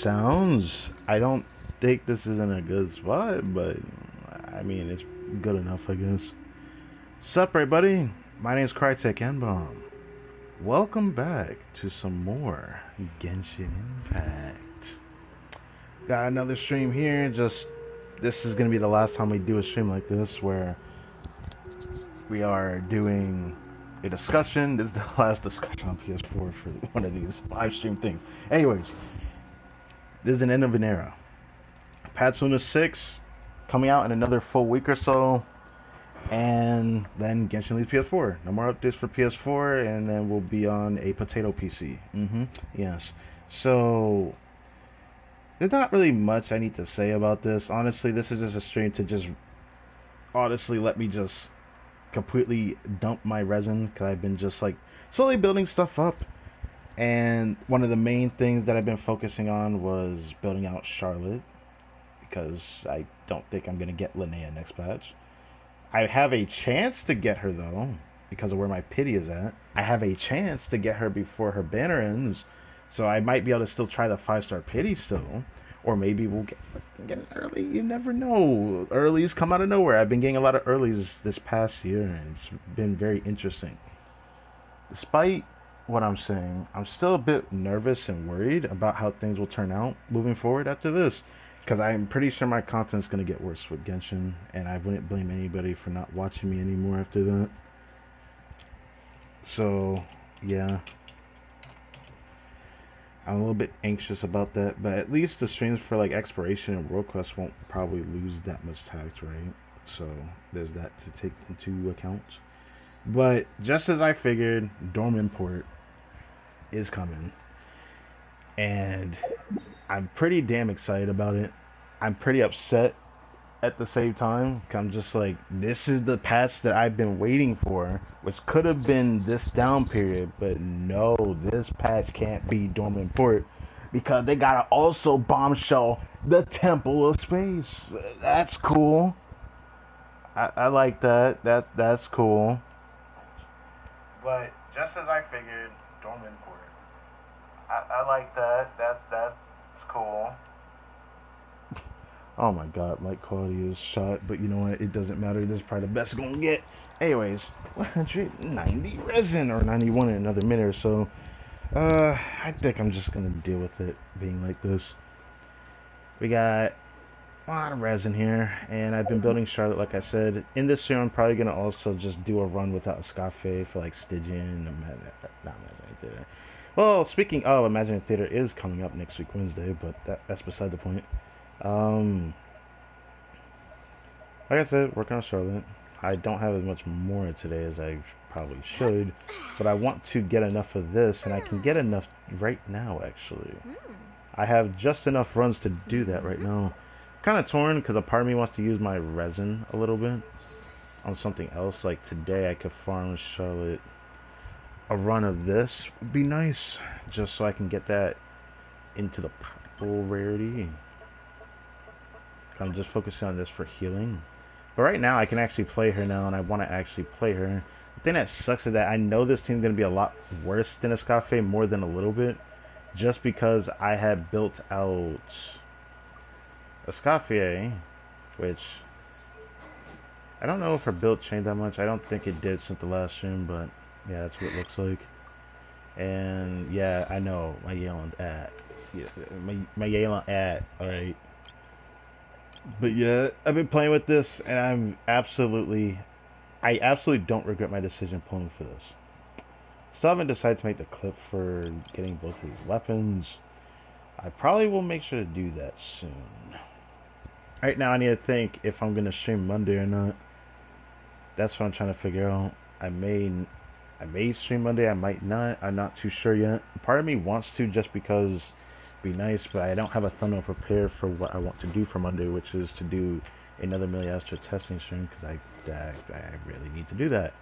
sounds. I don't think this is in a good spot, but I mean, it's good enough, I guess. Sup, everybody? My name is Crytek N-Bomb. Welcome back to some more Genshin Impact. Got another stream here. This is gonna be the last time we do a stream like this, where we are doing a discussion. This is the last discussion on PS4 for one of these live stream things. Anyways, this is an end of an era. Patsuna 6 coming out in another full week or so, and then Genshin leaves PS4. No more updates for PS4, and then we'll be on a potato PC. Yes. So there's not really much I need to say about this. Honestly, this is just a stream to just honestly let me just completely dump my resin, because I've been just like slowly building stuff up. And one of the main things that I've been focusing on was building out Charlotte, because I don't think I'm going to get Linnea next patch. I have a chance to get her, though, because of where my pity is at. I have a chance to get her before her banner ends, so I might be able to still try the 5-star pity still. Or maybe we'll get an early. You never know. Earlies come out of nowhere. I've been getting a lot of earlies this past year, and it's been very interesting. Despite what I'm saying, I'm still a bit nervous and worried about how things will turn out moving forward after this, because I'm pretty sure my content's going to get worse with Genshin, and I wouldn't blame anybody for not watching me anymore after that. So, yeah. I'm a little bit anxious about that, but at least the streams for like Exploration and World Quest won't probably lose that much tax, right? So, there's that to take into account. But, just as I figured, Dorman Port is coming. And I'm pretty damn excited about it. I'm pretty upset at the same time. I'm just like, this is the patch that I've been waiting for, which could have been this down period, but no, this patch can't be Dormant Port, because they gotta also bombshell the Temple of Space. That's cool. I like that. That's cool. But just as I figured, Dormant Port. I like that. That's cool. Oh my god, mic quality is shot, but you know what? It doesn't matter. This is probably the best it's gonna get. Anyways, 190 resin, or 91 in another minute or so. I think I'm just gonna deal with it being like this. We got a lot of resin here, and I've been building Charlotte, like I said. In this year, I'm probably gonna also just do a run without a Scafe for like Stygian, not Imaginary Theater. Well, speaking of, Imaginary Theater is coming up next week, Wednesday, but that's beside the point. Um, like I said, working on Charlotte. I don't have as much more today as I probably should, but I want to get enough of this, and I can get enough right now, actually. I have just enough runs to do that right now. Kind of torn, because a part of me wants to use my resin a little bit on something else. Like today, I could farm Charlotte. A run of this would be nice, just so I can get that into the purple rarity. I'm just focusing on this for healing. But right now, I can actually play her now, and I want to actually play her. The thing that sucks is that I know this team's going to be a lot worse than a Scafe, more than a little bit, just because I had built out a Scafe, which I don't know if her build changed that much. I don't think it did since the last stream, but yeah, that's what it looks like. And yeah, I know my yelling at, yeah, my yelling at, alright. But yeah, I've been playing with this, and I absolutely don't regret my decision pulling for this. Still haven't decided to make the clip for getting both of these weapons. I probably will make sure to do that soon. Right now, I need to think if I'm gonna stream Monday or not. That's what I'm trying to figure out. I may stream Monday. I might not. I'm not too sure yet. Part of me wants to, just because it'd be nice, but I don't have a thumbnail prepared for what I want to do for Monday, which is to do another Milliastra testing stream, because I really need to do that.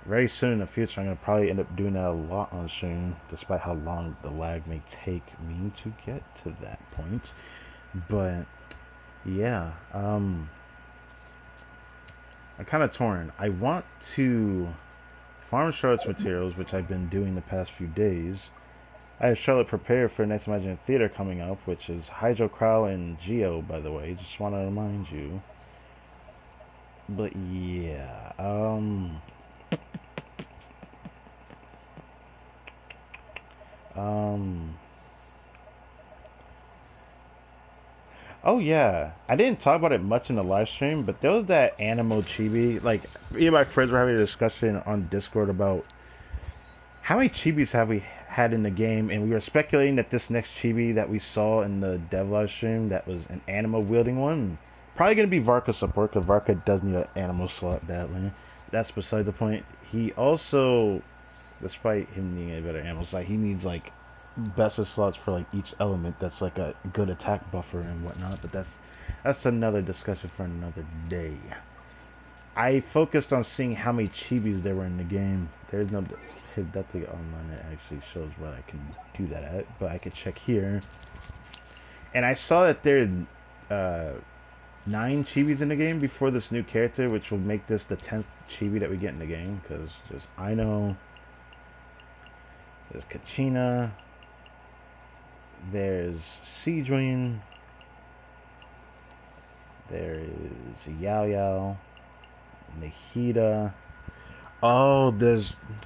Very soon in the future, I'm going to probably end up doing that a lot on stream, despite how long the lag may take me to get to that point. But yeah, I'm kind of torn. I want to farm Charlotte's materials, which I've been doing the past few days. I have Charlotte prepare for Next Imagine Theater coming up, which is Hydro Crow and Geo, by the way. Just want to remind you. But yeah, oh yeah, I didn't talk about it much in the live stream, but there was that Animo Chibi. Like, me and my friends were having a discussion on Discord about how many Chibis have we had in the game, and we were speculating that this next Chibi that we saw in the dev live stream, that was an Animo wielding one, probably gonna be Varka support, because Varka does need an Animo slot badly. That's beside the point. He also, despite him needing a better Animo slot, he needs like better slots for like each element that's like a good attack buffer and whatnot, but that's another discussion for another day. I focused on seeing how many chibis there were in the game. There's no Hidetsuga online that actually shows where I can do that at, but I could check here. And I saw that there are 9 chibis in the game before this new character, which will make this the 10th chibi that we get in the game, because there's Aino, there's Kachina, there's Seedwing, there is Yao Yao, Nahida. Oh,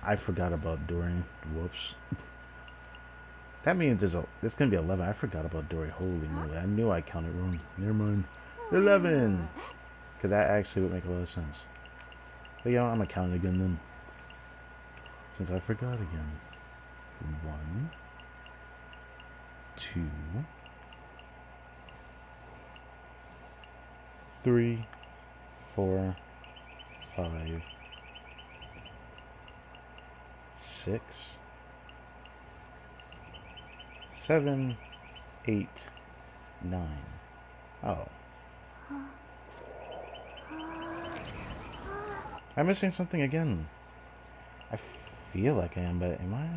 I forgot about Dory. Whoops. That means there's gonna be 11. I forgot about Dory. Holy moly. I knew I counted wrong. Never mind. 11! Because that actually would make a lot of sense. But yeah, I'm gonna count it again then. Since I forgot again. 1, 2, 3, 4, 5, 6, 7, 8, 9. Oh. I'm missing something again. I feel like I am, but am I?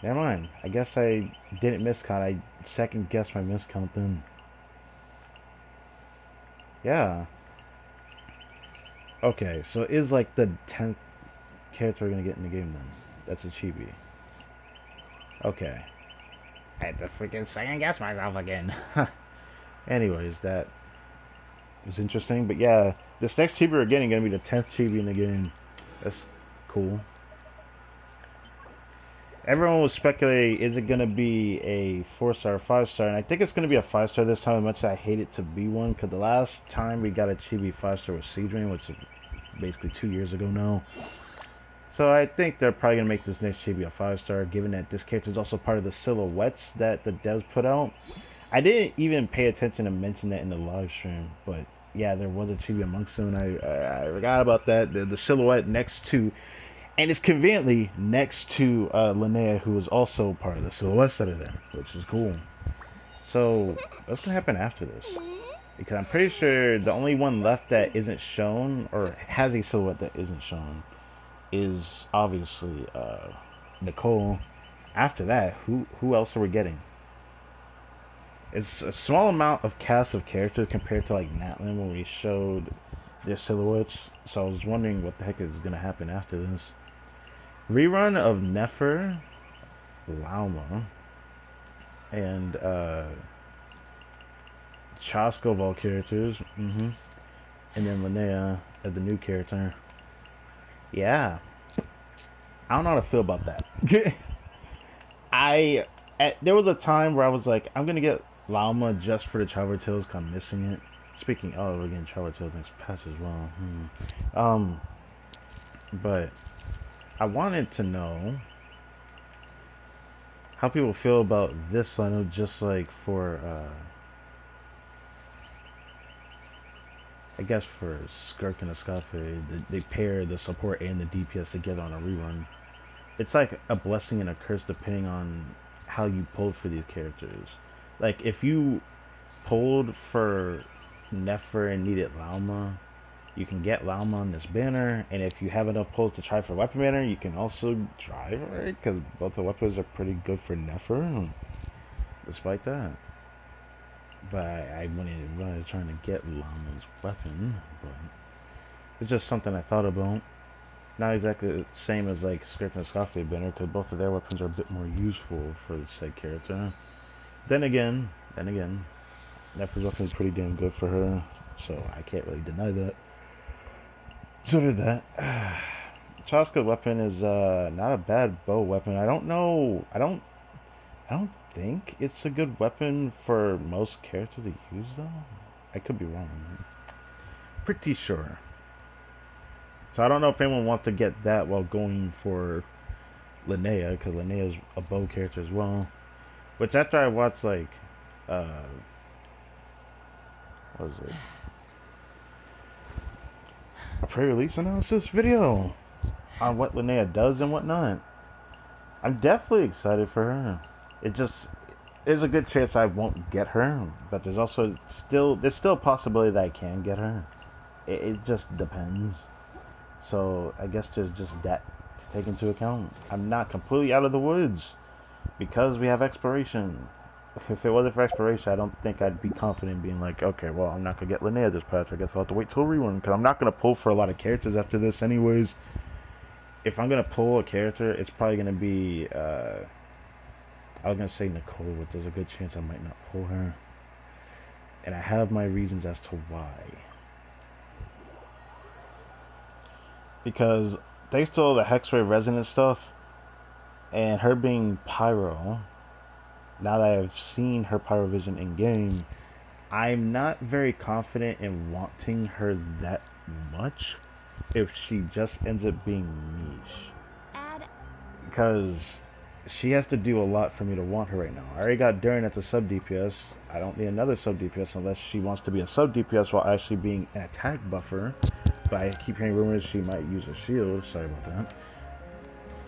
Never mind. I guess I didn't miscount. I second guessed my miscount then. Yeah. Okay, so it is like the 10th character we're gonna get in the game then. That's a chibi. Okay. I had to freaking second guess myself again. Anyways, that was interesting. But yeah, this next chibi we're getting gonna be the 10th chibi in the game. That's cool. Everyone was speculating, is it going to be a 4-star or 5-star? And I think it's going to be a 5-star this time, as much as I hate it to be one. Because the last time we got a chibi 5-star was Seedwing, which is basically 2 years ago now. So I think they're probably going to make this next chibi a 5-star, given that this character is also part of the silhouettes that the devs put out. I didn't even pay attention to mention that in the live stream, but yeah, there was a chibi amongst them, and I forgot about that. The silhouette next to... And it's conveniently next to Linnea, who is also part of the silhouette set of them, which is cool. So, what's going to happen after this? Because I'm pretty sure the only one left that isn't shown, or has a silhouette that isn't shown, is obviously Nicole. After that, who else are we getting? It's a small amount of cast of characters compared to like Natlin when we showed their silhouettes. So I was wondering what the heck is going to happen after this. Rerun of Nefer, Lauma, and Chasko of all characters, and then Linnea as the new character. Yeah, I don't know how to feel about that. There was a time where I was like, I'm gonna get Lauma just for the Traveler Tales, cause I'm missing it. Speaking of, we're getting Traveler Tales next patch as well. But I wanted to know how people feel about this lineup, just like for, I guess for Skirk and Escape, they pair the support and the DPS together on a rerun. It's like a blessing and a curse depending on how you pulled for these characters. Like, if you pulled for Nefer and needed Lauma, you can get Lauma on this banner, and if you have enough pulls to try for weapon banner, you can also try for it, because both the weapons are pretty good for Nefer, despite that. But I wasn't really trying to get Lauma's weapon, but it's just something I thought about. not exactly the same as like Script and Scoffy Banner, because both of their weapons are a bit more useful for the said character. Then again, Nephra's weapon is pretty damn good for her, so I can't really deny that. So did that. Chaska's weapon is not a bad bow weapon. I don't know. I don't think it's a good weapon for most characters to use though. I could be wrong. Pretty sure. So I don't know if anyone wants to get that while going for Linnea, because Linnea's a bow character as well. Which after I watched like, what was it? A pre-release analysis video on what Linnea does and whatnot. I'm definitely excited for her. There's a good chance I won't get her, but there's still a possibility that I can get her. It just depends. So I guess there's just that to take into account. I'm not completely out of the woods because we have exploration. If it wasn't for exploration, I don't think I'd be confident being like, okay, well, I'm not gonna get Linnea this patch. I guess I'll have to wait till rerun, because I'm not gonna pull for a lot of characters after this anyways. If I'm gonna pull a character, it's probably gonna be I was gonna say Nicole, but there's a good chance I might not pull her, and I have my reasons as to why. Because thanks to all the Hexray resonance stuff and her being Pyro, now that I've seen her Pyro Vision in game, I'm not very confident in wanting her that much if she just ends up being niche. Because she has to do a lot for me to want her right now. I already got Durin as a sub DPS. I don't need another sub DPS unless she wants to be a sub DPS while actually being an attack buffer. But I keep hearing rumors she might use a shield. Sorry about that.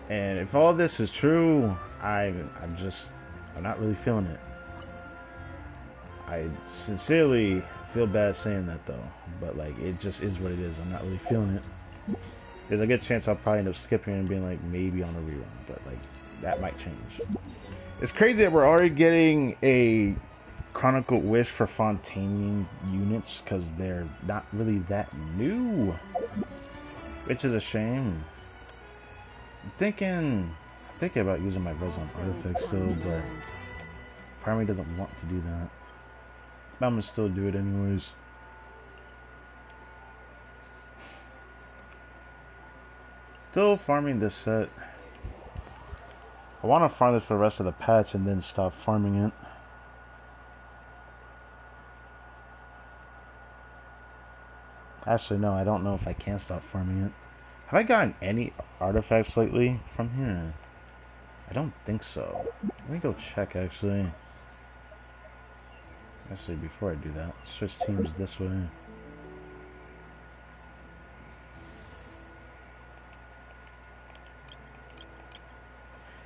And if all this is true, I'm not really feeling it. I sincerely feel bad saying that though, but like it just is what it is. I'm not really feeling it. There's a good chance I'll probably end up skipping and being like maybe on a rerun, but like that might change. It's crazy that we're already getting a Chronicle Wish for Fontaine units because they're not really that new, which is a shame. I'm thinking about using my res on artifacts still, but part of me doesn't want to do that. But I'm gonna still do it anyways. Still farming this set. I want to farm this for the rest of the patch and then stop farming it. Actually, no, I don't know if I can stop farming it. Have I gotten any artifacts lately from here? I don't think so. Let me go check, actually. Actually, before I do that, switch teams this way.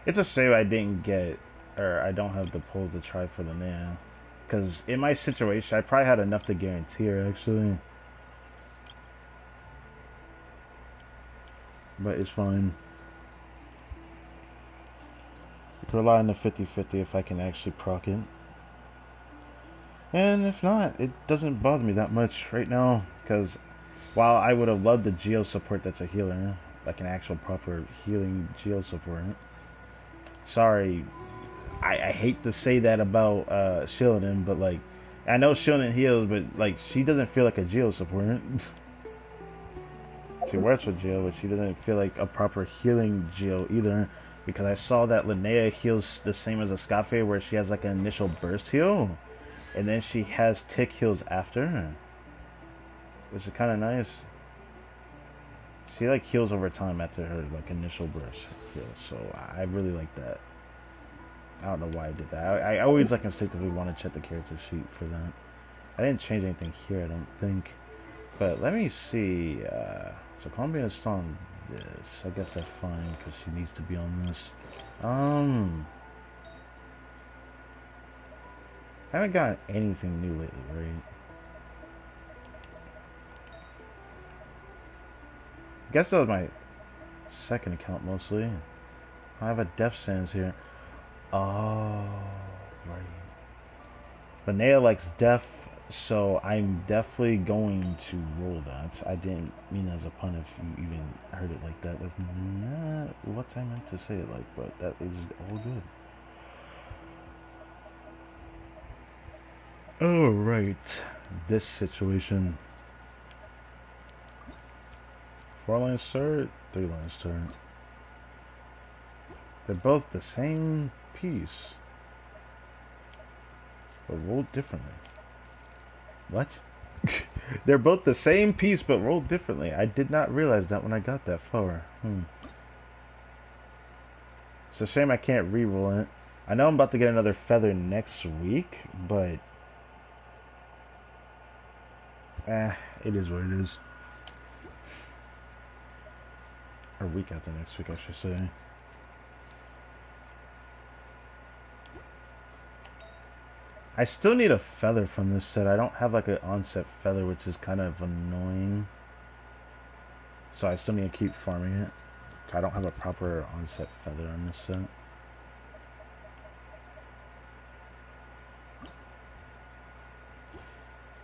It's a shame I didn't get, or I don't have the pulls to try for the Nea. Because in my situation, I probably had enough to guarantee her, actually. But it's fine. Rely on the 50-50 if I can actually proc it. And if not, it doesn't bother me that much right now. Because while I would have loved the geo support that's a healer, like an actual proper healing geo support. Sorry, I hate to say that about Shillinan, but like, I know Shillinan heals, but like, she doesn't feel like a geo support. She works with geo, but she doesn't feel like a proper healing geo either. Because I saw that Linnea heals the same as a Scafe, where she has like an initial burst heal, and then she has tick heals after, which is kind of nice. She like heals over time after her like initial burst heal, so I really like that. I don't know why I did that. I always like instinctively want to check the character sheet for that. I didn't change anything here, I don't think. But let me see. So Columbia is still on this. I guess that's fine because she needs to be on this. I haven't gotten anything new lately, right? I guess that was my second account mostly. I have a Death Sands here. Oh, right. Linnea likes Death, So I'm definitely going to roll that. I didn't mean as a pun if you even heard it like that. That's not what I meant to say it like, but that is all good. Alright, this situation. 4 lines start, 3 lines start. They're both the same piece, but rolled differently. What? They're both the same piece, but rolled differently. I did not realize that when I got that far. It's a shame I can't re-roll it. I know I'm about to get another feather next week, but it is what it is. Or week after next week, I should say. I still need a feather from this set. I don't have like an onset feather, which is kind of annoying. So I still need to keep farming it. I don't have a proper onset feather on this set.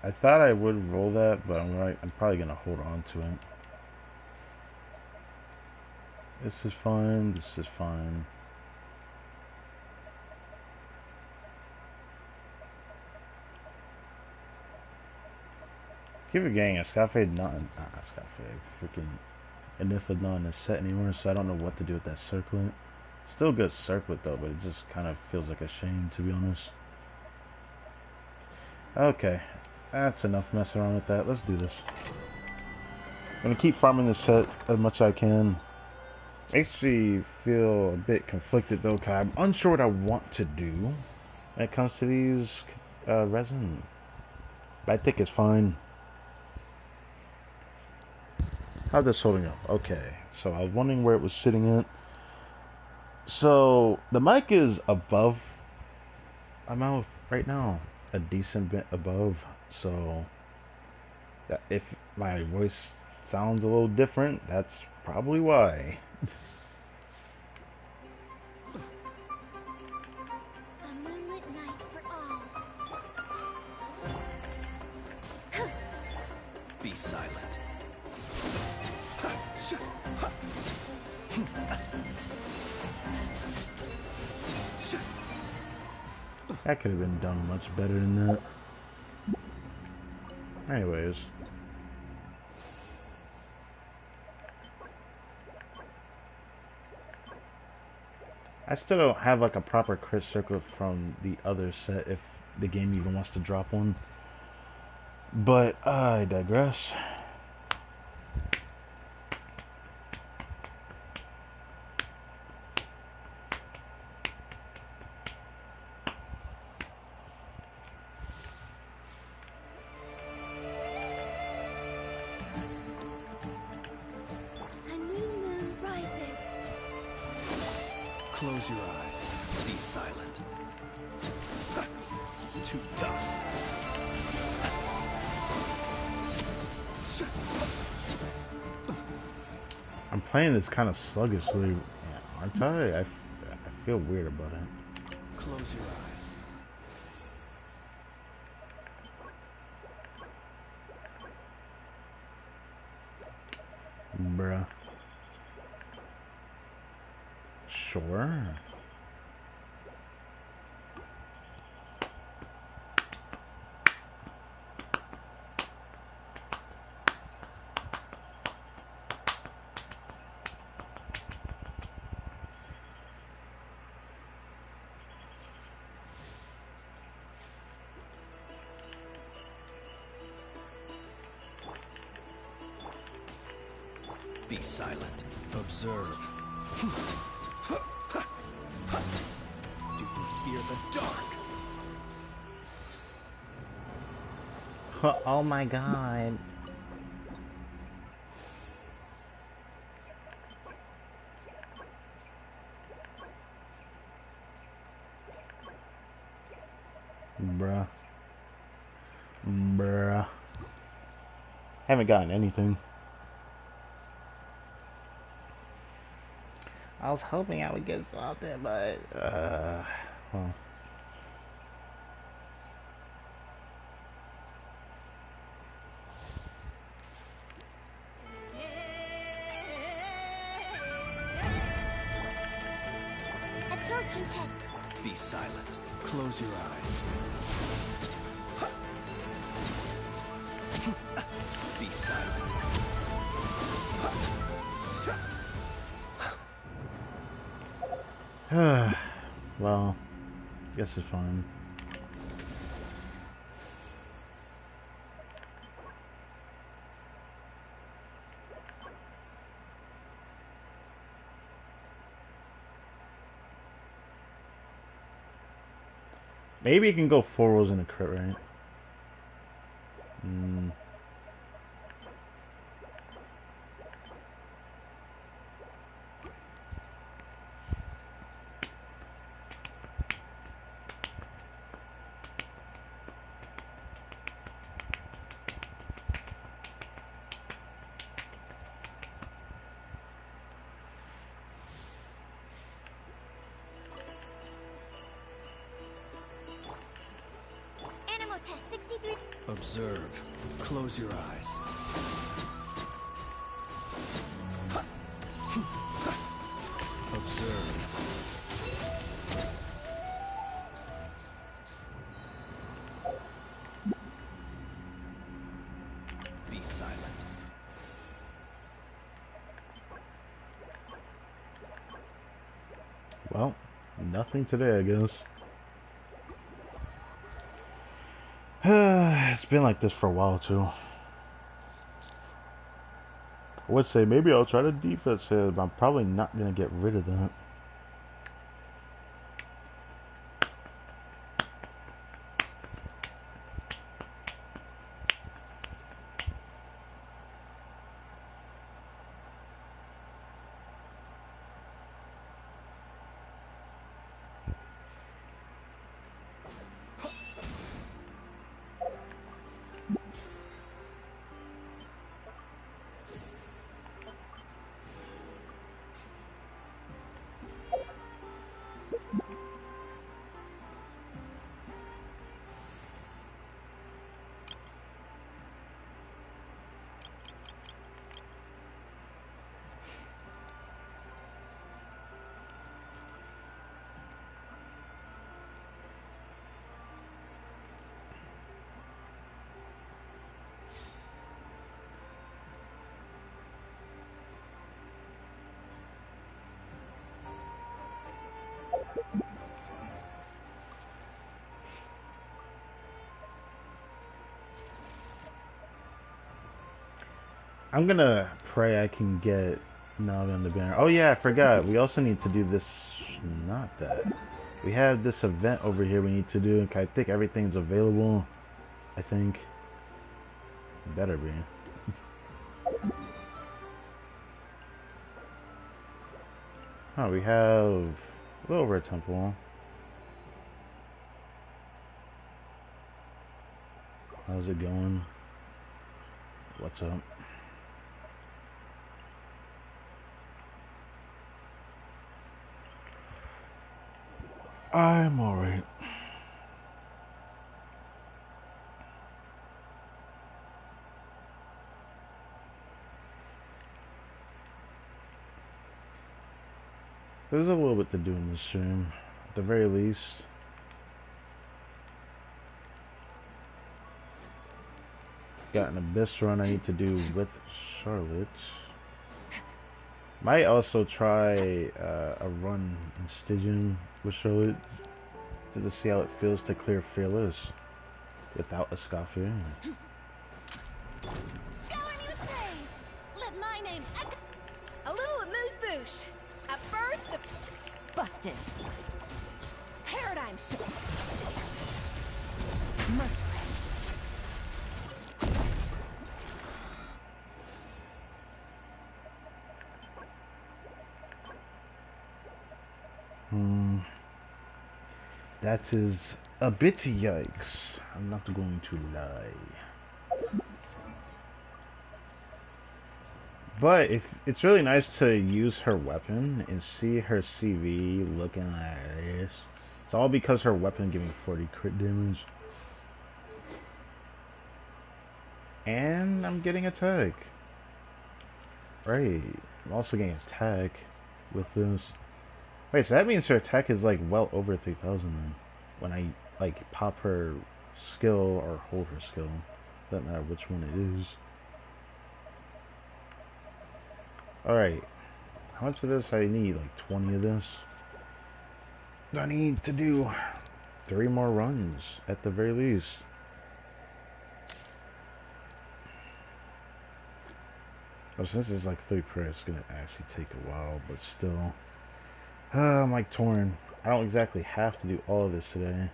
I thought I would roll that, but I'm probably gonna hold on to it. This is fine. This is fine. Keep it gang. Escafe not Escafe. Freaking Enifa not in the set anymore, so I don't know what to do with that circlet. Still good circlet though, but it just kind of feels like a shame, to be honest. Okay, that's enough messing around with that. Let's do this. I'm gonna keep farming this set as much as I can. Makes me feel a bit conflicted though, cause I'm unsure what I want to do when it comes to these resin. But I think it's fine. How's this holding up? Okay, so I was wondering where it was sitting at. So the mic is above my mouth right now, a decent bit above. So if my voice sounds a little different, that's probably why. A moonlit night for all. Be silent. That could have been done much better than that. Anyways. I still don't have like a proper crit circle from the other set if the game even wants to drop one. But I digress. A new moon rises. Close your eyes. Be silent. To dust. I'm playing this kind of sluggishly, aren't I? I feel weird about it. Close your eyes. Bruh. Sure. Be silent. Observe. Do you fear the dark? Oh my god. Bruh. Bruh. Haven't gotten anything. I was hoping I would get something, but well. Perception test. Be silent. Close your eyes. Be silent. Well, guess it's fine. Maybe you can go 4 rolls in a crit, right? Animal test 63. Observe. Close your eyes. Observe. Be silent. Well, nothing today, I guess. It's been like this for a while, too. I would say maybe I'll try to defense it, but I'm probably not going to get rid of that. I'm gonna pray I can get Navi on the banner. Oh yeah, I forgot. We also need to do this. Not that. We have this event over here we need to do. I think everything's available. I think. Better be. Oh, we have a little red temple. How's it going? What's up? I'm alright. There's a little bit to do in this stream, at the very least. Got an Abyss run I need to do with Charlotte. Might also try a run in Stygian with Charlotte to see how it feels to clear Fearless without a Scoffy. Shower me with praise. Let my name echo. A little amuse-bouche. At first, busted. Paradigm shift. Merciless. That is a bit yikes. I'm not going to lie. But if it's really nice to use her weapon and see her CV looking like this. It's all because her weapon giving 40 crit damage. And I'm getting attack. Right. I'm also getting attack with this. Wait, so that means her attack is like well over 3,000 then. When I like pop her skill or hold her skill. Doesn't matter which one it is. Alright. How much of this I need? Like 20 of this? I need to do 3 more runs at the very least. Oh, since it's like 3 prayers, it's gonna actually take a while, but still. I'm like torn. I don't exactly have to do all of this today.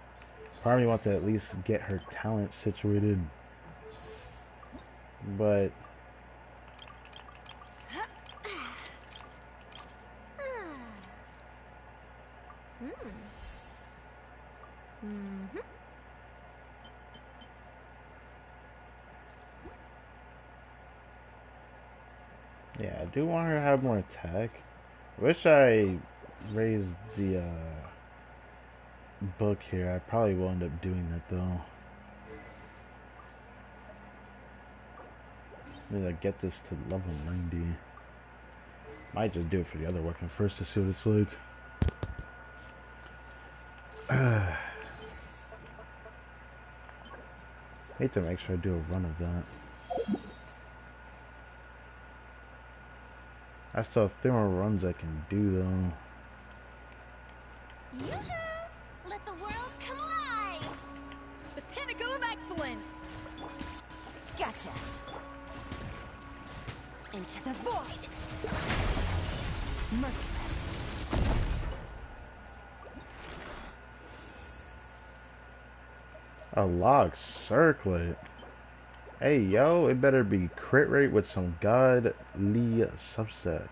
Part of me wants to at least get her talent situated. But yeah, I do want her to have more attack. Wish I raised the book here. I probably will end up doing that though. Maybe I get this to level 90. Might just do it for the other weapon first to see what it's like. Hate to make sure I do a run of that. I still have 3 more runs I can do though. Yoo-hoo! Let the world come alive! The pinnacle of excellence! Gotcha! Into the void! Merciless! A lock circlet. Hey yo, it better be crit rate with some godly subsets.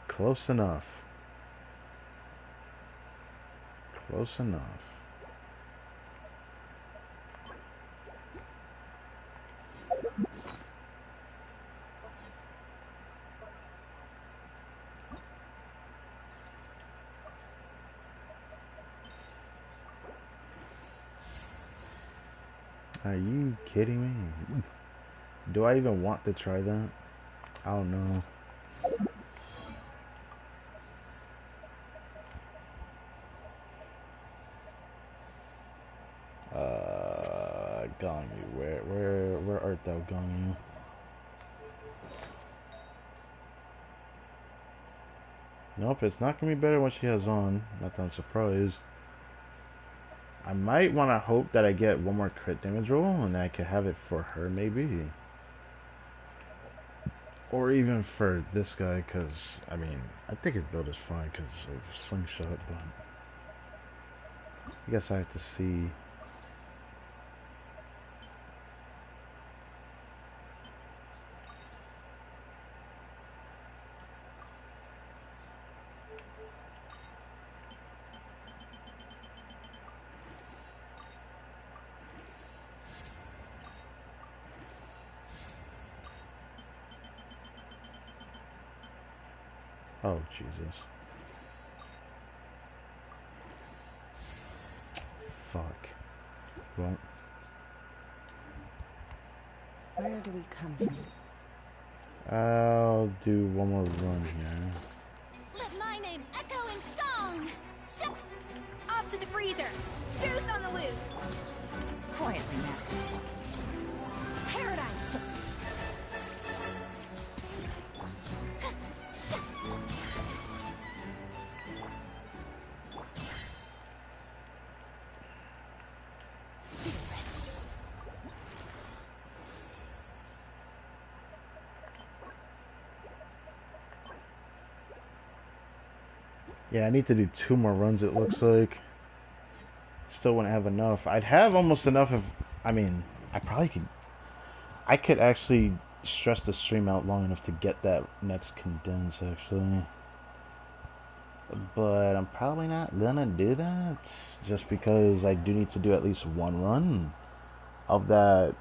Close enough. Close enough. Are you kidding me? Do I even want to try that? I don't know. Ganyu, where art thou, Ganyu? Nope, it's not gonna be better when she has on. Not that I'm surprised. I might want to hope that I get one more crit damage roll and I can have it for her maybe. Or even for this guy, because, I mean, I think his build is fine because of slingshot, but I guess I have to see. Oh, Jesus. Fuck. Well. Where do we come from? I'll do one more run here. Let my name echo in song! Ship! Off to the freezer! Goose on the loose! Quietly now. Paradigm shift! Yeah, I need to do 2 more runs, it looks like. Still wouldn't have enough. I'd have almost enough if, I mean, I could actually stress the stream out long enough to get that next condense, actually. But I'm probably not gonna do that, just because I do need to do at least 1 run of that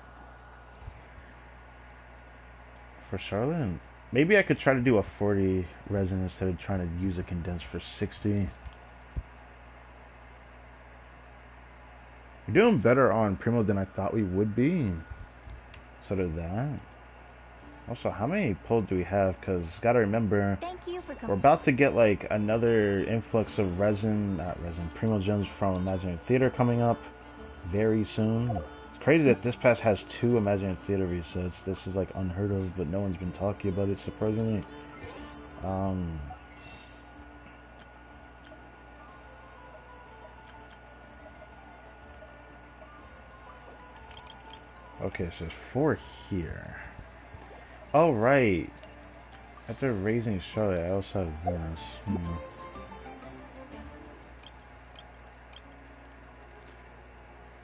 for Charlotte. Maybe I could try to do a 40 resin instead of trying to use a condense for 60. We're doing better on Primo than I thought we would be. So there's that. Also, how many pulls do we have? Because gotta remember, Thank you for we're coming. about to get like another influx of not resin, Primo Gems from Imaginary Theater coming up very soon. It's crazy that this pass has 2 Imaginary Theater resets. This is like unheard of, but no one's been talking about it, surprisingly. Okay, so there's 4 here. Oh, right. After raising Charlotte, I also have this.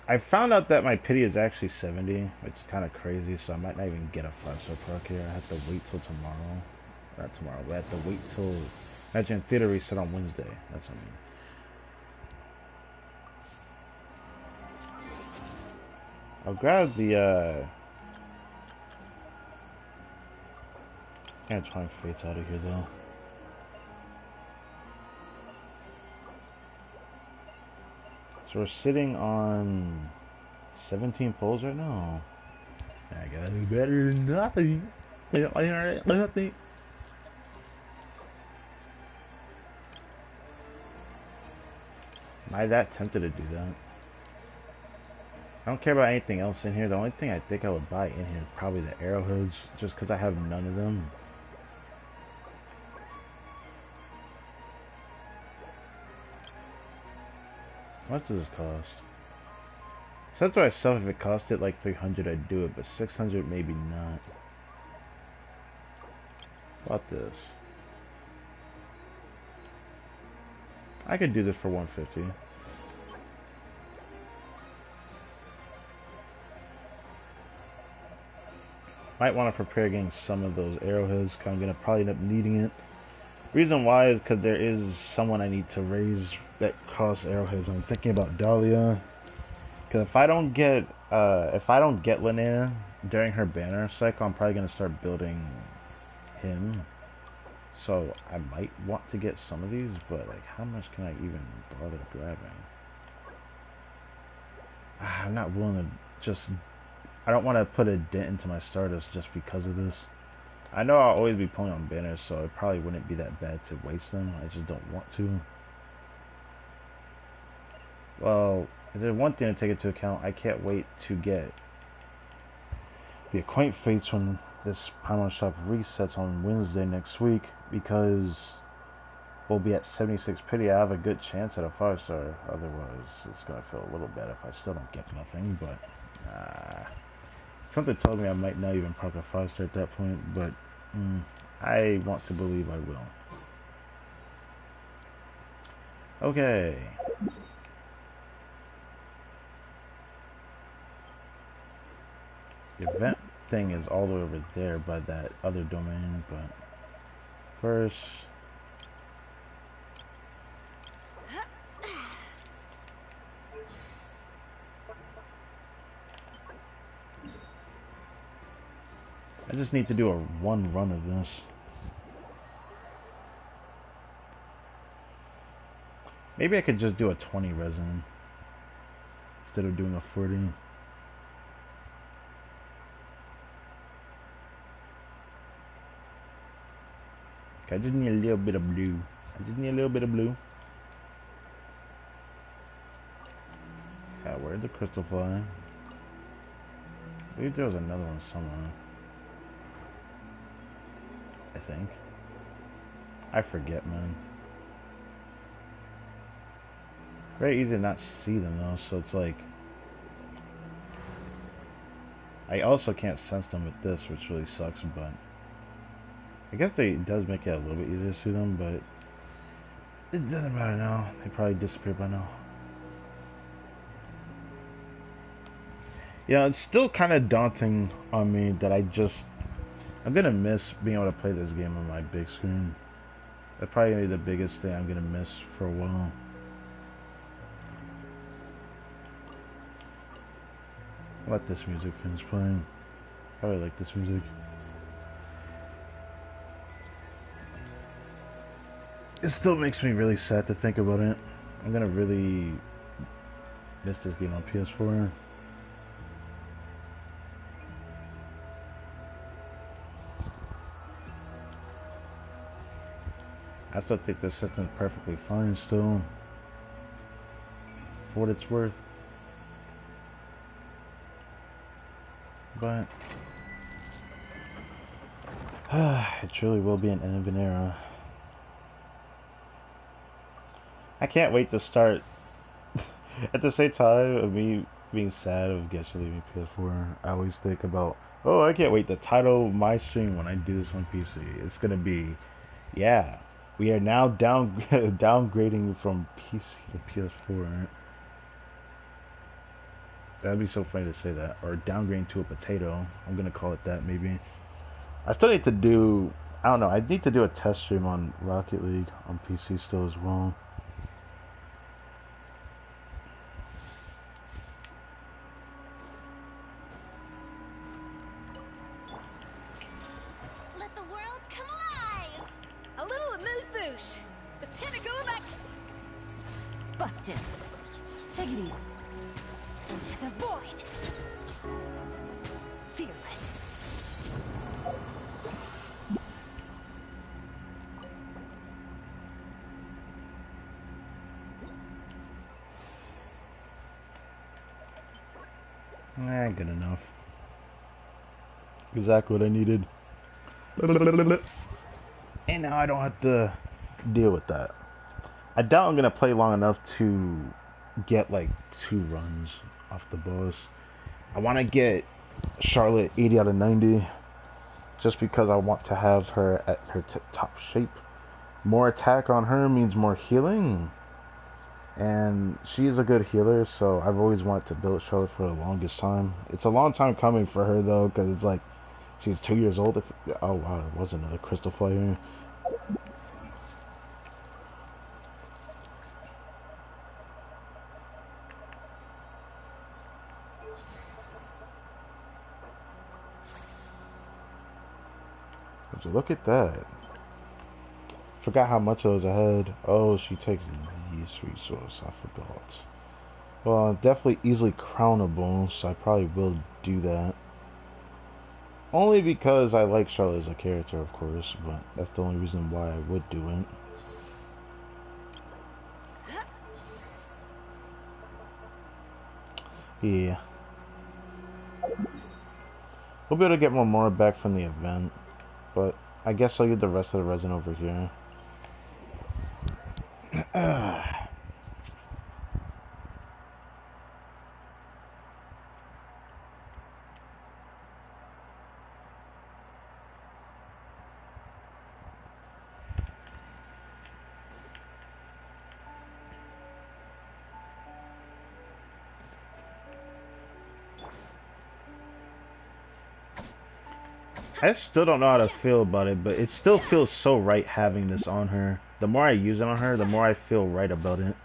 I found out that my pity is actually 70, which is kind of crazy, so I might not even get a 5-star proc here. I have to wait till tomorrow. Not tomorrow, but I have to wait till Imagine Theater reset on Wednesday. That's what I mean. I'll grab the, Intertwined Fates out of here, though. So we're sitting on 17 pulls right now. I gotta do better than nothing. Nothing. Am I that tempted to do that? I don't care about anything else in here. The only thing I think I would buy in here is probably the arrowheads, just because I have none of them. What does this cost? So that's why myself, if it costed like 300 I'd do it, but 600 maybe not. About this. I could do this for 150. Might want to prepare getting some of those arrowheads, because I'm going to probably end up needing it. Reason why is because there is someone I need to raise that costs arrowheads. I'm thinking about Dahlia. Because if I don't get Linnea during her banner cycle, I'm probably going to start building him. So I might want to get some of these, but like how much can I even bother grabbing? I'm not willing to just... I don't want to put a dent into my Stardust just because of this. I know I'll always be pulling on banners, so it probably wouldn't be that bad to waste them. I just don't want to. Well, there's one thing to take into account. I can't wait to get the Acquaint Fates when this Paimon Shop resets on Wednesday next week, because we'll be at 76 pity. I have a good chance at a 5-star. Otherwise, it's going to feel a little bad if I still don't get nothing, but... something told me I might not even proc a 5-star at that point, but I want to believe I will. Okay. The event thing is all the way over there by that other domain, but first... I just need to do one run of this. Maybe I could just do a 20 resin instead of doing a 40. I just need a little bit of blue. Where'd the crystal fly? I believe there was another one somewhere. I think. I forget, man. Very easy to not see them though, so it's like... I also can't sense them with this, which really sucks, but... I guess it does make it a little bit easier to see them, but... It doesn't matter now. They probably disappeared by now. Yeah, it's still kind of daunting on me that I'm gonna miss being able to play this game on my big screen. That's probably gonna be the biggest thing I'm gonna miss for a while. Let this music finish playing. Probably like this music. It still makes me really sad to think about it. I'm gonna really miss this game on PS4. I still think this system's perfectly fine still, for what it's worth. But it truly will be an end of an era. I can't wait to start. At the same time of me being sad of Genshin leaving PS4, I always think about, oh, I can't wait to title my stream when I do this on PC. It's gonna be, yeah, we are now downgrading from PC to PS4. That'd be so funny to say that, or downgrading to a potato. I'm gonna call it that maybe. I still need to do, I don't know, I need to do a test stream on Rocket League on PC still as well. Let the world come alive! A little amuse-bouche! The pinnacle of back... Busted. Take it easy. Into the void! Fearless. Good enough. Exactly what I needed. And now I don't have to deal with that. I doubt I'm gonna play long enough to get like 2 runs off the boss. I want to get Charlotte 80 out of 90 just because I want to have her at her top shape. More attack on her means more healing, and she's a good healer, so I've always wanted to build Charlotte for the longest time. It's a long time coming for her though, because it's like she's 2 years old. Oh wow, there was another crystal fire. So look at that. Forgot how much of those I had. Oh, she takes these resources. I forgot. Well, definitely easily crownable, so I probably will do that. Only because I like Charlotte as a character, of course, but that's the only reason why I would do it. Yeah. We'll be able to get more back from the event, but I guess I'll get the rest of the resin over here. I still don't know how to feel about it, but it still feels so right having this on her. The more I use it on her, the more I feel right about it.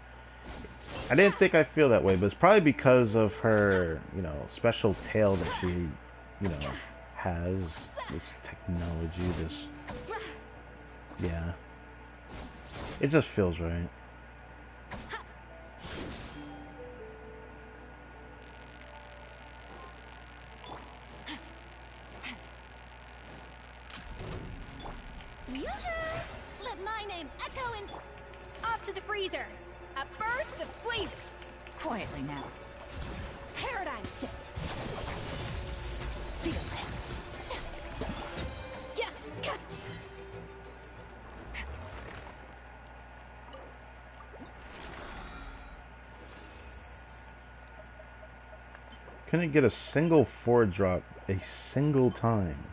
I didn't think I'd feel that way, but it's probably because of her, you know, special tail that she, you know, has. This technology, this... Yeah. It just feels right. Let my name echo in... Off to the freezer! A burst of flavor! Quietly now. Paradigm shift! Fearless! Yeah! Couldn't get a single 4-drop a single time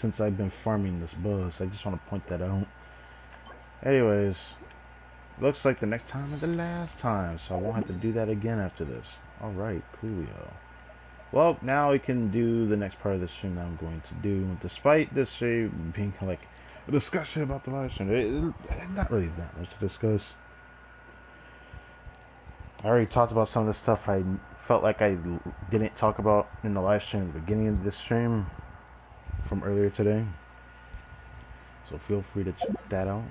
since I've been farming this boss. I just want to point that out. Anyways, looks like the next time is the last time, so I won't have to do that again after this. Alright, coolio. Well, now we can do the next part of the stream that I'm going to do. Despite this stream being like a discussion about the live stream, it's not really that much to discuss. I already talked about some of the stuff I felt like I didn't talk about in the live stream at the beginning of this stream from earlier today. So feel free to check that out.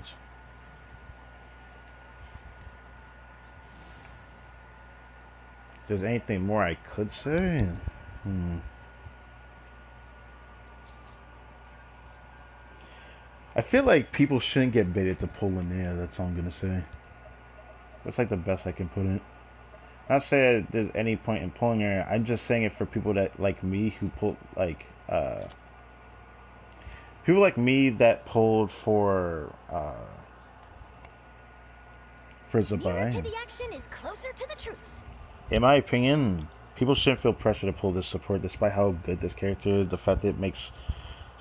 If there's anything more I could say, I feel like people shouldn't get baited to pull Linnea. That's all I'm gonna say. That's like the best I can put it. Not saying there's any point in pulling her. I'm just saying it for people that like me who pull people like me that pulled for Nearer to Zabai. the action is closer to the truth. In my opinion, people shouldn't feel pressure to pull this support despite how good this character is. The fact that it makes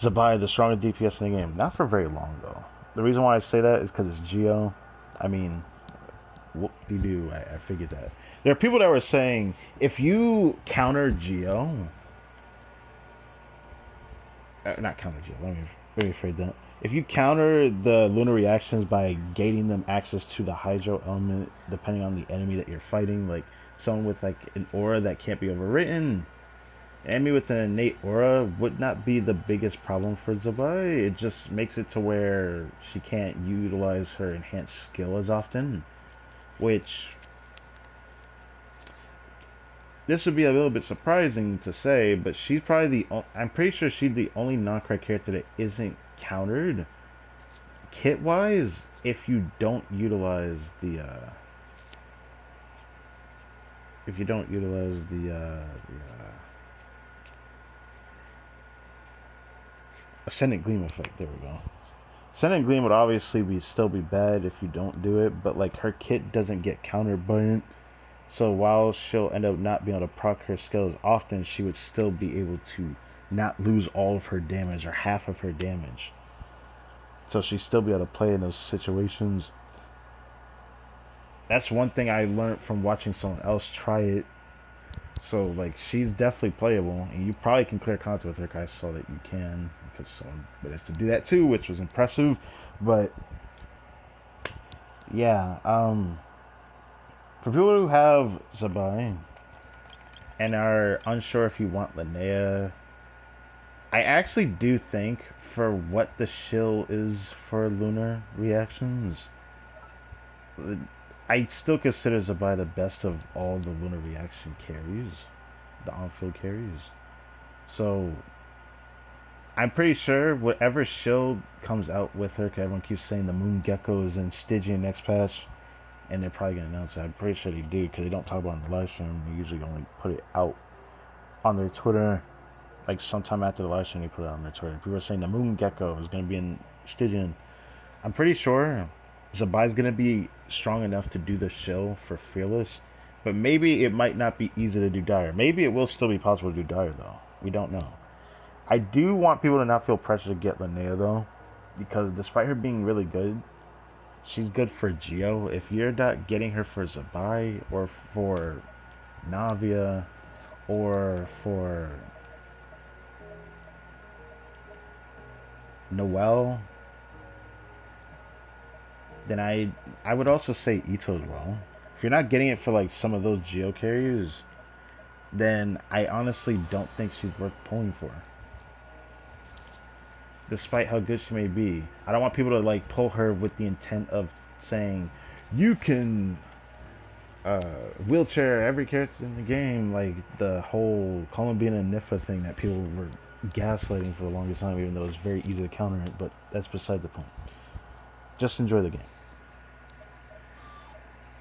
Zabai the strongest DPS in the game. Not for very long though. The reason why I say that is because it's Geo. I mean, whoop-de-doo, I figured that. There are people that were saying, if you counter Geo... not counter Geo, let me rephrase that. If you counter the lunar reactions by gating them access to the hydro element, depending on the enemy that you're fighting, like someone with like an aura that can't be overwritten, enemy with an innate aura would not be the biggest problem for Zabai. It just makes it to where she can't utilize her enhanced skill as often, which this would be a little bit surprising to say, but she's probably I'm pretty sure she's the only non-crit character that isn't countered kit-wise if you don't utilize the Ascendant Gleam effect. There we go. Ascendant Gleam would obviously still be bad if you don't do it, but like her kit doesn't get countered by it. So while she'll end up not being able to proc her skills often, she would still be able to not lose all of her damage or half of her damage. So she'd still be able to play in those situations. That's one thing I learned from watching someone else try it. So like she's definitely playable, and you probably can clear content with her. Cause I saw that you can, because someone managed to do that too, which was impressive. But yeah, for people who have Zabai and are unsure if you want Linnea, I actually do think for what the shill is for lunar reactions, I still consider Zabai the best of all the lunar reaction carries, the on-field carries. So I'm pretty sure whatever shield comes out with her, because everyone keeps saying the Moon Gecko is in Stygian next patch, and they're probably going to announce it. I'm pretty sure they do, because they don't talk about it in the live stream. They usually only put it out on their Twitter, like sometime after the live stream they put it on their Twitter. People are saying the Moon Gecko is going to be in Stygian. I'm pretty sure Zabai's going to be strong enough to do the shill for Fearless, but maybe it might not be easy to do Dire. Maybe it will still be possible to do Dire, though. We don't know. I do want people to not feel pressure to get Linnea, though, because despite her being really good, she's good for Geo. If you're not getting her for Zabai, or for Navia, or for Noelle, then I would also say Ito as well. If you're not getting it for like some of those Geo carries, then I honestly don't think she's worth pulling for. Despite how good she may be, I don't want people to like pull her with the intent of saying you can wheelchair every character in the game, like the whole Columbine and Nifa thing that people were gaslighting for the longest time, even though it's very easy to counter it. But that's beside the point. Just enjoy the game.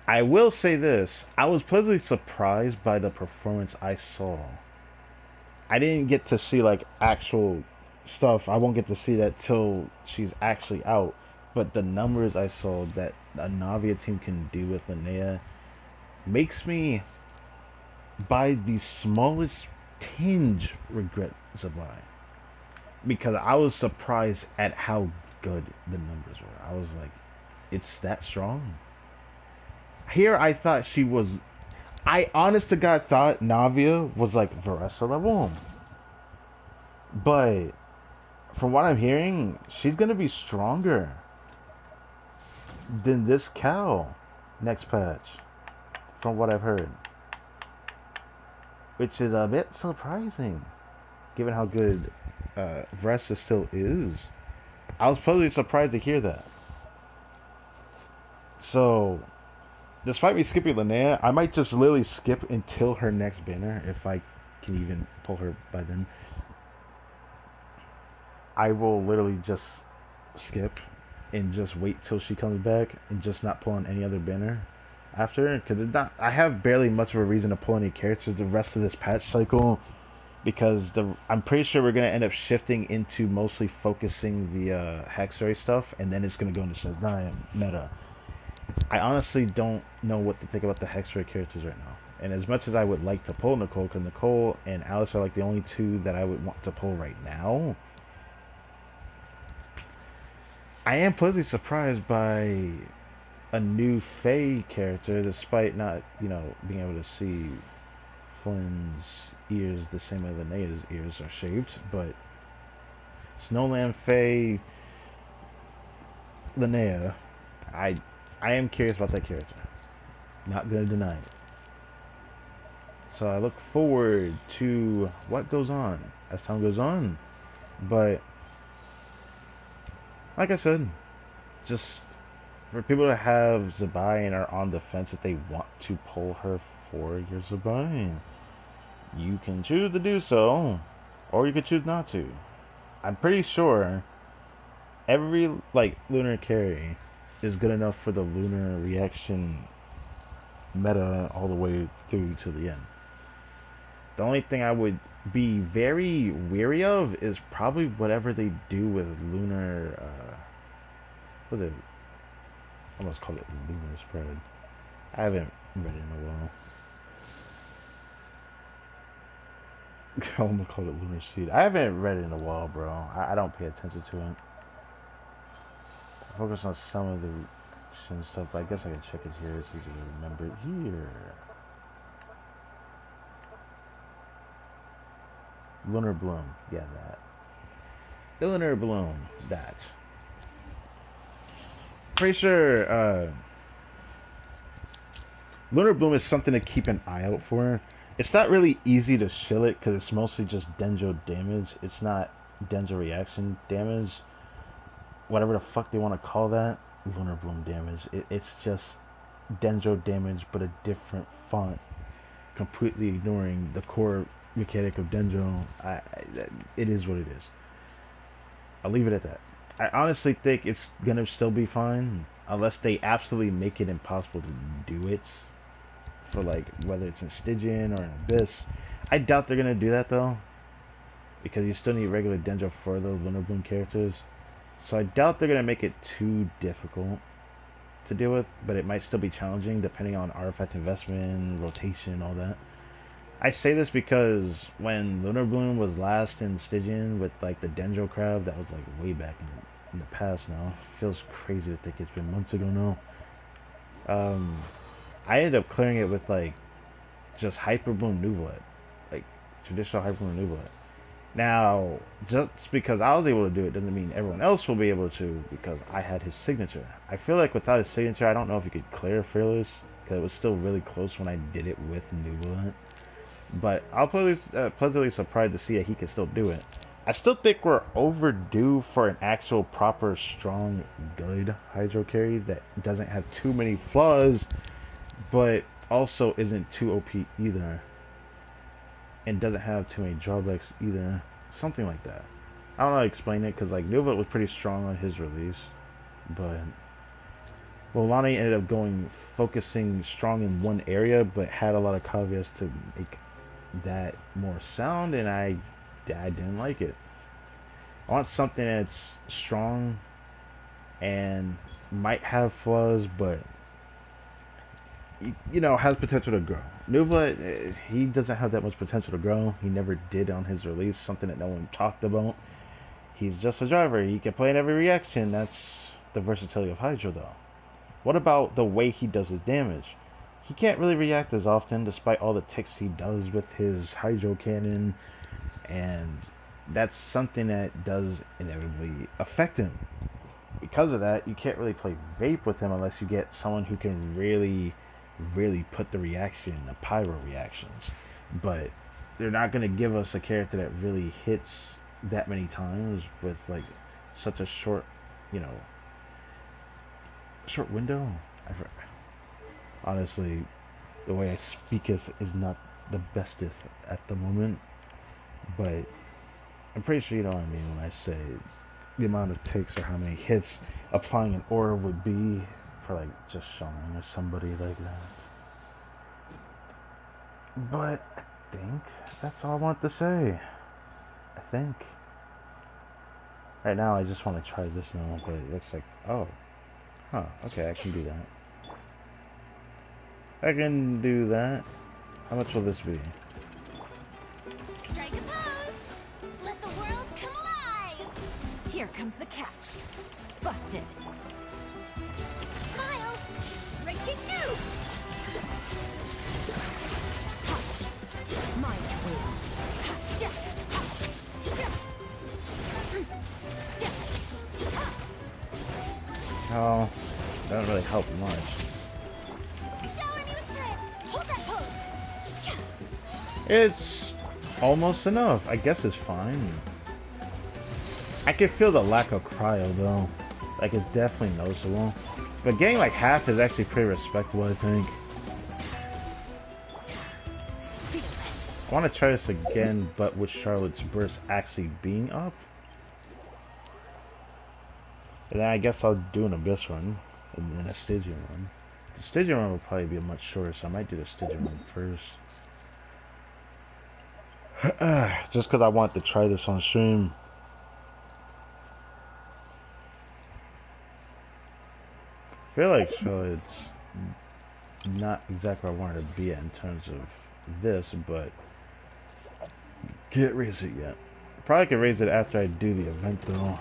I will say this, I was pleasantly surprised by the performance I saw. I didn't get to see like actual stuff. I won't get to see that till she's actually out. But the numbers I saw that a Navia team can do with Linnea makes me, by the smallest tinge, regret Zabai. Because I was surprised at how good the numbers were. I was like, it's that strong? Here I thought she was... I honest to God thought Navia was like Varessa level. But from what I'm hearing, she's gonna be stronger than this cow next patch, from what I've heard. Which is a bit surprising, given how good Varessa still is. I was pleasantly surprised to hear that. So, despite me skipping Linnea, I might just literally skip until her next banner, if I can even pull her by then. I will literally just skip and just wait till she comes back and just not pull on any other banner after, because it's not. I have barely much of a reason to pull any characters the rest of this patch cycle, because I'm pretty sure we're gonna end up shifting into mostly focusing the Hexory stuff, and then it's gonna go into Senai meta. I honestly don't know what to think about the Hexory characters right now. And as much as I would like to pull Nicole, because Nicole and Alice are like the only two that I would want to pull right now, I am pleasantly surprised by a new Fae character, despite not, being able to see Flynn's ears the same way Linnea's ears are shaped. But Snowland Fae Linnea, I am curious about that character. Not gonna deny it. So I look forward to what goes on as time goes on. But like I said, just for people that have Zabai and are on the fence that they want to pull her for your Zabai, you can choose to do so, or you can choose not to. I'm pretty sure every lunar carry is good enough for the lunar reaction meta all the way through to the end. The only thing I would be very weary of is probably whatever they do with lunar. What is it? I almost call it lunar spread. I haven't read it in a while. I almost call it lunar seed. I haven't read it in a while, bro. I don't pay attention to it. I focus on some of the stuff, but I guess I can check it here. It's easy to remember it here. Lunar Bloom. Yeah, that. Lunar Bloom. That. Pretty sure Lunar Bloom is something to keep an eye out for. It's not really easy to shill it because it's mostly just Denjo damage. It's not Denjo reaction damage. Whatever the fuck they want to call that. Lunar Bloom damage. It's just Denjo damage, but a different font. Completely ignoring the core mechanic of Denjo. It is what it is. I'll leave it at that. I honestly think it's gonna still be fine unless they absolutely make it impossible to do it for whether it's in Stygian or in Abyss. I doubt they're gonna do that though, because you still need regular Denjo for those Lunar Bloom characters. So I doubt they're gonna make it too difficult to deal with, but it might still be challenging depending on artifact investment, rotation, all that. I say this because when Lunar Bloom was last in Stygian with the Denjo crab, that was way back in the past now. Feels crazy to think it's been months ago now. I ended up clearing it with just Hyper Bloom New Blood, traditional Hyper Bloom New Blood. Now, just because I was able to do it doesn't mean everyone else will be able to, because I had his signature. I feel like without his signature, I don't know if you could clear Fearless, because it was still really close when I did it with New Blood. But I'll pleasantly surprised to see that he can still do it. I still think we're overdue for an actual proper, strong, good Hydro carry that doesn't have too many flaws, but also isn't too OP either, and doesn't have too many drawbacks either. Something like that. I don't know how to explain it, because Nova was pretty strong on his release, but Lonnie ended up focusing strong in one area, but had a lot of caveats to make that more sound, and I didn't like it. I want something that's strong and might have flaws, but has potential to grow. Nuva, he doesn't have that much potential to grow. He never did on his release, something that no one talked about. He's just a driver. He can play in every reaction. That's the versatility of Hydro, though. What about the way he does his damage? He can't really react as often, despite all the ticks he does with his Hydro Cannon, and that's something that does inevitably affect him. Because of that, you can't really play Vape with him unless you get someone who can really put the reaction, the pyro reactions. But they're not going to give us a character that really hits that many times with such a short, short window. Honestly, the way I speaketh is not the bestest at the moment, but I'm pretty sure you know what I mean when I say the amount of takes or how many hits applying an aura would be for like just showing or somebody like that. But I think that's all I want to say. I think. Right now I just want to try this now, but it looks like, oh. Huh, okay, I can do that. I can do that. How much will this be? Strike a pose! Let the world come alive! Here comes the catch. Busted. Smile! Breaking news! My twins. Oh, that doesn't really help much. Shower me with prayer. Hold that pose. It's almost enough. I guess it's fine. I can feel the lack of cryo though. Like it's definitely noticeable. But getting like half is actually pretty respectable, I think. I want to try this again, but with Charlotte's burst actually being up. And then I guess I'll do an Abyss run, and then a Stygian run. The Stygian run will probably be much shorter, so I might do the Stygian run first. Just because I want to try this on stream. I feel like Charlotte's not exactly where I wanted to be at in terms of this, but can't raise it yet. Probably can raise it after I do the event though.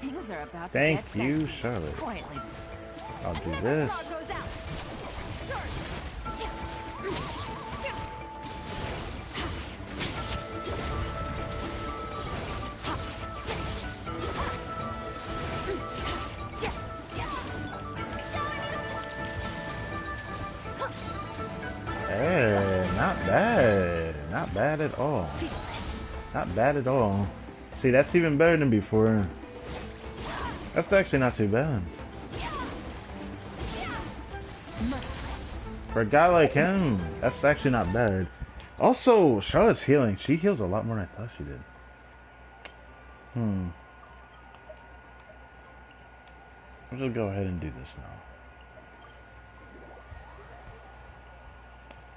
Things are about to Thank get you, dicey. Charlotte. Quietly. I'll do Another this. star goes out. Hey, not bad. Not bad at all. Not bad at all. See, that's even better than before. That's actually not too bad. For a guy like him, that's actually not bad. Also, Charlotte's healing. She heals a lot more than I thought she did. I'll just go ahead and do this now.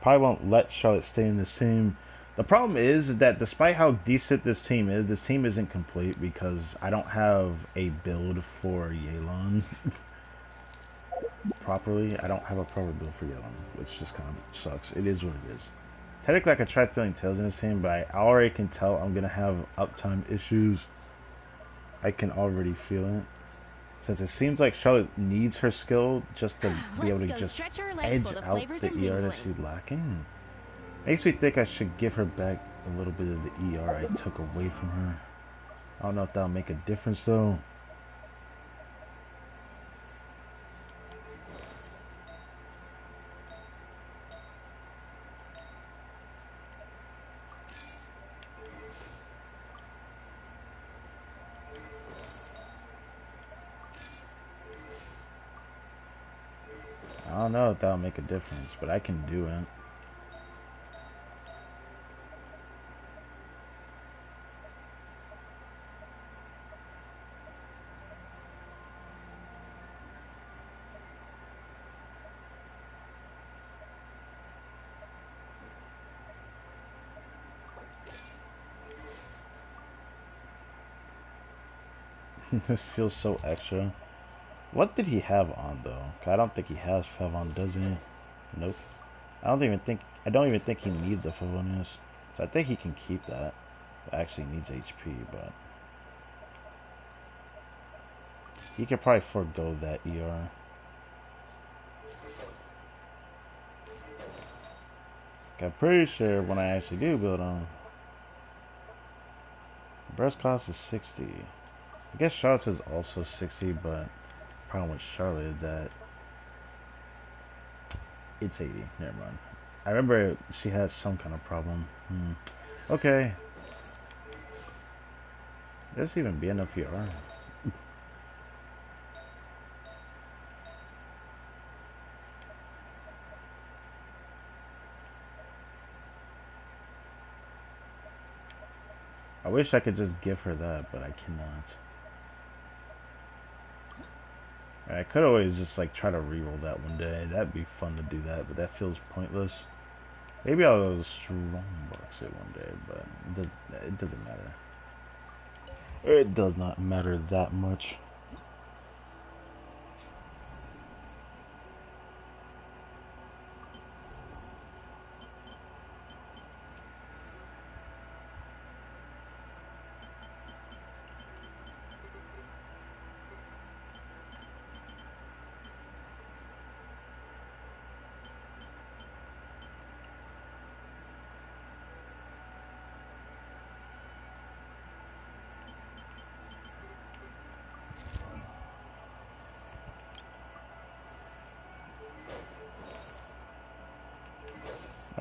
Probably won't let Charlotte stay in this team. The problem is that despite how decent this team isn't complete because I don't have a build for Yelan properly. I don't have a proper build for Yelan, which just kind of sucks. It is what it is. Technically, I could try throwing Tails in this team, but I already can tell I'm going to have uptime issues. I can already feel it. Since it seems like Charlotte needs her skill just to be able to just edge out the ER that she's lacking. Makes me think I should give her back a little bit of the ER I took away from her. I don't know if that'll make a difference though. I don't know if that'll make a difference, but I can do it. This feels so extra. What did he have on though? I don't think he has Fev on, does he? Nope. I don't even think he needs the Favonius. So I think he can keep that. It actually needs HP, but he could probably forego that ER. I'm pretty sure when I actually do build on, burst cost is 60. I guess Charlotte's is also 60, but the problem with Charlotte is that it's 80. Never mind. I remember she has some kind of problem. Okay. There's even be enough ER. I wish I could just give her that, but I cannot. I could always just like try to reroll that one day. That'd be fun to do that, but that feels pointless. Maybe I'll strong box it one day, but it doesn't matter. It does not matter that much.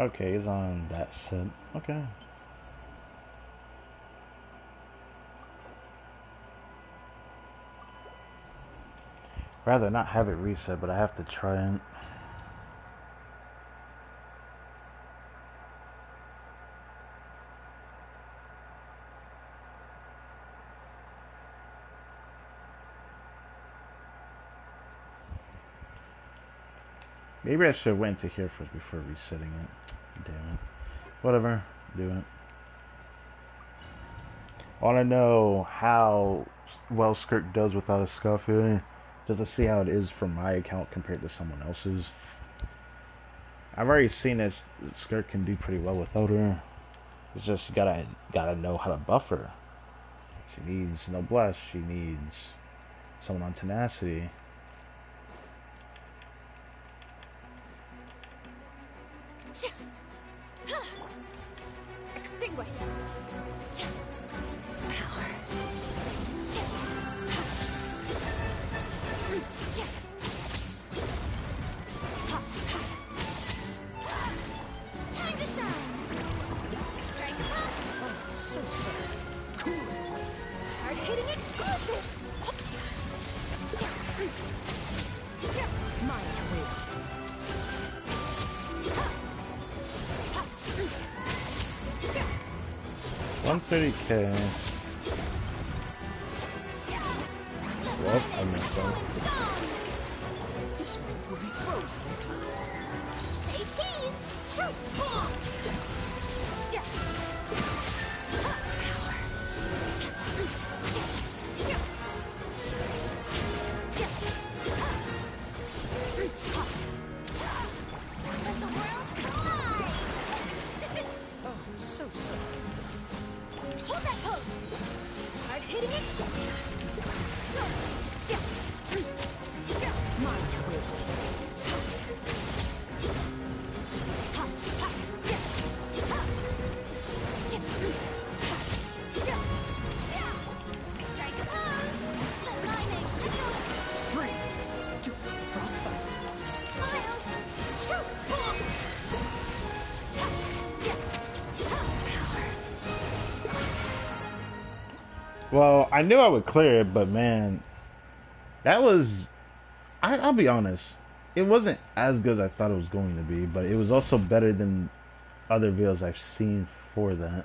Okay, he's on that set. Okay. Rather not have it reset, but I have to try it. Maybe I should wait to here first before resetting it. Damn it. Whatever. Do it. I want to know how well Skirk does without a Scuffy. Just to see how it is for my account compared to someone else's. I've already seen that Skirk can do pretty well without her. It's just you gotta know how to buff her. She needs Noblesse. She needs someone on tenacity. Extinguished. Power. Time to shine. Strike a pop. Oh, so sorry. Cool it. Hard-hitting explosive. Mine to wield. 130k. Whoop, I messed up. This one will be frozen in time. Say cheese. Shoot. Power. Let the world collide. Oh, so sorry. Hold that pose. Hard hitting it. Mine to wield. Strike a pose. Let lightning echo. Freeze. Do frostbite. Smile. Shoot. Well, I knew I would clear it, but man, that was... I'll be honest. It wasn't as good as I thought it was going to be, but it was also better than other videos I've seen for that.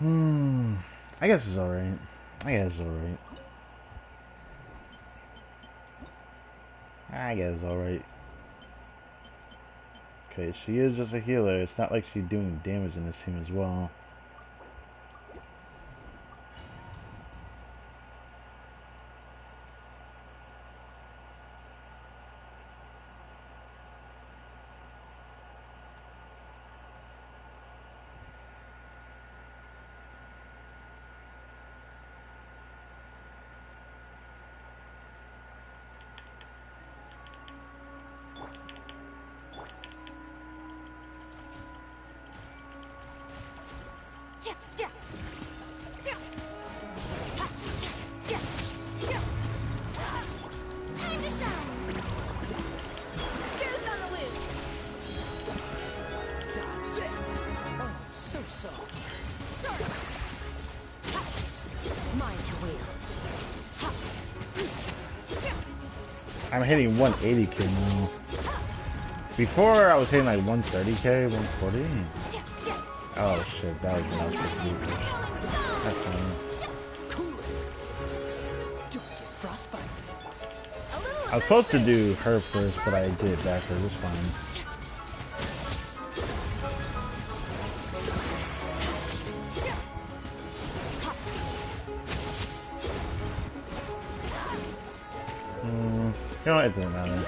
I guess it's alright. I guess it's alright. I guess it's alright. Okay, she is just a healer. It's not like she's doing damage in this team as well. Time to shine. Goose on the loose. Dodge this. Oh, so soft. Mine to wield. I'm hitting 180k now. Before I was hitting like 130k, 140. Oh shit, that was when I was supposed to do. That's fine. Cool it. Don't get frostbite. I was supposed to do her first, but I did it backwards. It's fine. You know what? It doesn't matter.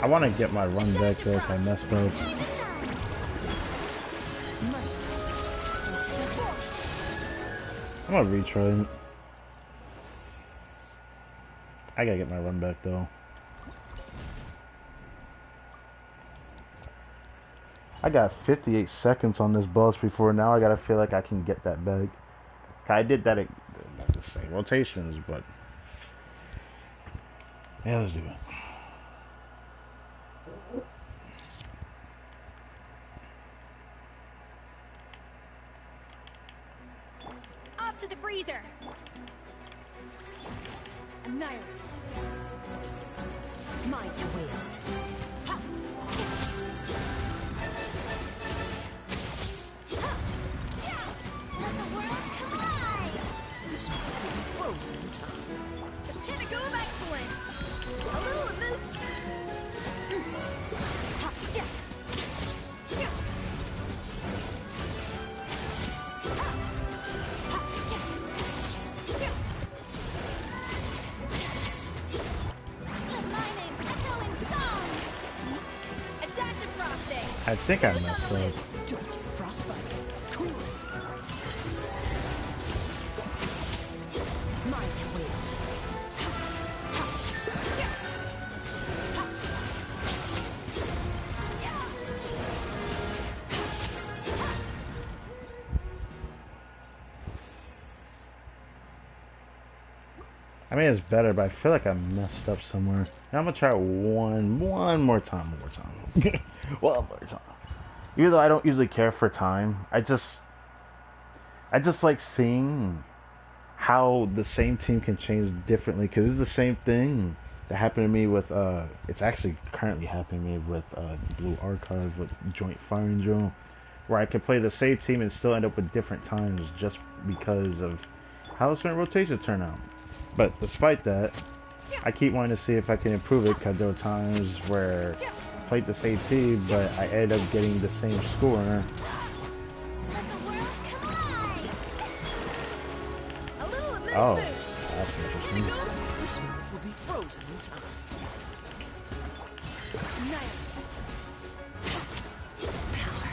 I want to get my run back there if I messed up. I'm gonna retry it. I gotta get my run back though. I got 58 seconds on this boss before now. I gotta feel like I can get that back. I did that at not the same rotations, but yeah, let's do it. Off to the freezer. Annihilate. Mine to wield. Ha! Ha! Yeah! Let the world collide! This one will be frozen in time. The pinnacle of excellence! A little of this... Ha! Yeah! Yeah! Ha! Ha! Yeah! Yeah! Let my name echo in song! A dash of frosting! I think I messed up. Don't get frostbite. Cool it. Mine to wield. I mean, it's better, but I feel like I messed up somewhere. Now I'm gonna try it one more time. One more time. Even though I don't usually care for time, I just like seeing how the same team can change differently. Cause it's the same thing that happened to me with it's actually currently happening to me with Blue Archive with Joint Firing Drill, where I can play the same team and still end up with different times just because of how certain rotations turn out. But despite that, I keep wanting to see if I can improve it, because there were times where I played the same team, but I ended up getting the same score. Let the world collide! A little of this Oh, boost. that's interesting. This one will be frozen in time. Annihilate. Power.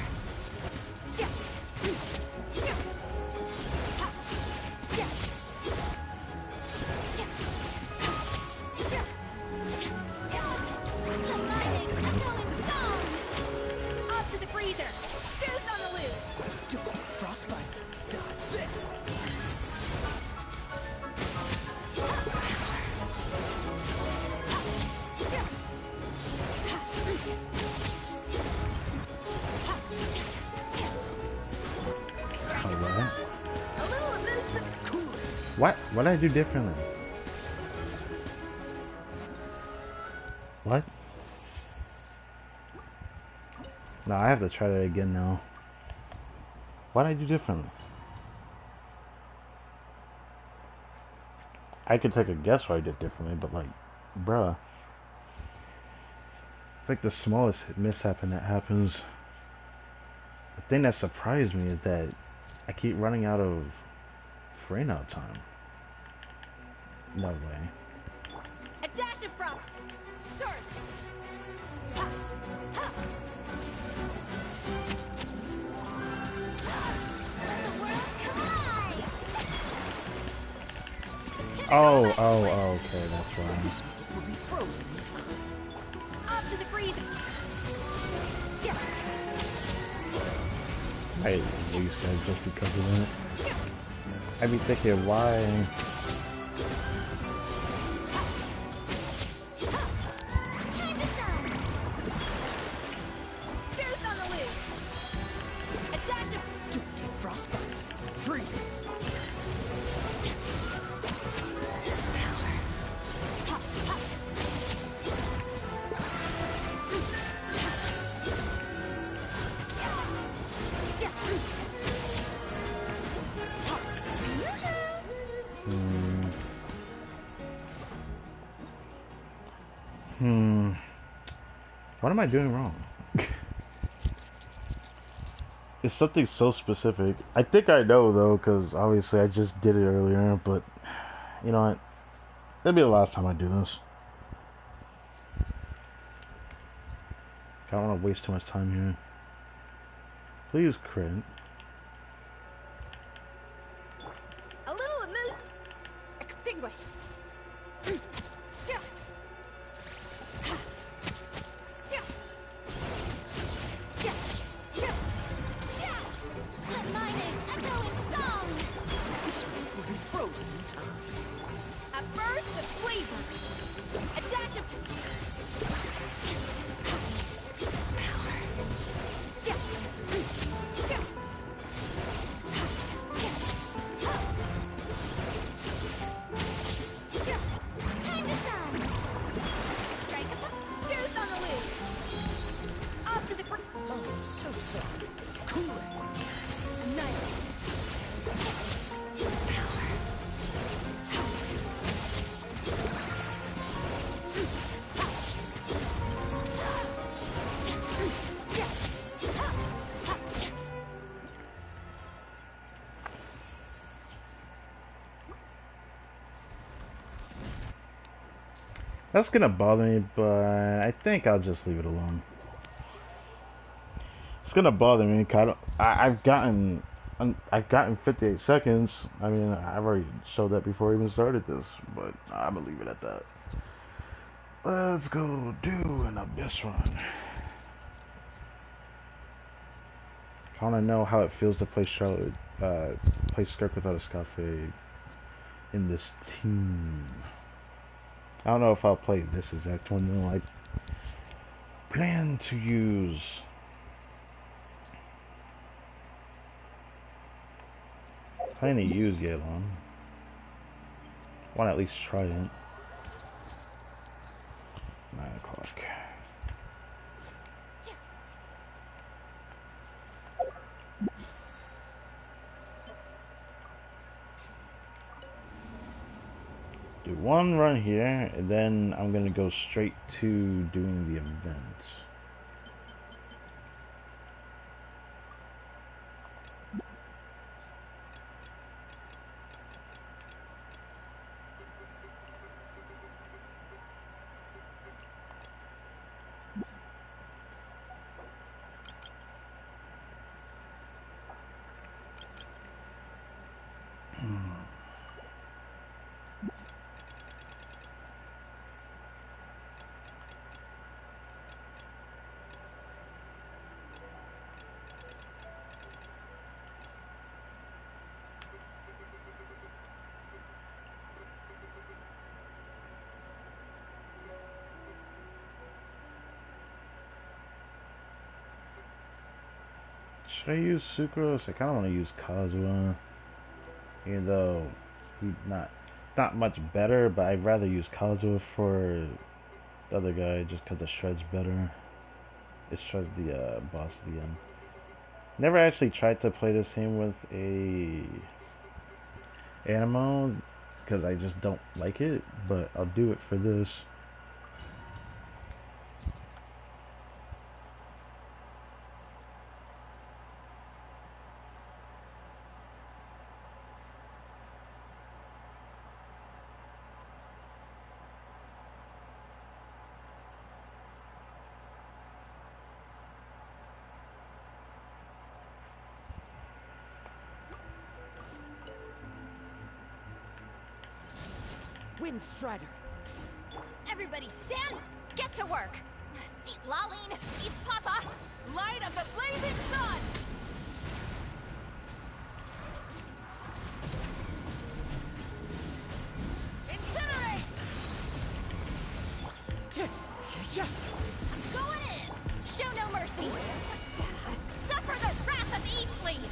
Yeah. Yeah. Ha. Yeah. Let my name echo in song! Off to the freezer! Goose on the loose! Don't get frostbite. Dodge this. Alright. A little of this... Cool it. What did I do differently? What? No, I have to try that again now. What did I do differently? I could take a guess what I did differently, but like, bruh. It's like the smallest mishap that happens. The thing that surprised me is that I keep running out of frame out time. No way. A dash of froth! Surge! Ha! Ha! Let the world collide! Oh, okay, that's why. This one will be frozen in time. Off to the freezer! Yeah! I lose that just because of that. I'd be thinking, why? Time to shine! Goose on the loose! A dash of... Don't get frostbite. Freeze. Ha! Ha! Yeah! What am I doing wrong? It's something so specific. I think I know though, because obviously I just did it earlier. But you know what? That'll be the last time I do this. I don't want to waste too much time here. Please crit. A little amuse. Extinguished. Let my name echo in song. This book will be frozen in time. A burst of flavor. A dash of time to shine. Strike a deuce on the loose. Off to the Oh, so sorry. Cool it. Annihilate. That's gonna bother me, but I think I'll just leave it alone. It's gonna bother me. Cause I've gotten 58 seconds. I mean, I've already showed that before I even started this, but I'm gonna leave it at that. Let's go do an abyss run. I wanna know how it feels to play Charlotte, play Skirk without a Scafe in this team. I don't know if I'll play this exact one though. I plan to use Yelan. Want to at least try it. 9 o'clock. Do one run here, and then I'm gonna go straight to doing the event. Should I use Sucrose? I kind of want to use Kazuha, even though he's not much better. But I'd rather use Kazuha for the other guy just because the shred's better. It shreds the boss at the end. Never actually tried to play this game with a Animo because I just don't like it. But I'll do it for this. Wind Strider. everybody stand. Get to work. Seat Laline, Eve Papa, light of the blazing sun. Incinerate. Going in. Show no mercy. Suffer the wrath of Eatfleet.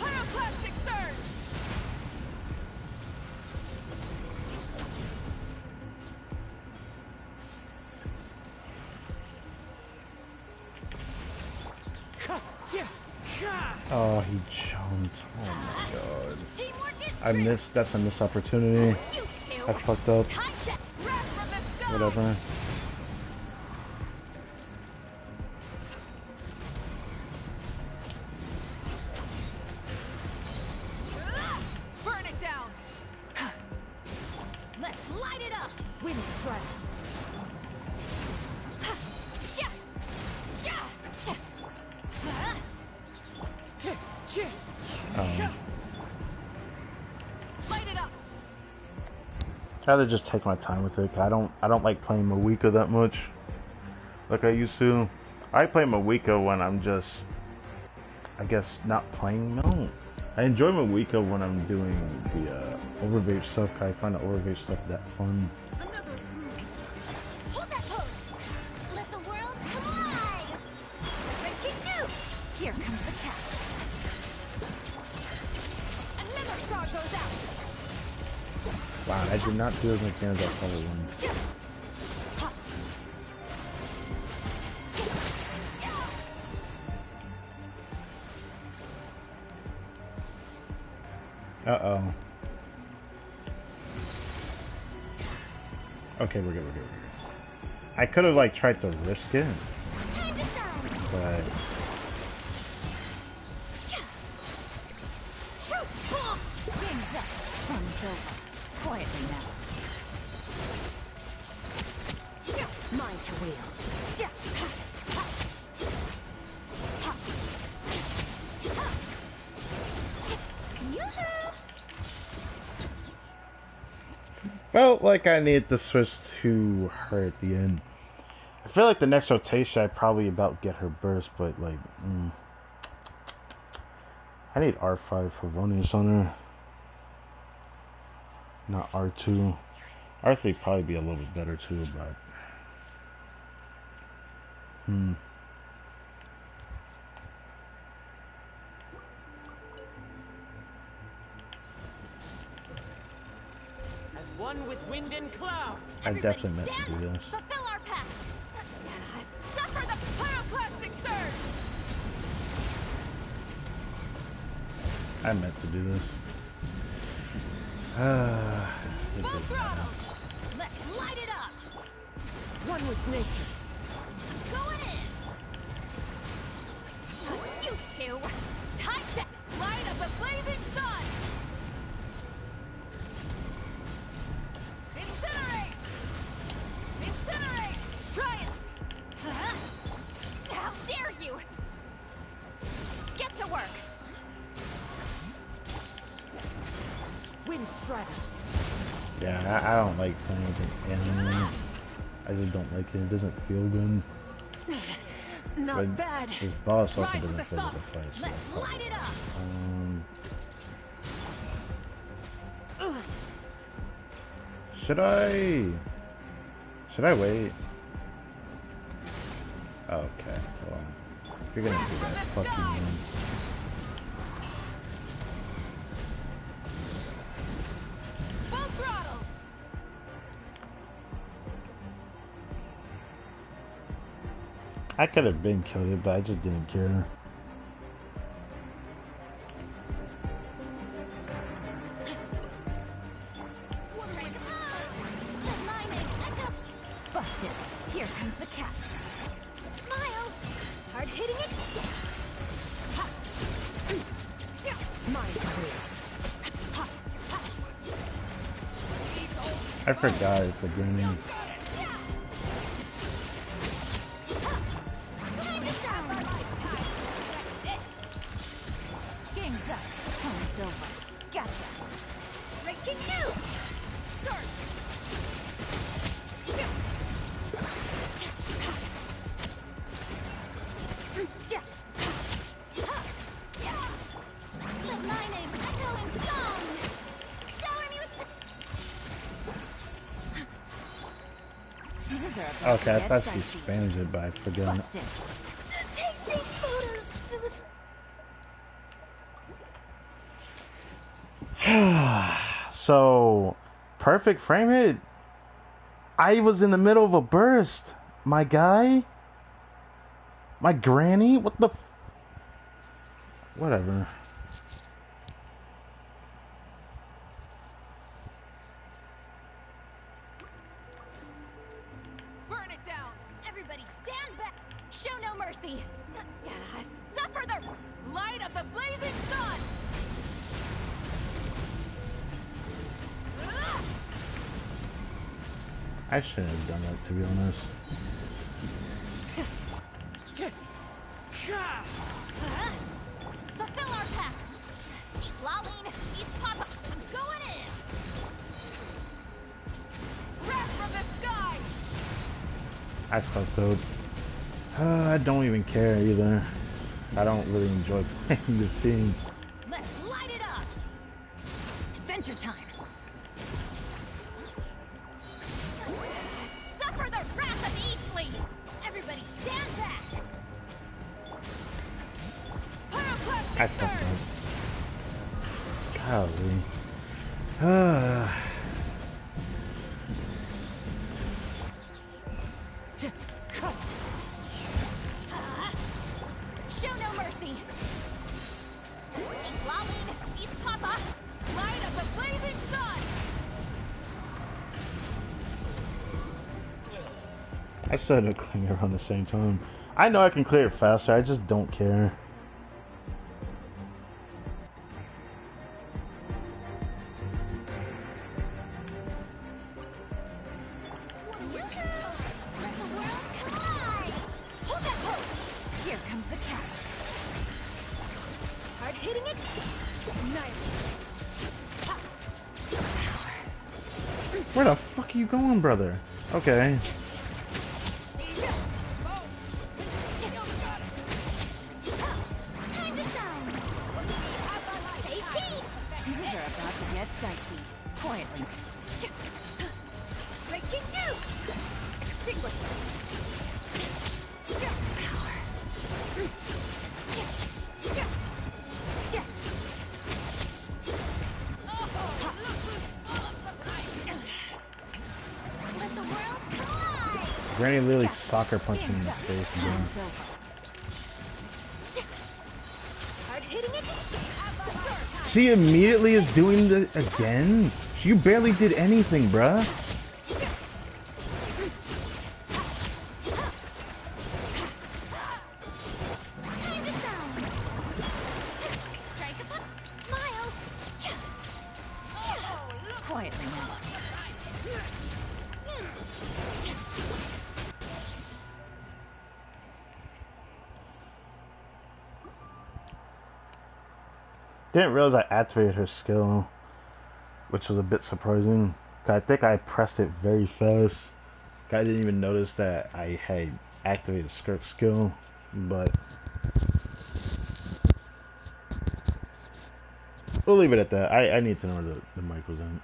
Pyroclastic surge. Oh, he jumped. Oh my god. Teamwork is I missed. That's a missed opportunity. you two. I fucked up. Time to rest from the stone. Whatever. Wind strike. Light it up. I'd rather just take my time with it. I don't like playing Mawika that much like I used to. I play Mawika when I'm just, I guess, not playing. No, I enjoy Mawika when I'm doing the overweight stuff. I find the overweight stuff that fun. Hold that pose. Let the world come alive. Breaking news. Here comes the catch. Another star goes out. Wow, I did not do as much damage as I probably one. Uh-oh. Okay, we're good. I could have, like, tried to risk it. Time to shine. But... Wings up. Fun's over. Quietly now. Mine to wield. Felt like I needed to switch to her at the end. I feel like the next rotation I'd probably about get her burst, but like, I need R5 for bonus on her. Not R2. R3 probably be a little bit better too, but As one with wind and cloud. I definitely meant to do this. Fulfill our pact. Suffer the pyroclastic surge. I meant to do this. Full throttle. Let's light it up. One with nature. Going in. You two. Time to light up the blazing sun. Incinerate. Incinerate. Try it. How dare you? Get to work. Wind strike. Yeah, I don't like playing with anime. I just don't like it. It doesn't feel good. Not But bad. his boss also Rise doesn't with the feel sun. good to fight. So Let's light it up. Should I wait? Oh, okay. Well, if you're gonna do that, fuck you, man. Full throttle. I could have been killed it, but I just didn't care. Busted. Here comes the catch. Smile. Hard hitting it. Mine to wield. I forgot it's the beginning. Time to shower. Game's up. Home's over. Gotcha. Breaking news. Start. Let my name echo in song. Shower me with Okay, I thought she spams it, but I forgot. Busted. Take these photos to the So, perfect frame hit. I was in the middle of a burst. My guy? My granny? What the? Whatever. burn it down. Everybody stand back. Show no mercy. Suffer the light of the blazing sun. I shouldn't have done that, to be honest. Fulfill our pact. Eat Laline, eat Papa. I'm going in. Wrath from the sky. I fucked up. I don't even care either. I don't really enjoy playing this thing. Let's light it up. Adventure time. Suffer the wrath of Eastleigh. Everybody stand back. I fucked up. Golly. Show no mercy. Eat Laline, eat Papa. Light up the blazing sun. I started to clean around the same time. I know I can clear it faster, I just don't care. Let the world collide. Hold that pose. Here comes the catch. Hard hitting it. Where the fuck are you going, brother? Okay. Time to shine. Say cheese. Things are about to get dicey. Quietly. Breaking you. Extinguish. Power. Let the world collide. Granny literally soccer punched me in the face again. Hard hitting it. She immediately is doing the again? You barely did anything, bruh. Time to shine. Strike a smile. Quietly now. Didn't realize I activated her skill, which was a bit surprising. I think I pressed it very fast. I didn't even notice that I had activated skirt skill, but we'll leave it at that. I need to know where the mic was in.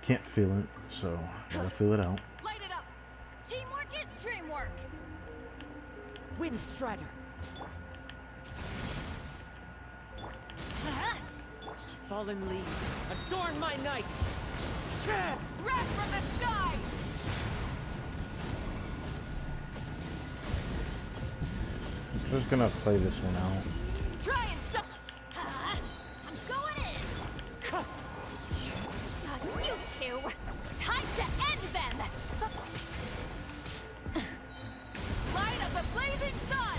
Can't feel it, so gotta feel it out. Light it up. Teamwork is dreamwork. Wind Strider. Fallen leaves, adorn my night! Wrath from the sky! I'm just gonna play this one out. Try and stop! I'm going in! You two! Time to end them! Light of the blazing sun!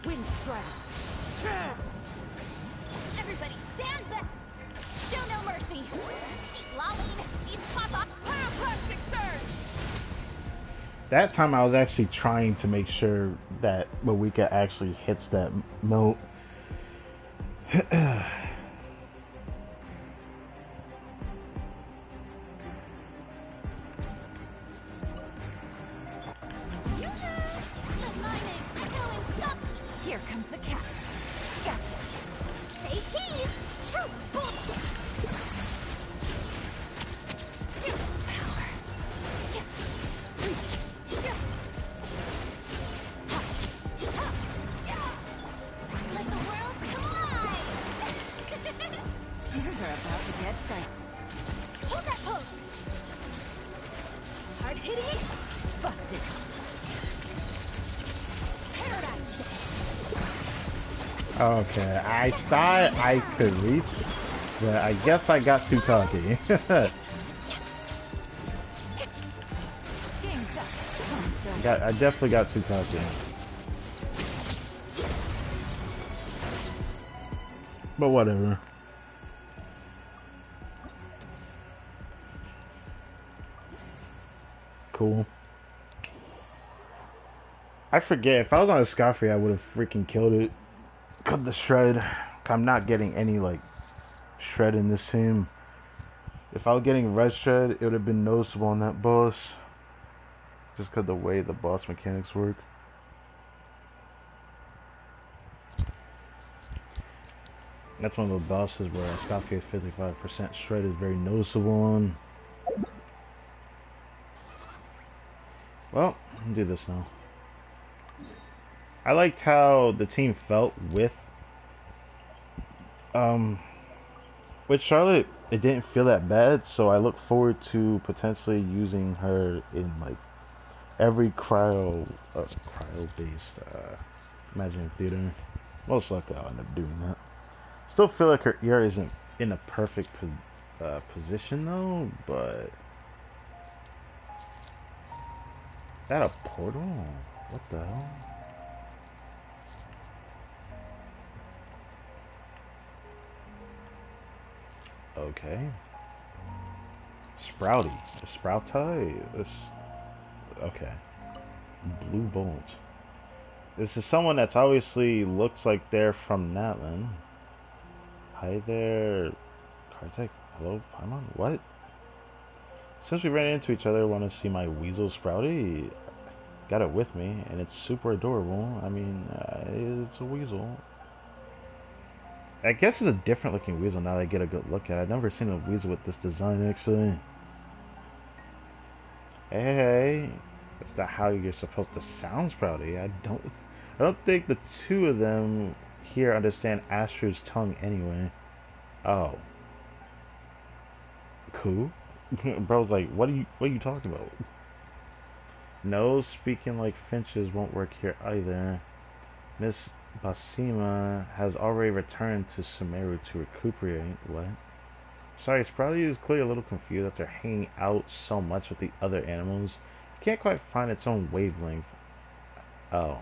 Wind Strider. Everybody stand back! Show no mercy! Eat Laline, eat Papa! Pyroclastic surge! That time I was actually trying to make sure that Mawika actually hits that moat. Here comes the catch. Gotcha. Say cheese! True bullshit! Power. Let the world collide! Things are about to get tight. Hold that pose! Hard hitting it! Busted! Paradigm shift! Okay, I thought I could reach, but I guess I got too cocky. I definitely got too cocky. But whatever. Cool. I forget, if I was on a Scoffrey, I would have freaking killed it. Cut the shred. I'm not getting any, like, shred in this team. If I was getting red shred, it would have been noticeable on that boss. Just because the way the boss mechanics work. That's one of the bosses where a Scoffrey 55% shred is very noticeable on. Well, I'll do this now. I liked how the team felt with Charlotte. It didn't feel that bad, so I look forward to potentially using her in like every cryo-based Imagine Theater. Most likely I'll end up doing that. Still feel like her ear isn't in a perfect position though, but is that a portal? What the hell? Okay. Sprouty. A Sprouty? This. Okay. Blue Bolt. This is someone that's obviously looks like they're from Natlan. Hi there. Kartek. Hello, Paimon? What? Since we ran into each other, want to see my Weasel Sprouty? Got it with me, and it's super adorable. I mean, it's a weasel. I guess it's a different looking weasel now that I get a good look at it. I've never seen a weasel with this design, actually. Hey, that's not how you're supposed to sound, Sprouty. I don't think the two of them here understand Astru's tongue anyway. Oh. Cool. Bro's like, what are you talking about? No, speaking like finches won't work here either. Miss Basima has already returned to Sumeru to recuperate. What? Sorry, Sprouty is clearly a little confused after hanging out so much with the other animals. It can't quite find its own wavelength. Oh.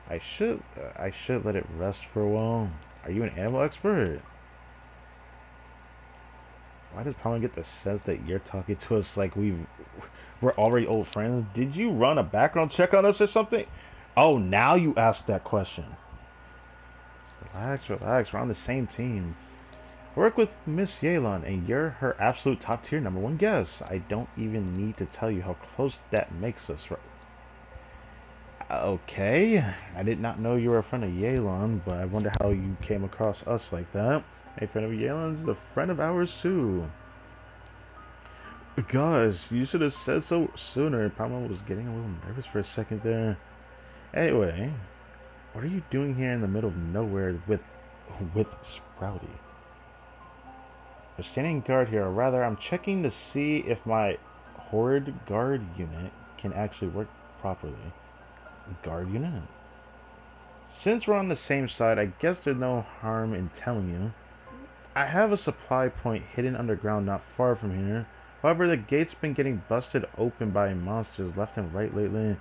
I should let it rest for a while. Are you an animal expert? Why does Paimon get the sense that you're talking to us like we're already old friends? Did you run a background check on us or something? Oh, now you ask that question. Relax, relax. We're on the same team. I work with Miss Yelan, and you're her absolute top tier #1 guest. I don't even need to tell you how close that makes us, right? Okay, I did not know you were a friend of Yelan, but I wonder how you came across us like that. A friend of Yelan's a friend of ours too. Gosh, you should have said so sooner. Paimon was getting a little nervous for a second there. Anyway, what are you doing here in the middle of nowhere with Sprouty? We're standing guard here, or rather, I'm checking to see if my Horde guard unit can actually work properly. Guard unit? Since we're on the same side, I guess there's no harm in telling you. I have a supply point hidden underground not far from here. However, the gate's been getting busted open by monsters left and right lately.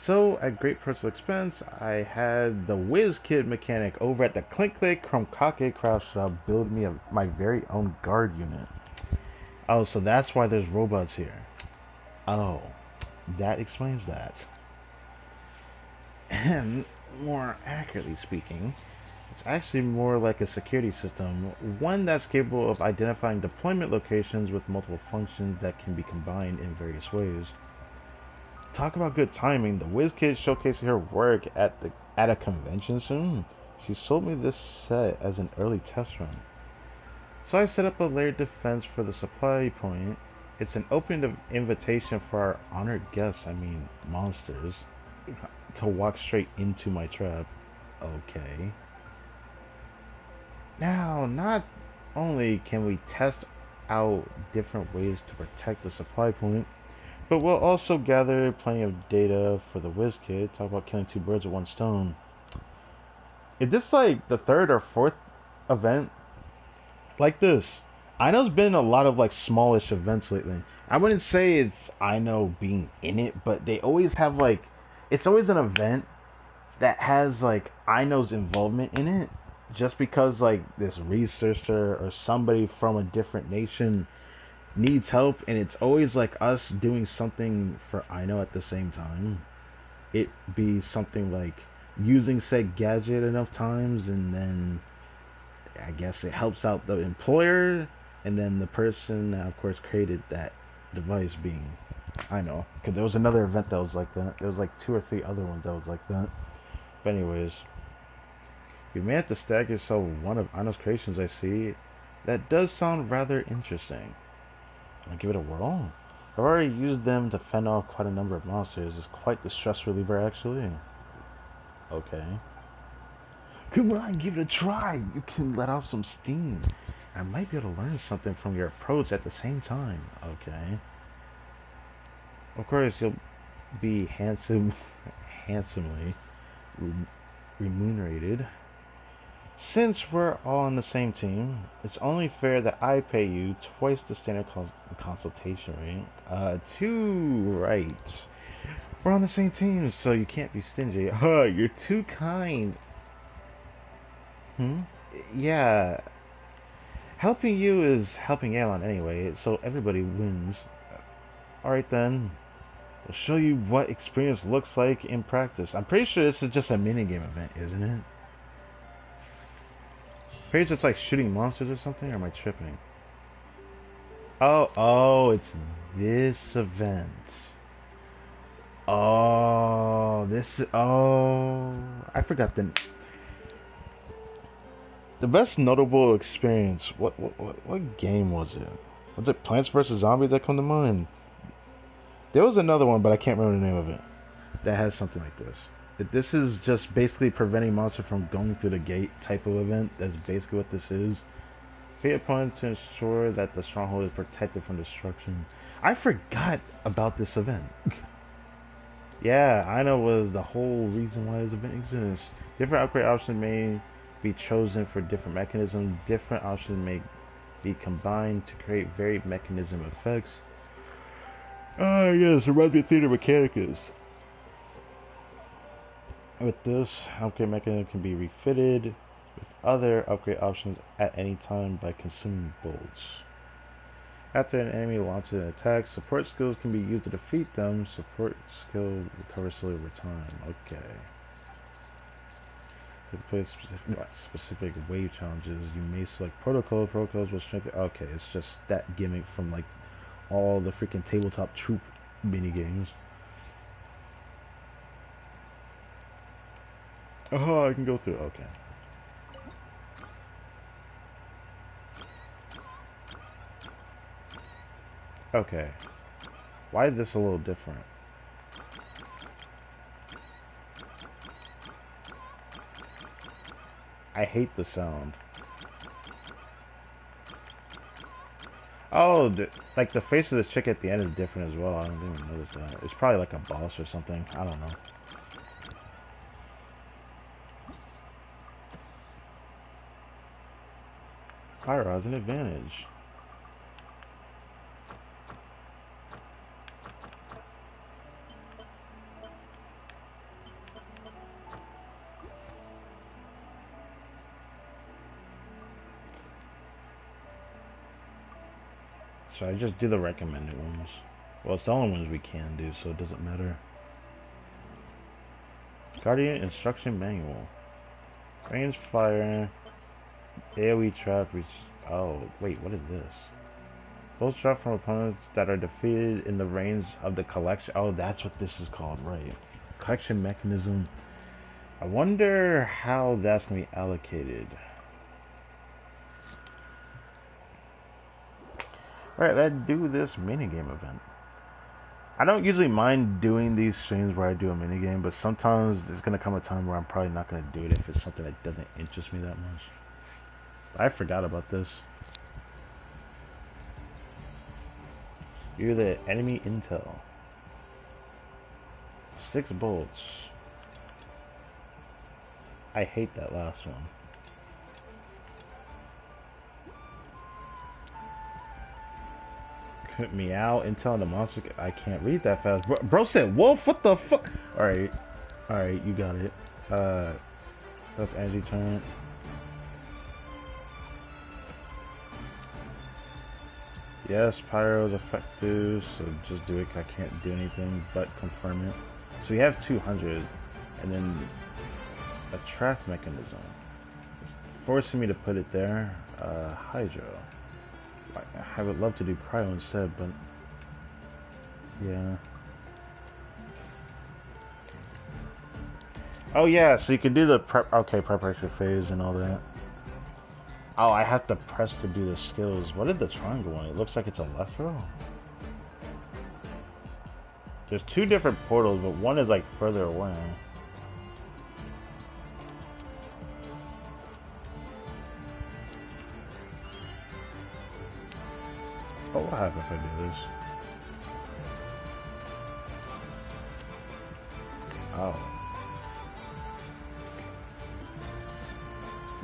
So, at great personal expense, I had the Whiz Kid mechanic over at the Clink Clink Kromkake Craft Shop build me my very own guard unit. Oh, so that's why there's robots here. Oh, that explains that. And, more accurately speaking, it's actually more like a security system, one that's capable of identifying deployment locations with multiple functions that can be combined in various ways. Talk about good timing. The Whiz Kid showcasing her work at a convention soon. She sold me this set as an early test run. So I set up a layered defense for the supply point. It's an open invitation for our honored guests, I mean monsters, to walk straight into my trap. Okay. Now, not only can we test out different ways to protect the supply point, but we'll also gather plenty of data for the Whiz Kid. Talk about killing two birds with one stone. Is this like the third or fourth event like this? I know's been a lot of like smallish events lately. I wouldn't say it's I know being in it, but they always have like, it's always an event that has like I know's involvement in it. just because like this researcher or somebody from a different nation needs help, and it's always like us doing something for Ino at the same time. It be something like using said gadget enough times, and then I guess it helps out the employer, and then the person that of course created that device being Ino. Because there was another event that was like that. There was like 2 or 3 other ones that was like that. But anyways, you may have to stag yourself with one of Ino's creations. I see. That does sound rather interesting. I'll give it a whirl. I've already used them to fend off quite a number of monsters. It's quite the stress reliever, actually. Okay. Come on, give it a try. You can let off some steam. I might be able to learn something from your approach at the same time. Okay. Of course, you'll be handsomely remunerated. Since we're all on the same team, it's only fair that I pay you twice the standard consultation rate. 2 right. We're on the same team, so you can't be stingy. You're too kind. Yeah. Helping you is helping Aeon anyway, so everybody wins. Alright then. We'll show you what experience looks like in practice. I'm pretty sure this is just a minigame event, isn't it? Pretty sure it's like shooting monsters or something, or am I tripping? Oh, it's this event. Oh, I forgot the best notable experience. What game was it? Was it Plants vs Zombies that come to mind? There was another one, but I can't remember the name of it. That has something like this. This is just basically preventing monsters from going through the gate type of event. That's basically what this is. Pay upon to ensure that the stronghold is protected from destruction. I forgot about this event. Yeah, I know was the whole reason why this event exists. Different upgrade options may be chosen for different mechanisms. Different options may be combined to create varied mechanism effects. Yes, reminds me of Theater Mechanicus. With this, upgrade mechanism can be refitted with other upgrade options at any time by consuming bolts. After an enemy launches an attack, support skills can be used to defeat them. Support skill recovers slowly over time. Okay. To play specific wave challenges, you may select protocols. Protocols will strengthen. Okay, it's just that gimmick from like all the freaking tabletop troop mini games. Oh, I can go through. Okay. Okay. Why is this a little different? I hate the sound. Oh, like the face of the chick at the end is different as well. I didn't even notice that. It's probably like a boss or something. I don't know. Pyro has an advantage. So I just do the recommended ones. Well, it's the only ones we can do, so it doesn't matter. Guardian Instruction Manual. Range fire. AoE trap. Oh, wait, what is this? Those trap from opponents that are defeated in the range of the collection. Oh, that's what this is called, right? Collection mechanism. I wonder how that's going to be allocated. Alright, let's do this minigame event. I don't usually mind doing these streams where I do a minigame, but sometimes there's going to come a time where I'm probably not going to do it if it's something that doesn't interest me that much. I forgot about this. You're the enemy intel. 6 bolts. I hate that last one. Meow, intel, the monster. I can't read that fast. Bro said wolf. What the fuck? Alright, you got it. That's energy turn. Yes, pyro is effective, so just do it. I can't do anything but confirm it. So we have 200, and then a trap mechanism. It's forcing me to put it there. Hydro. I would love to do cryo instead, but yeah. Oh yeah, so you can do the preparation phase and all that. Oh, I have to press to do the skills. What did the triangle one? It looks like it's a left row. There's two different portals, but one is like further away. Oh, what happens if I do this? Oh.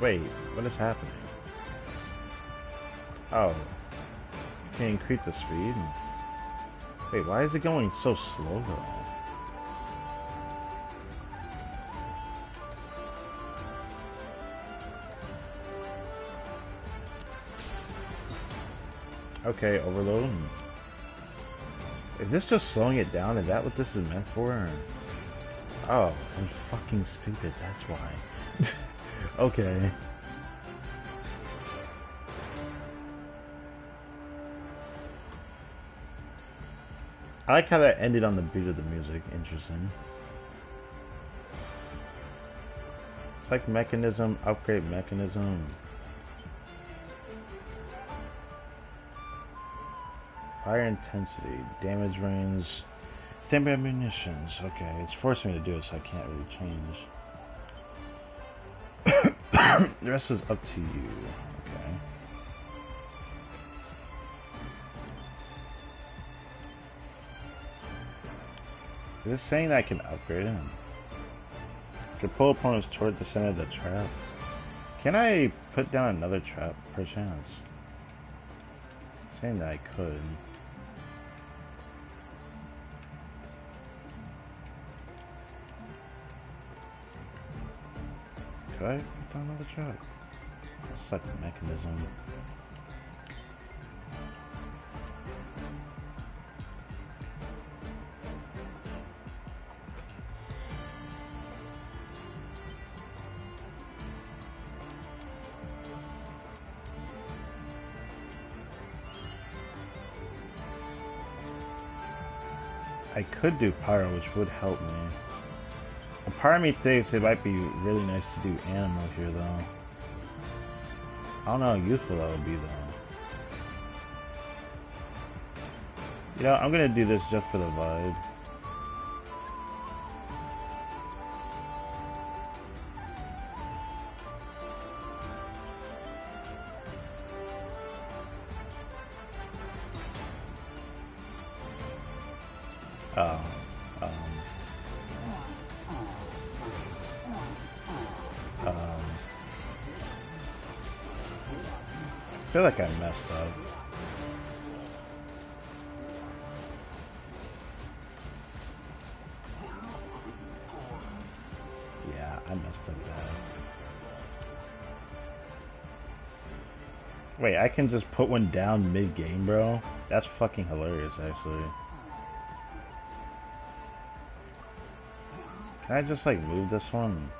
Wait, what is happening? Oh. Can you increase the speed? Wait, why is it going so slow though? Okay, overload. Is this just slowing it down? Is that what this is meant for? Oh, I'm fucking stupid, that's why. Okay. I like how that ended on the beat of the music. Interesting. Select mechanism, upgrade mechanism. Fire intensity, damage range, stamina munitions. Okay, it's forcing me to do it, so I can't really change. The rest is up to you. Okay. Is this saying that I can upgrade him? Can pull opponents toward the center of the trap. Can I put down another trap, perchance? Saying that I could. Could I put down another trap? Select the mechanism. I could do pyro, which would help me. A part of me thinks it might be really nice to do animal here, though. I don't know how useful that would be, though. You know, I'm gonna do this just for the vibe. I feel like I messed up. Yeah, I messed up bad. Wait, I can just put one down mid-game, bro? That's fucking hilarious, actually. Can I just, like, move this one?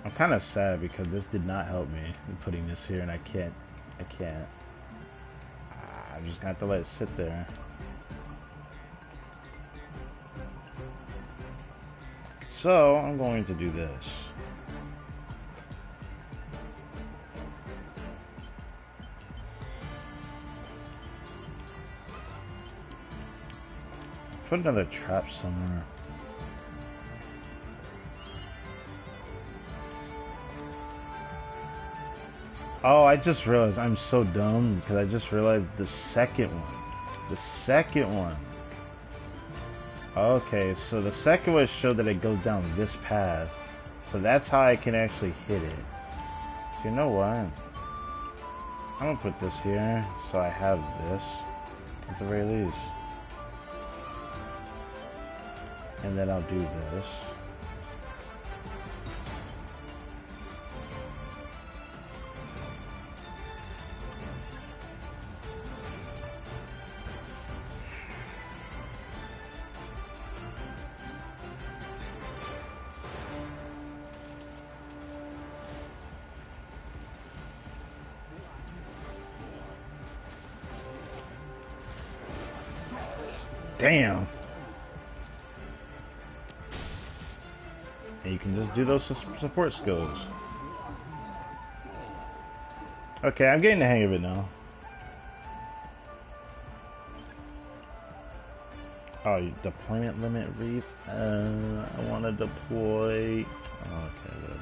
I'm kind of sad because this did not help me in putting this here, and I can't. I'm just gonna have to let it sit there. So I'm going to do this. Put another trap somewhere. Oh, I just realized I'm so dumb because I just realized the second one. Okay, so the second one showed that it goes down this path. So that's how I can actually hit it. So you know what? I'm gonna put this here, so I have this, at the very least. And then I'll do this. Damn. And you can just do those support skills. Okay, I'm getting the hang of it now. Oh, deployment limit reef. I want to deploy. Oh, okay, whatever.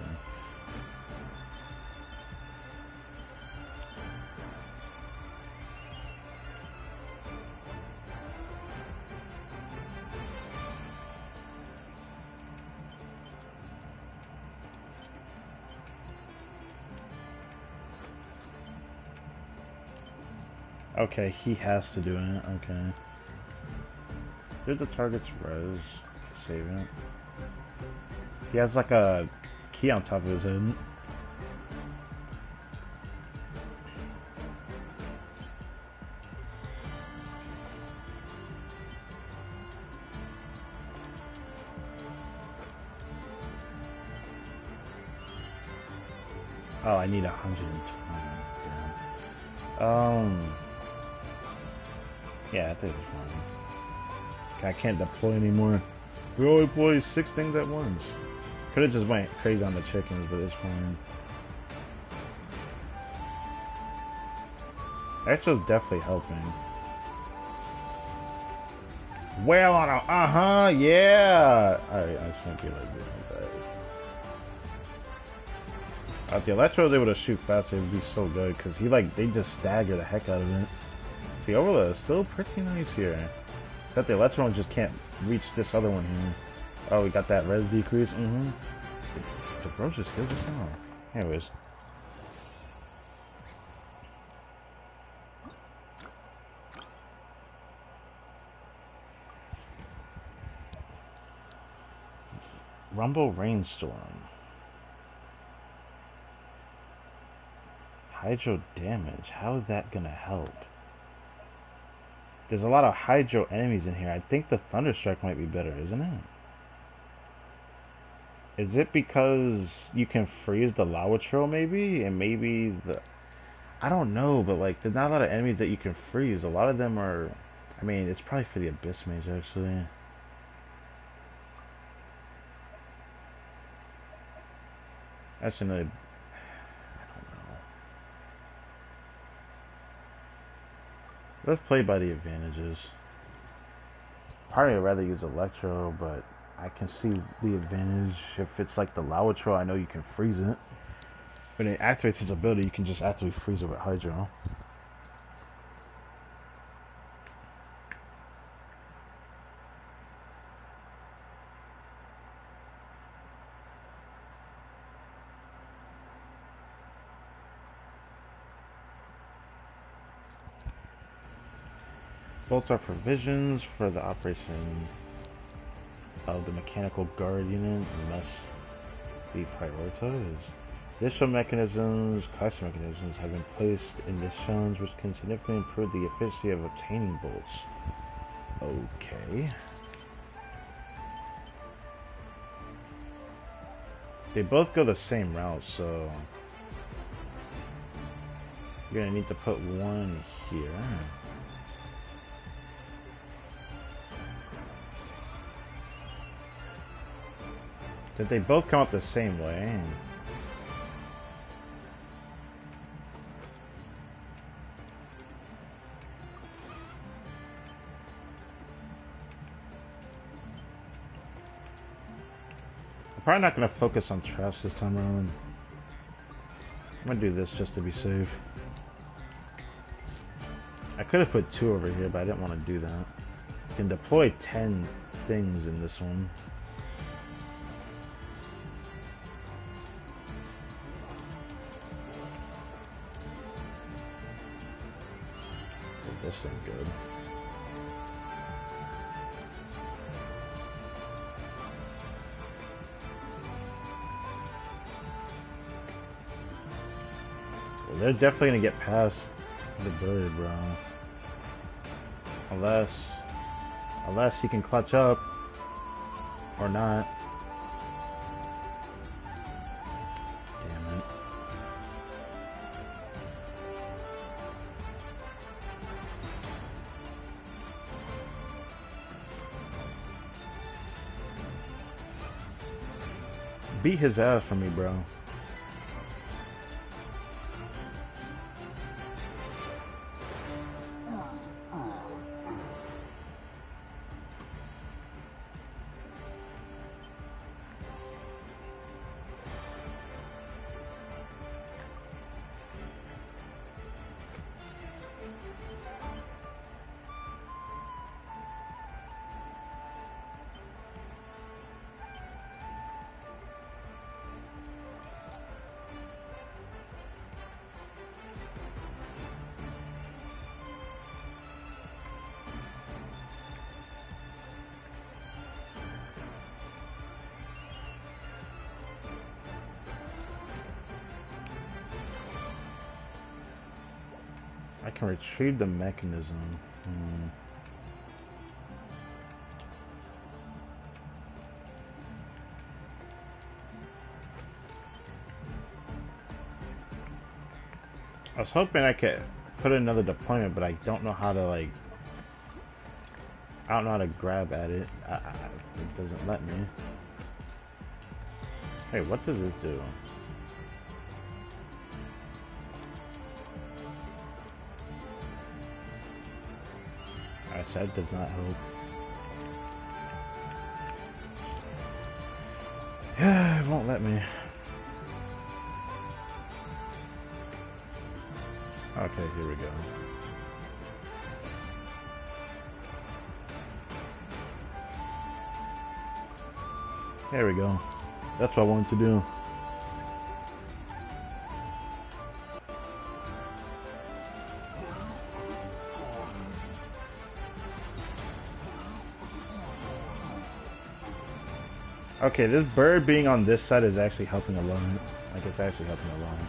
Okay, he has to do it. Okay. Did the target's res. Save it. He has like a key on top of his head. Oh, I need 120. Yeah, I think it's fine. I can't deploy anymore. We only deploy 6 things at once. Could have just went crazy on the chickens, but it's fine. Extra's definitely helping. Well on a, yeah! Alright, I shouldn't be like this. If the Electro was able to shoot faster, it would be so good, because they just stagger the heck out of it. The Overload is still pretty nice here. Except the Electron just can't reach this other one here. Oh, we got that res decrease. The bro just killed us now. Anyways. Rumble Rainstorm. Hydro damage. How is that gonna help? There's a lot of Hydro enemies in here. I think the Thunderstrike might be better, isn't it? Is it because you can freeze the Lawatro maybe? And maybe the... I don't know, but like, there's not a lot of enemies that you can freeze. A lot of them are... I mean, it's probably for the Abyss Mage, actually. That's another... Let's play by the advantages. Probably I'd rather use Electro, but I can see the advantage. If it's like the Lawatro, I know you can freeze it. When it activates its ability, you can just actively freeze it with Hydro. Bolts are provisions for the operation of the mechanical guard unit and must be prioritized. Additional mechanisms, cluster mechanisms have been placed in the zones which can significantly improve the efficiency of obtaining bolts. Okay. They both go the same route, so you're gonna need to put one here. Did they both come up the same way? I'm probably not going to focus on traps this time around. I'm going to do this just to be safe. I could have put 2 over here, but I didn't want to do that. You can deploy 10 things in this one. This ain't good. Well, they're definitely gonna get past the bird, bro. Unless he can clutch up or not. Damn it. Beat his ass for me, bro. I can retrieve the mechanism. I was hoping I could put another deployment, but I don't know how to, like... I don't know how to grab at it. It doesn't let me. Hey, what does this do? I said does not help. Yeah, it won't let me. Okay, here we go. There we go. That's what I wanted to do. Okay, this bird being on this side is actually helping a lot. Like, it's actually helping a lot.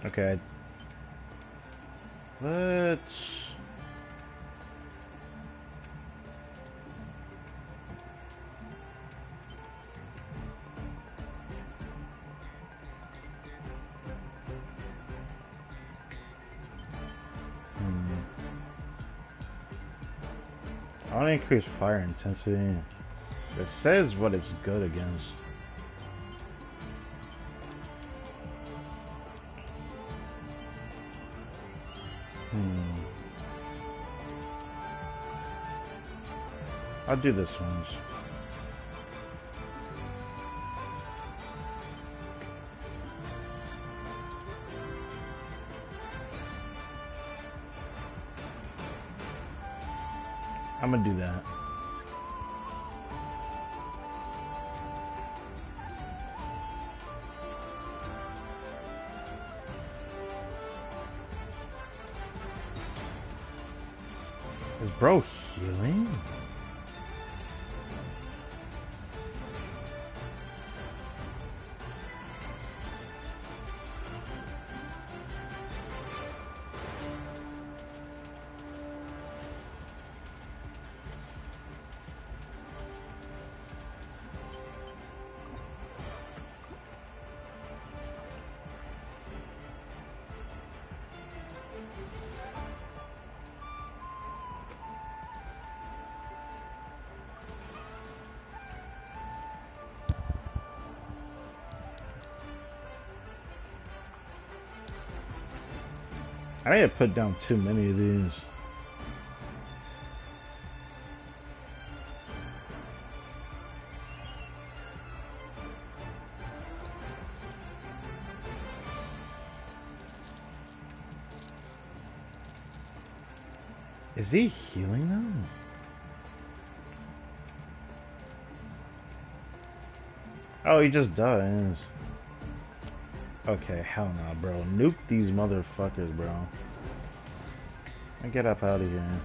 Okay. Let's... I want to increase fire intensity. It says what it's good against. I'll do this one. I'm gonna do that. Is bro healing? I need to put down too many of these. Is he healing them? Oh, he just does. Okay, hell no, bro. Nuke these motherfuckers, bro. Get up out of here.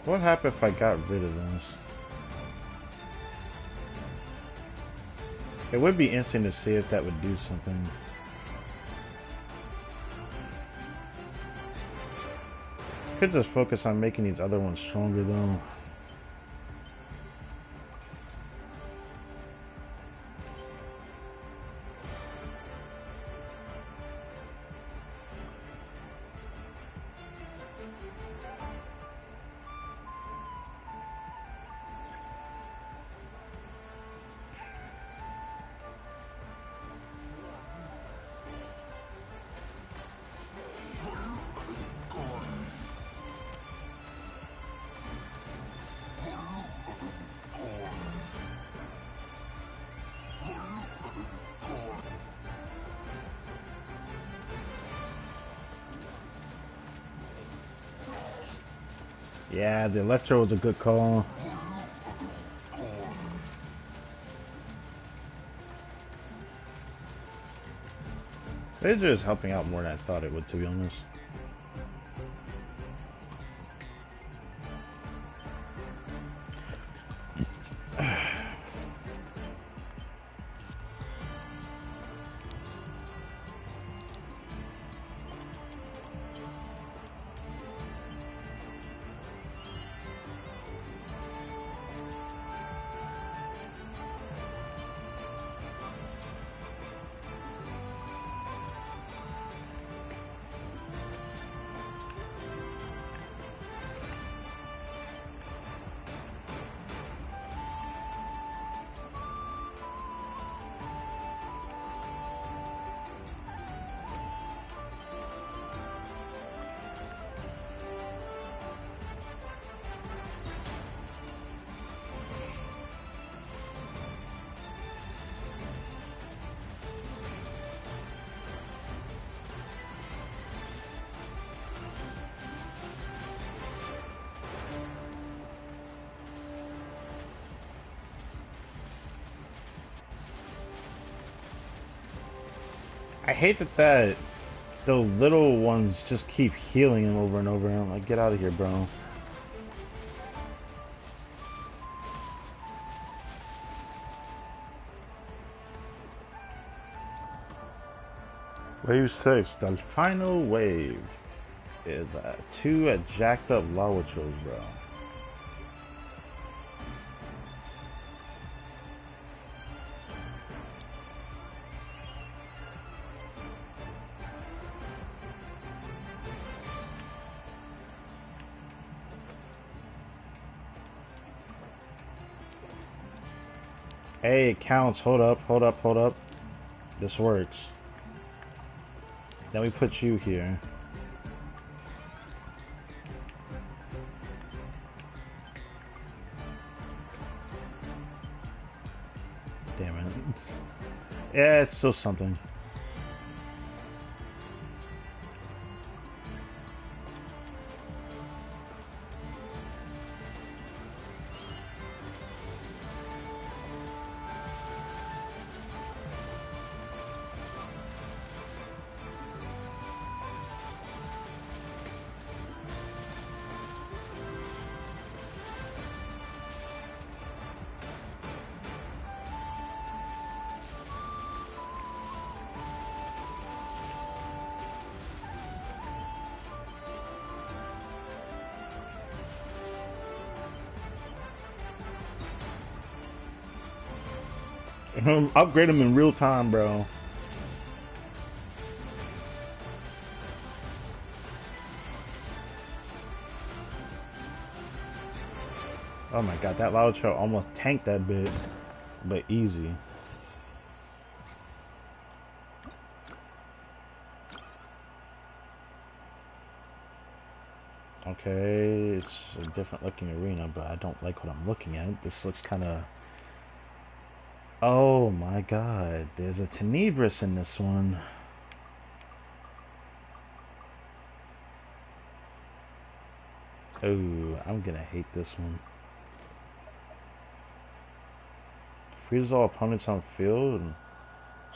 What happened if I got rid of this? It would be interesting to see if that would do something. Could just focus on making these other ones stronger though. Yeah, the Electro was a good call. It's just helping out more than I thought it would, to be honest. I hate that the little ones just keep healing him over and over, and I'm like, get out of here, bro. Wave 6, the final wave is 2 jacked up Lawachos, bro. Hey, it counts. Hold up, hold up, hold up. This works. Then we put you here. Damn it. Yeah, it's still something. Upgrade them in real time, bro. Oh my god, that loud show almost tanked that bit, but easy. Okay, it's a different looking arena, but I don't like what I'm looking at. This looks kind of... Oh my god, there's a Tenebris in this one. Oh, I'm gonna hate this one. Freezes all opponents on field.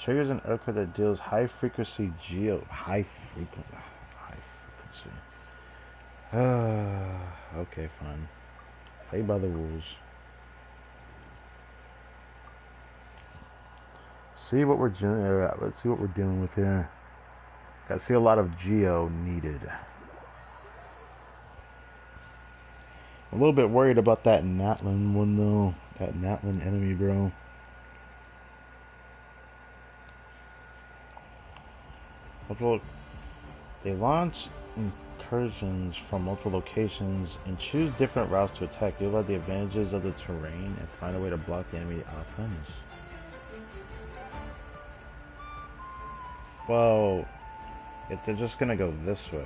Triggers an earthquake that deals high frequency geo. High frequency. Okay, fine. Play by the rules. See what we're doing. Let's see what we're dealing with here. I see a lot of geo needed. I'm a little bit worried about that Natlin one though. That Natlin enemy, bro. They launch incursions from multiple locations and choose different routes to attack. They have the advantages of the terrain and find a way to block the enemy offense. Well, if they're just gonna go this way.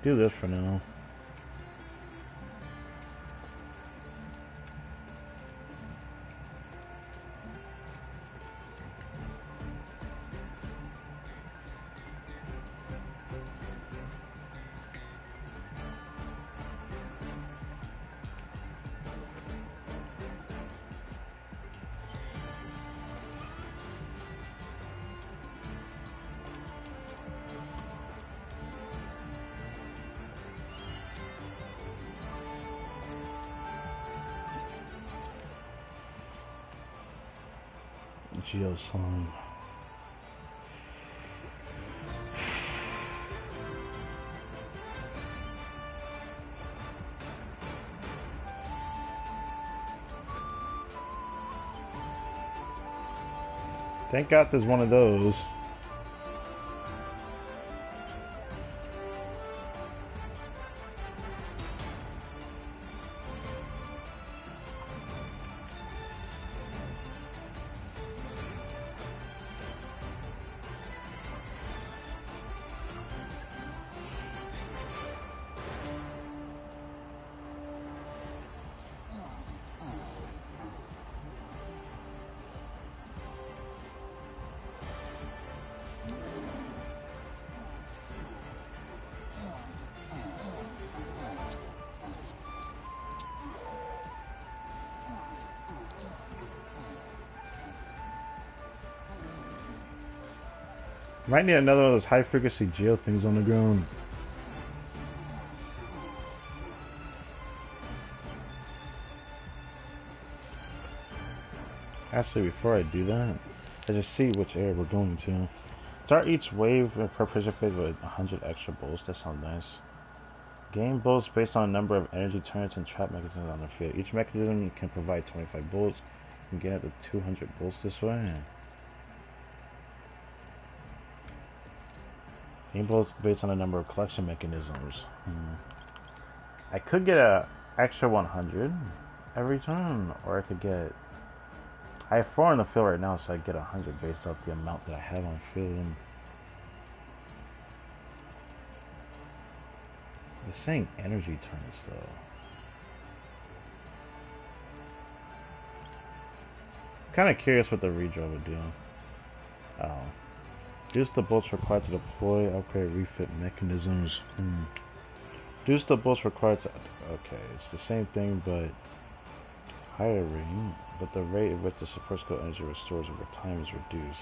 Do this for now. Geo song. Thank God there's one of those. Might need another of those high frequency geo things on the ground. Actually, before I do that, I just see which area we're going to. Start each wave in preparation phase with 100 extra bolts. That sounds nice. Gain bolts based on a number of energy turrets and trap mechanisms on the field. Each mechanism can provide 25 bolts. You can get up to 200 bolts this way. Gain bolts based on a number of collection mechanisms. I could get a extra 100 every turn, or I could get... I have 4 on the field right now, so I get 100 based off the amount that I have on field. It's saying energy turns though. Kind of curious what the redraw would do. Oh. Reduce the bolts required to deploy, upgrade, refit mechanisms. Reduce the bolts required to... Okay, it's the same thing, but higher rating. But the rate at which the support skill energy restores over time is reduced.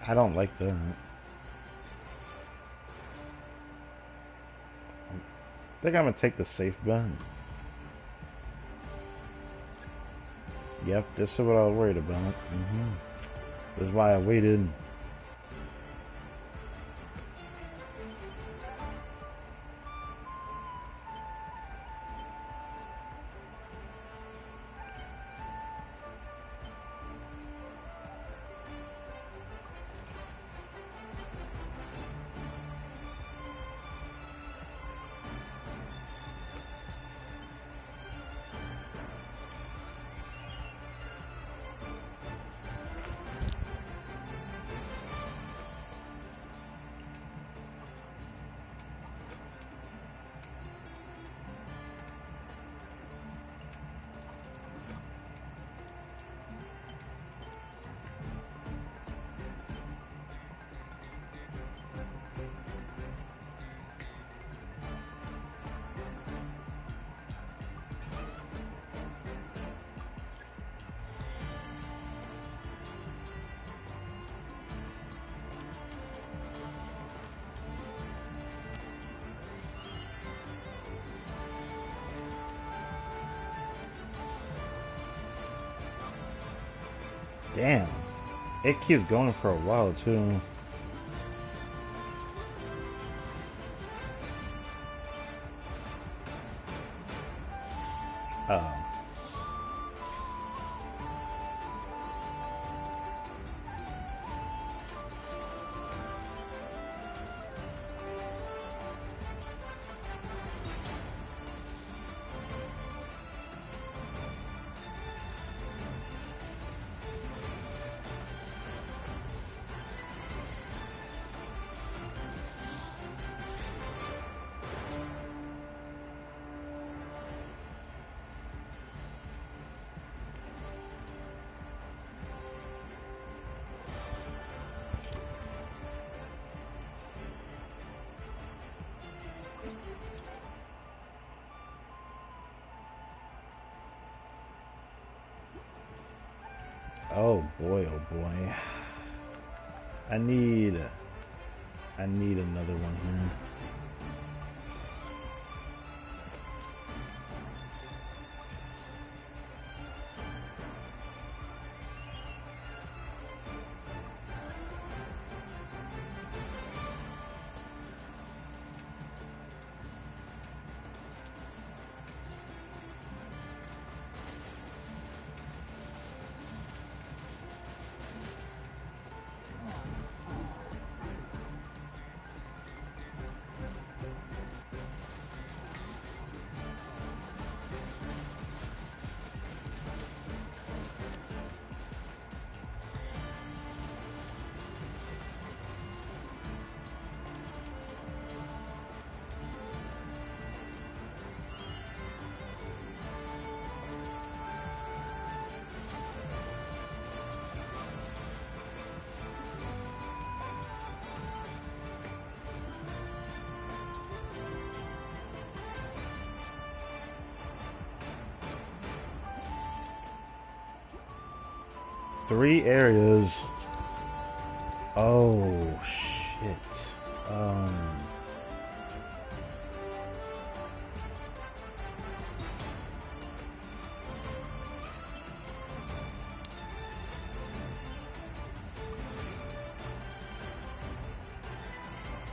I don't like that. I think I'm gonna take the safe bet. Yep, this is what I was worried about. This is why I waited. Damn. It keeps going for a while too. Oh. Oh boy, oh boy. I need another one here. Three areas. Oh shit.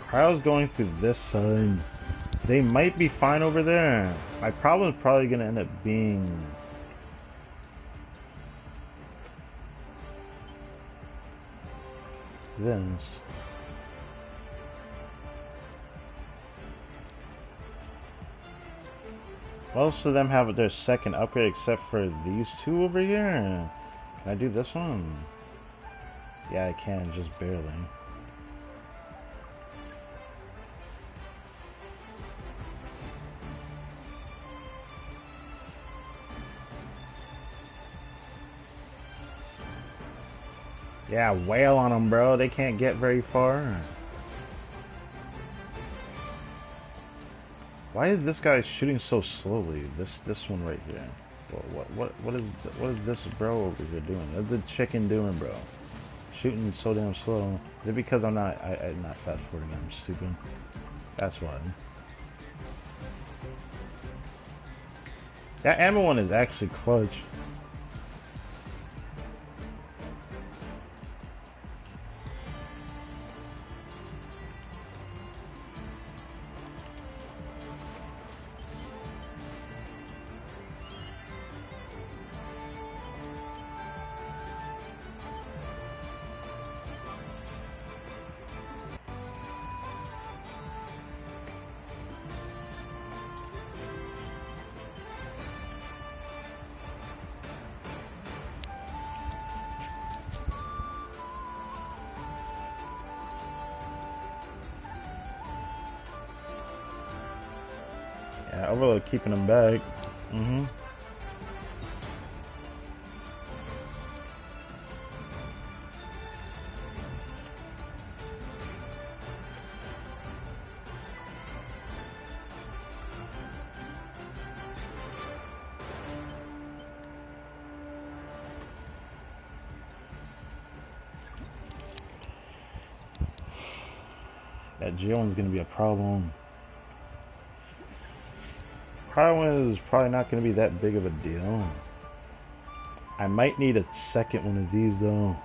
Crowd's going through this side. They might be fine over there. My problem is probably gonna end up being this. Most of them have their second upgrade except for these two over here. Can I do this one? Yeah, I can, just barely. Yeah, wail on them, bro. They can't get very far. Why is this guy shooting so slowly? This one right here. Well, what is this bro over here doing? What's the chicken doing, bro? shooting so damn slow? Is it because I'm not fast forwarding? I'm stupid. That's why. That ammo one is actually clutch. Yeah, overload keeping them back. That Geo one's gonna be a problem. Power one is probably not gonna be that big of a deal. I might need a second one of these though.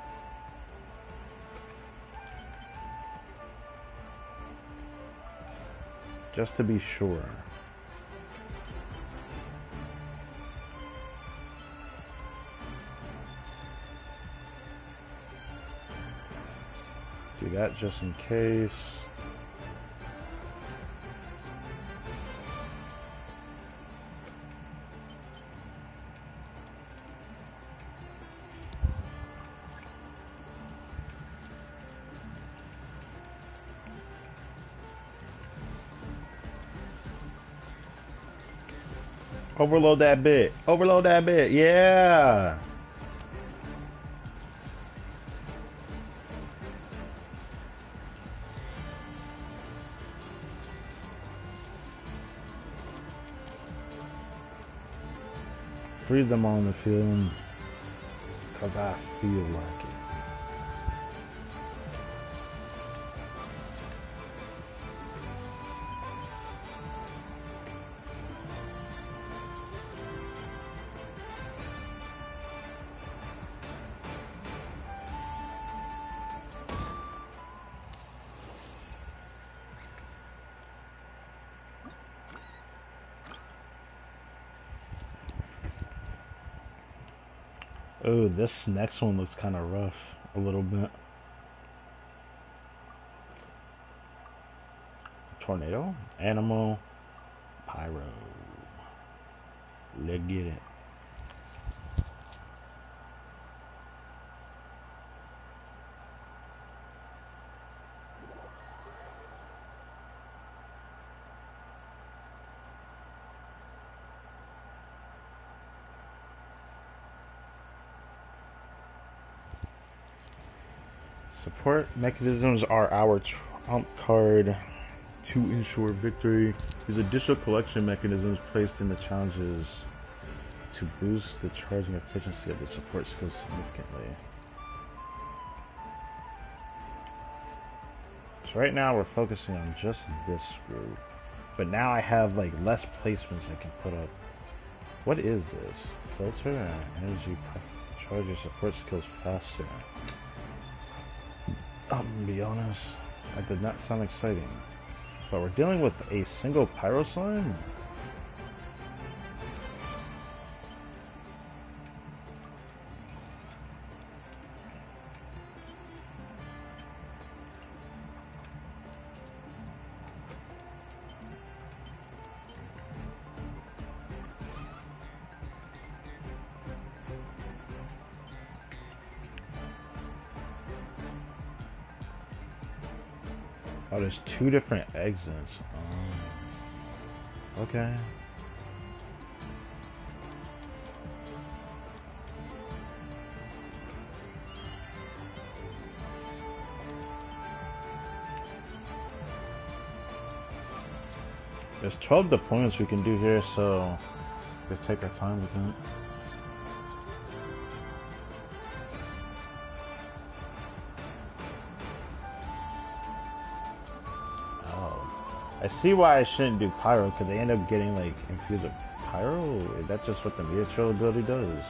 Just to be sure. Do that just in case. Overload that bit. Overload that bit. Yeah. Freeze them on the field. Cause I feel like it. Oh, this next one looks kind of rough, a little bit. Tornado, animal, pyro. Let's get it. Support mechanisms are our trump card to ensure victory. These additional collection mechanisms placed in the challenges to boost the charging efficiency of the support skills significantly. So right now we're focusing on just this group, but now I have like less placements I can put up. What is this? Filter energy, charge your support skills faster. I'm gonna be honest, that did not sound exciting. But we're dealing with a single pyro slime? Oh, there's two different exits. Oh. Okay. There's 12 deployments we can do here, so let's take our time with it. I see why I shouldn't do pyro, because they end up getting like infused with pyro. That's just what the mutual ability does.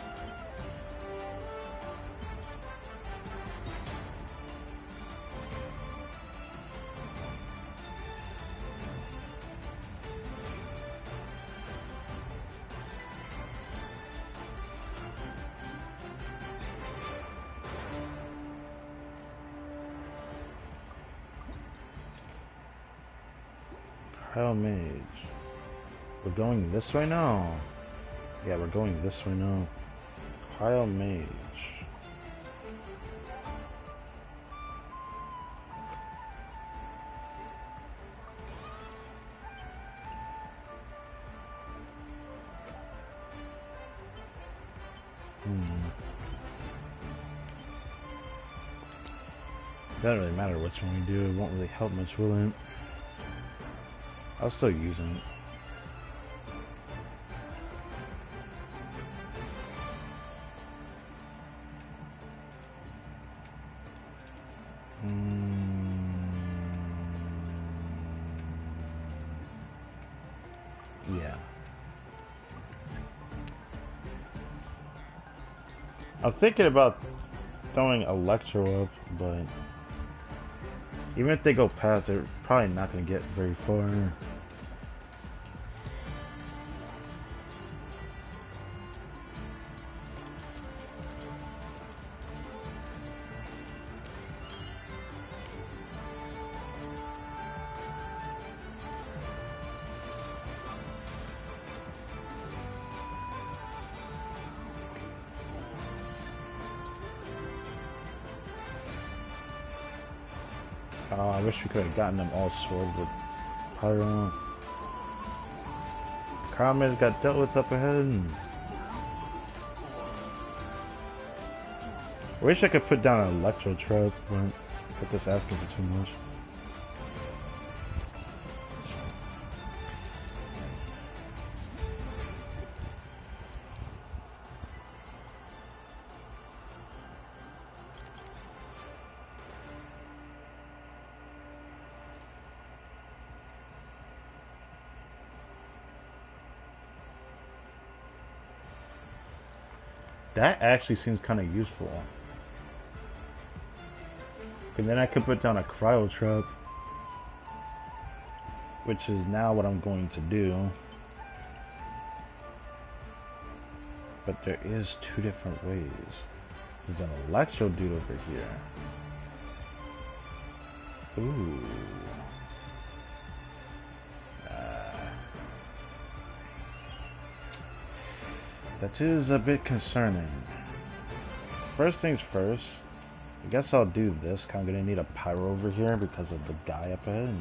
Cryo Mage. We're going this way now. Yeah, we're going this way now. Cryo Mage. Doesn't really matter which one we do. It won't really help much, will it? I'll still use it. Yeah. I'm thinking about throwing Electro up, but even if they go past, they're probably not going to get very far. Oh, I wish we could have gotten them all sword with pyro. Carmen's got dealt with up ahead. I wish I could put down an electro trap, but this asking for too much. That actually seems kind of useful. And then I could put down a cryo trap, which is now what I'm going to do. But there is two different ways. There's an electro dude over here. Ooh. That is a bit concerning. First things first, I guess I'll do this. I'm gonna need a pyro over here because of the guy up ahead.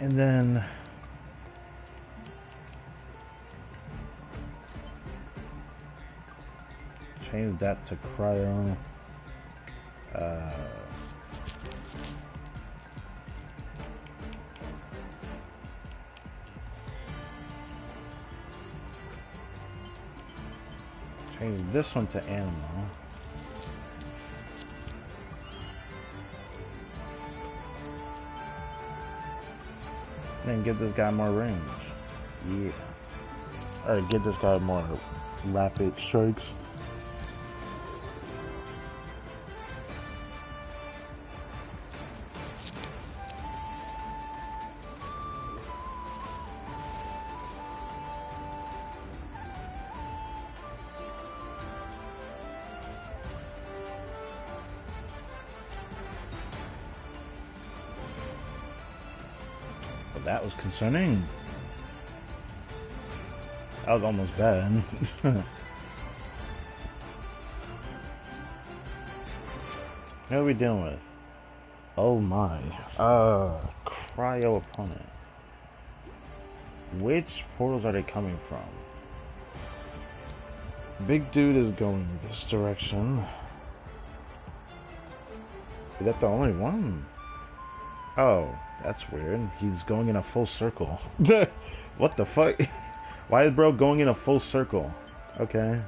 And then change that to cryo. Change this one to animal. And give this guy more range. Yeah. Or give this guy more rapid strikes. That was concerning. That was almost bad. What are we dealing with? Oh my. Cryo opponent. Which portals are they coming from? Big dude is going this direction. Is that the only one? Oh, that's weird. He's going in a full circle. What the fuck? Why is bro going in a full circle? Okay.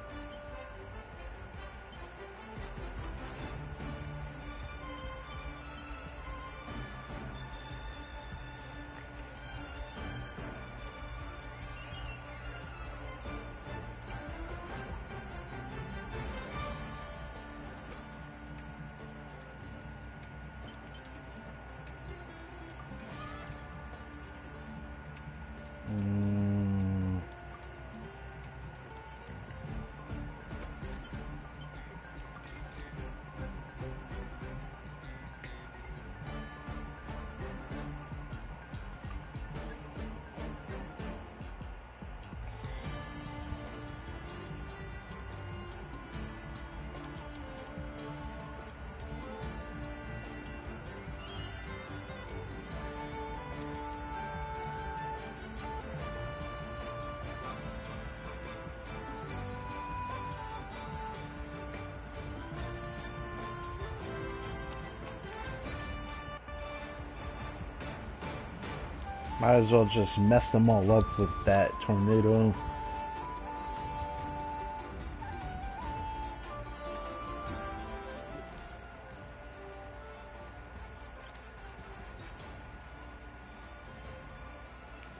Might as well just mess them all up with that tornado.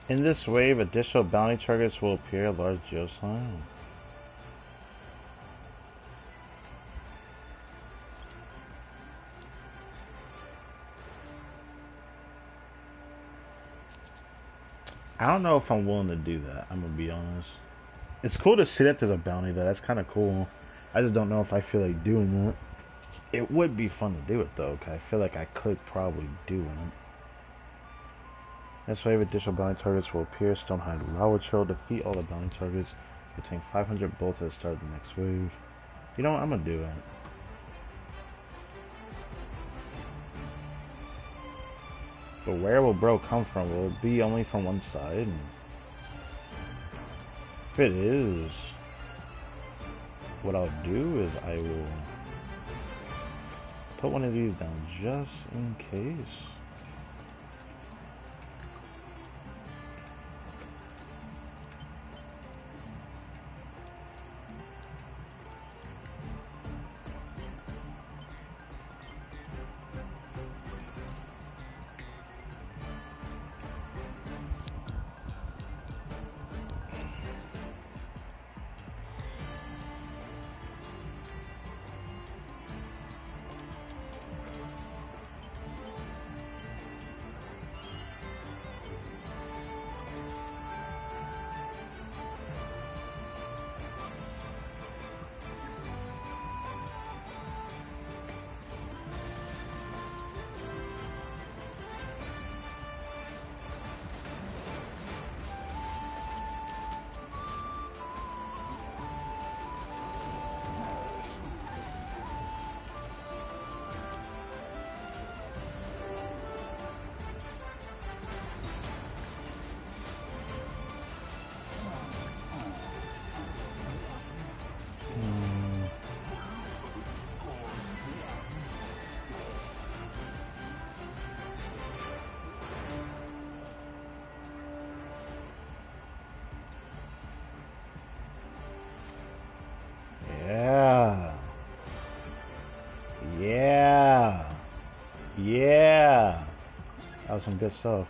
In this wave, additional bounty targets will appear at large geosign. I don't know if I'm willing to do that, I'm gonna be honest. It's cool to see that there's a bounty though, that's kinda cool. I just don't know if I feel like doing that. It would be fun to do it though, cause I feel like I could probably do it. This wave, additional bounty targets will appear. Stonehide Lava Trail. Defeat all the bounty targets. Obtain 500 bolts at the start of the next wave. You know what? I'm gonna do it. But where will bro come from? Will it be only from one side? If it is, what I'll do is I will put one of these down just in case. Yeah. That was some good stuff.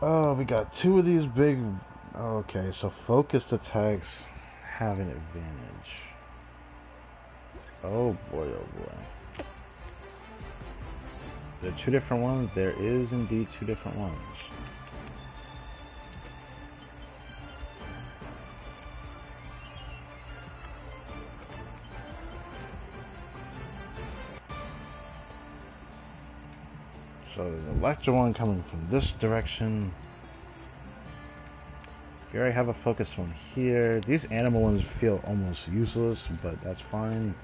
Oh, we got two of these big... Okay, so focused attacks have an advantage. Oh boy, oh boy. There are two different ones? There is indeed two different ones. So there's an electro one coming from this direction. We already have a focused one here. These animal ones feel almost useless, but that's fine.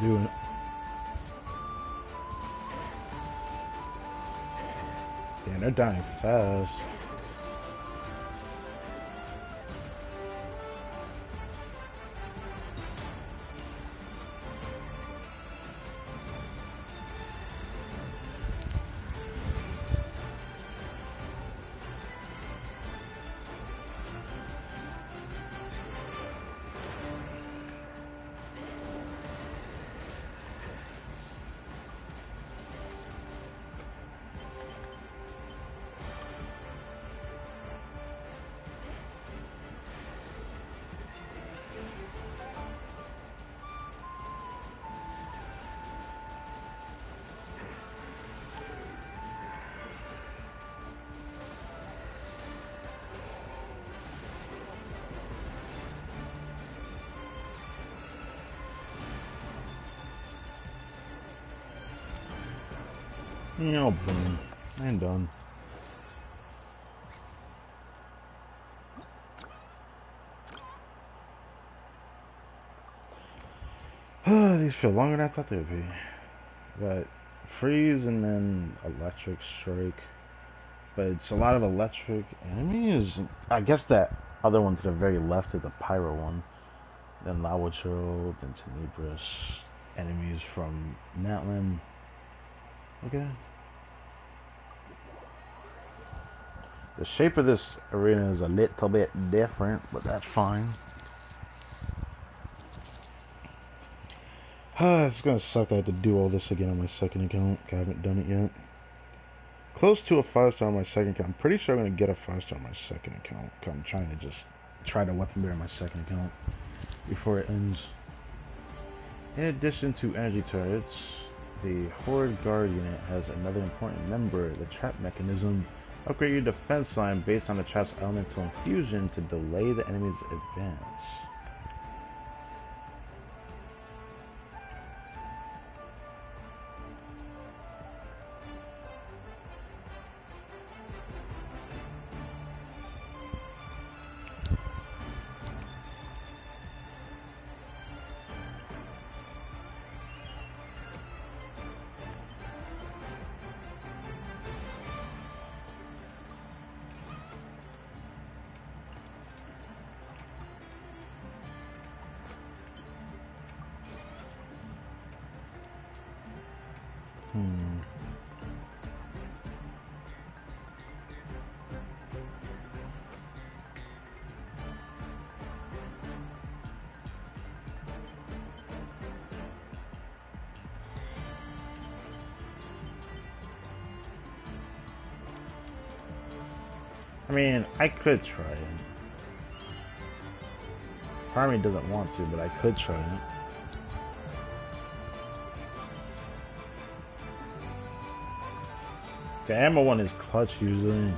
Doing it. Damn, they're dying fast. No, boom. I'm done. These feel longer than I thought they would be. Got freeze and then electric strike. But it's a lot of electric enemies. I guess that other one to the very left is the pyro one. Then lava chill, then Tenebris. Enemies from Natlan. Okay. The shape of this arena is a little bit different, but that's fine. It's gonna suck that I have to do all this again on my second account. I haven't done it yet. Close to a 5-star on my second account. I'm pretty sure I'm gonna get a 5-star on my second account. I'm trying to just try the weapon bear on my second account before it ends. In addition to energy turrets, the Horde Guard unit has another important member, the trap mechanism. Upgrade your defense line based on the trap's elemental infusion to delay the enemy's advance. I mean, I could try it. Part of me doesn't want to, but I could try it. The ammo one is clutch usually.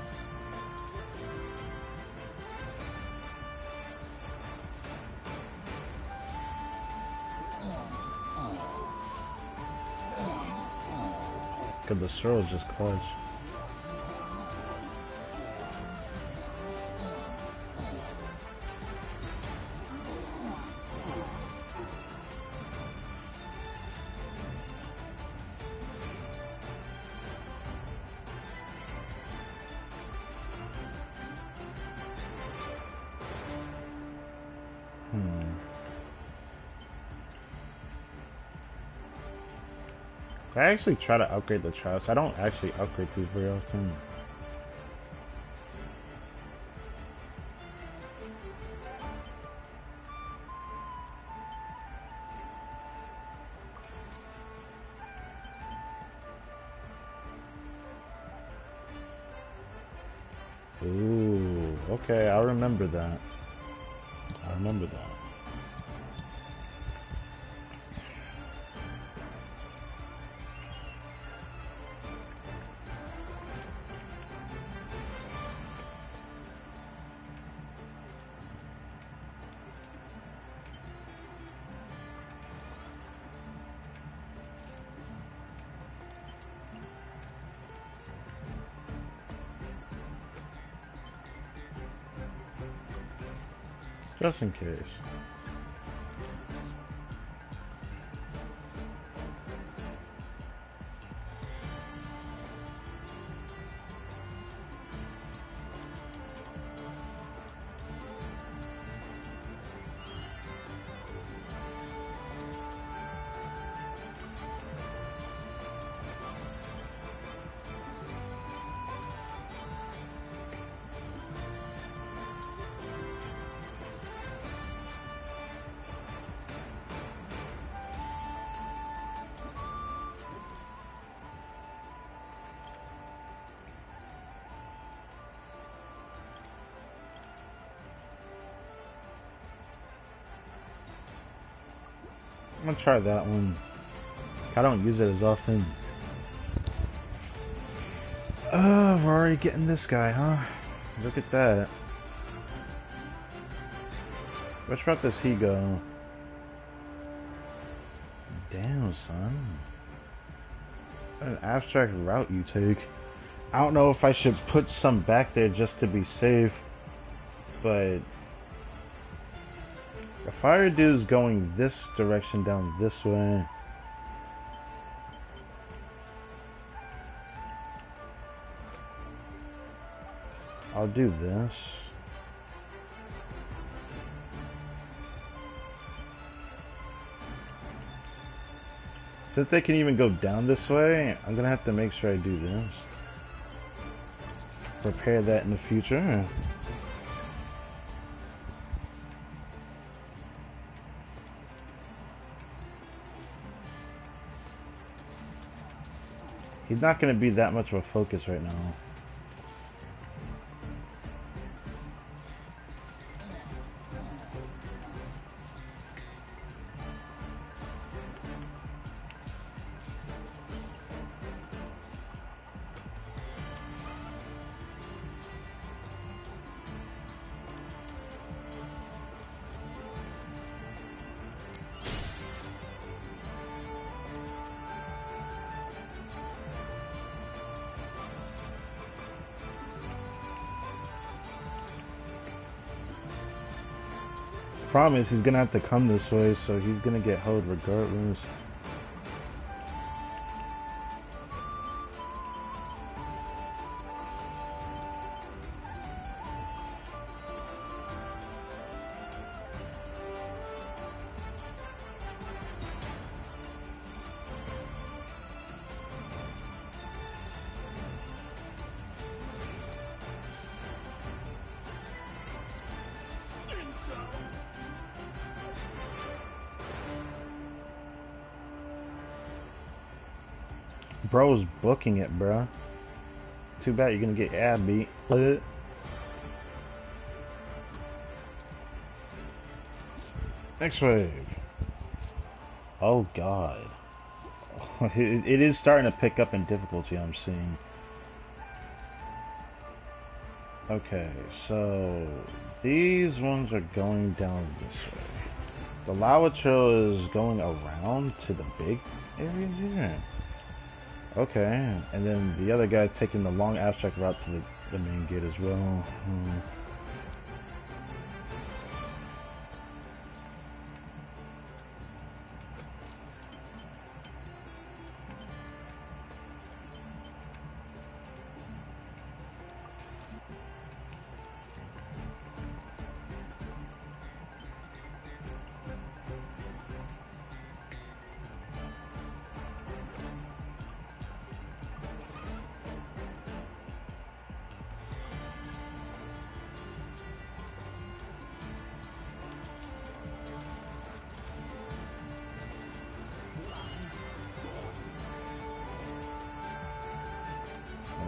Cause the throw is just clutch. I actually try to upgrade the traps. I don't actually upgrade these very often. Ooh, okay, I remember that. I remember that. Just in case. I'm gonna try that one. I don't use it as often. Oh, we're already getting this guy, huh? Look at that. Which route does he go? Damn, son. An abstract route you take. I don't know if I should put some back there just to be safe, but the fire dude's going this direction down this way. I'll do this. So if they can even go down this way, I'm gonna have to make sure I do this. Prepare that in the future. He's not gonna be that much of a focus right now. Problem is, he's gonna have to come this way, so he's gonna get held regardless. Bro's booking it, bruh. Too bad you're gonna get ab beat. Next wave. Oh god. It is starting to pick up in difficulty, I'm seeing. Okay, so these ones are going down this way. The lava trail is going around to the big area here. Okay, and then the other guy taking the long abstract route to the main gate as well.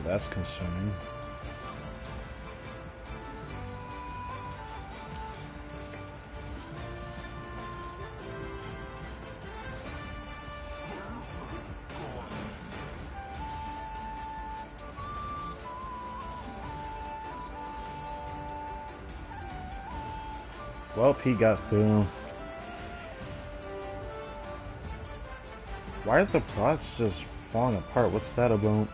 That's concerning. Well, he got through. Why are the plots just falling apart? What's that about?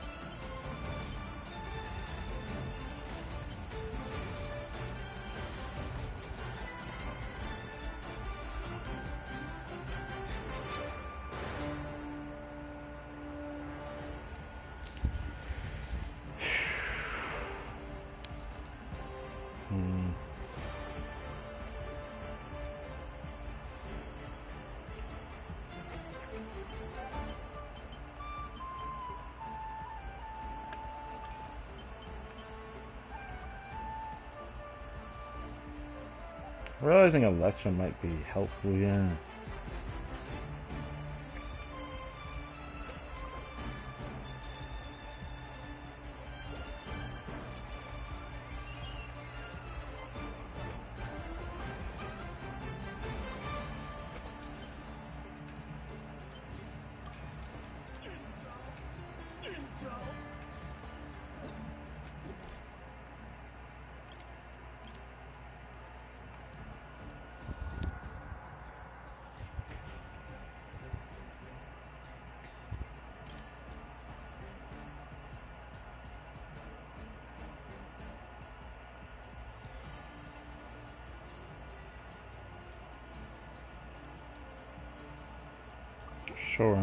Realizing Alexa might be helpful, yeah. sure.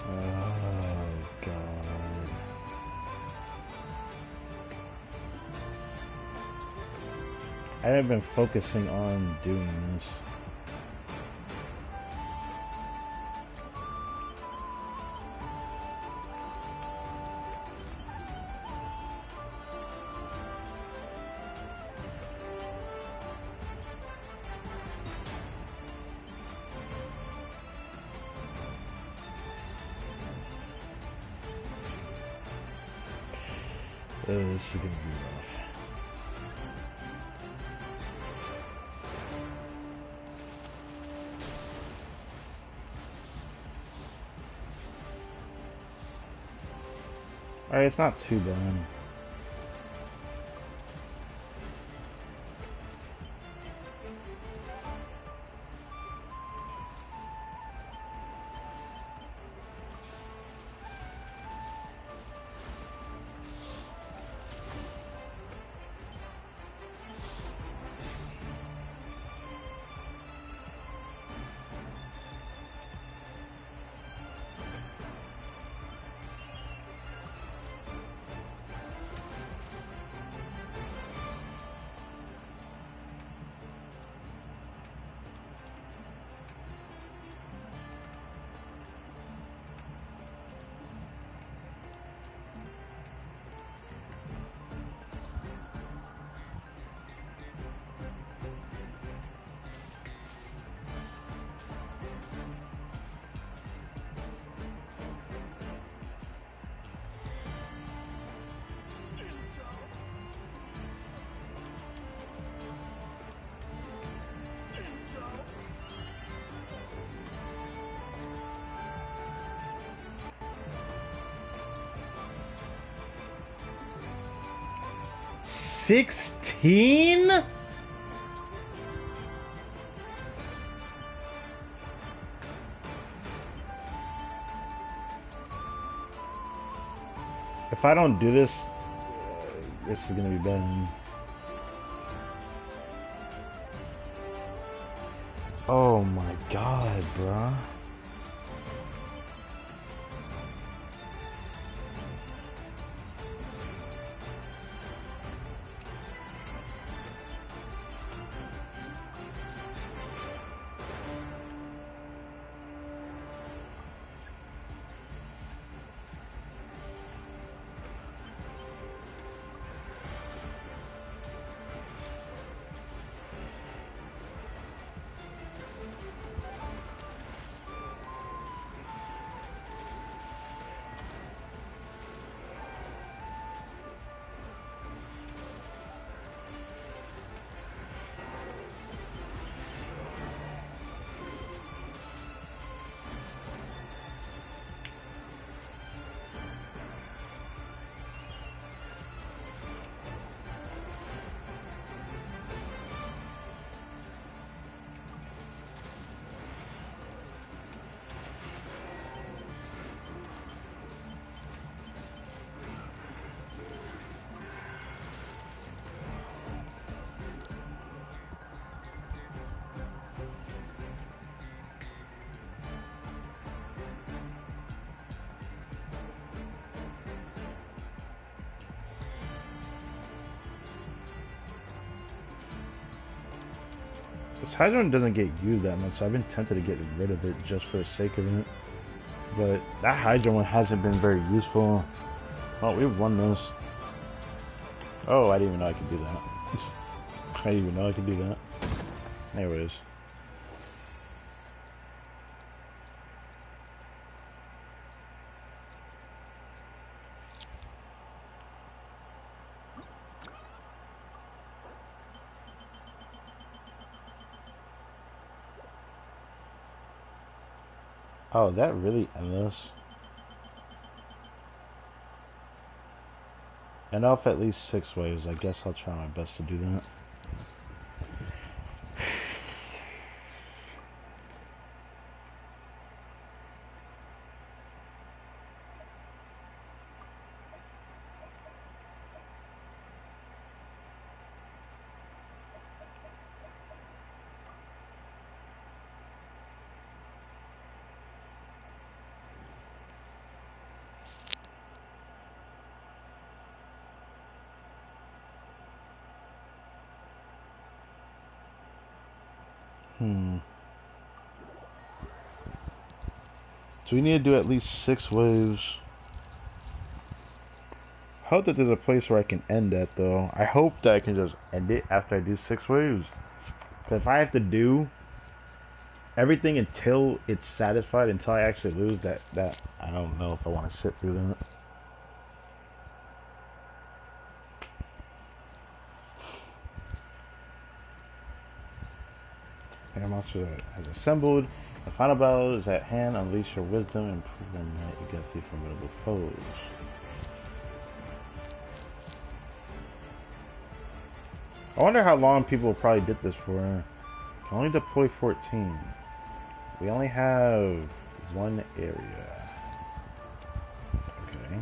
Oh, God. I have been focusing on doing this. This is gonna be rough. Alright, it's not too bad. $16? If I don't do this, this is gonna be bad. Oh my God, bruh. This Hydron doesn't get used that much, so I've been tempted to get rid of it just for the sake of it. But that Hydron one hasn't been very useful. Oh, we've won this. Oh, I didn't even know I could do that. I didn't even know I could do that. Anyways. Oh, that really endless. And off at least 6 waves. I guess I'll try my best to do that. So we need to do at least 6 waves. I hope that there's a place where I can end at, though. I hope that I can just end it after I do 6 waves. Because if I have to do everything until it's satisfied, until I actually lose, that I don't know if I want to sit through that. And monster has assembled. The final battle is at hand. Unleash your wisdom and prove your might against these formidable foes. I wonder how long people probably did this for. Can only deploy 14. We only have 1 area. Okay.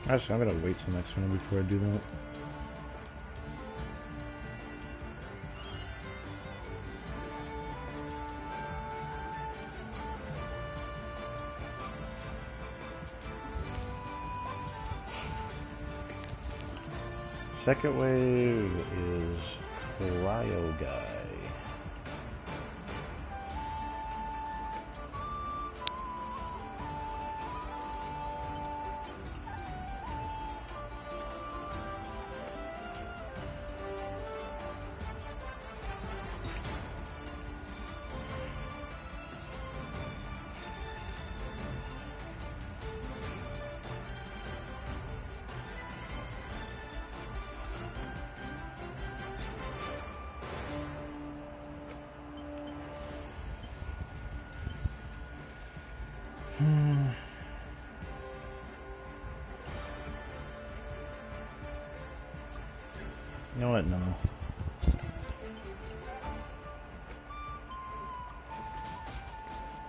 Actually, I'm gonna wait till next one before I do that. Second wave is Cryo Guy. You know what? No.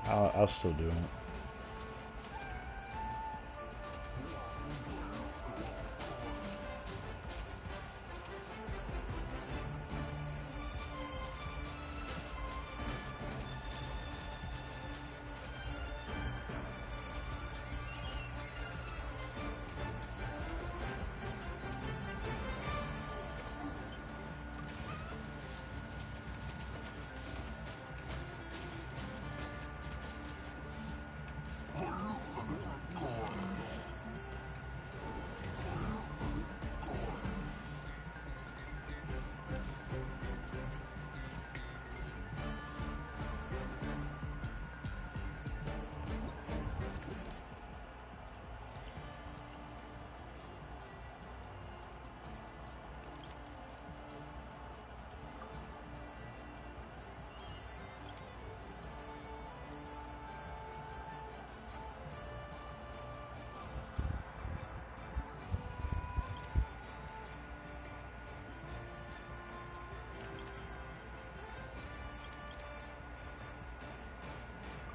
I'll still do it.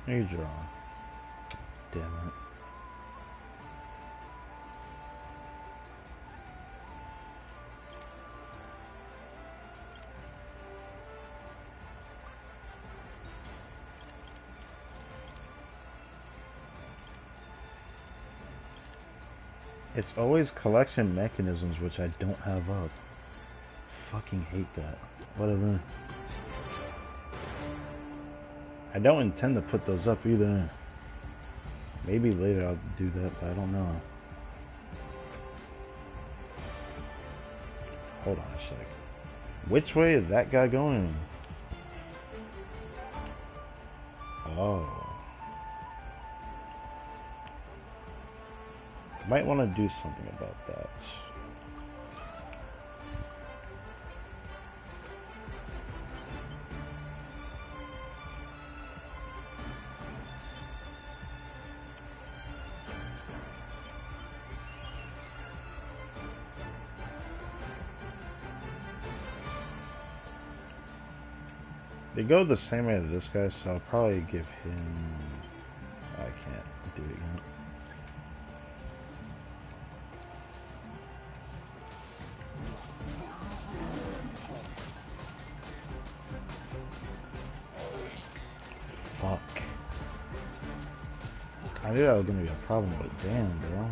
You draw. Damn it. It's always collection mechanisms which I don't have up. Fucking hate that. Whatever. I don't intend to put those up either. Maybe later I'll do that, but I don't know. Hold on a sec. Which way is that guy going? Oh. Might want to do something about that. They go the same way as this guy, so I'll probably give him... I can't do it again. Fuck. I knew that was gonna be a problem, but damn, bro.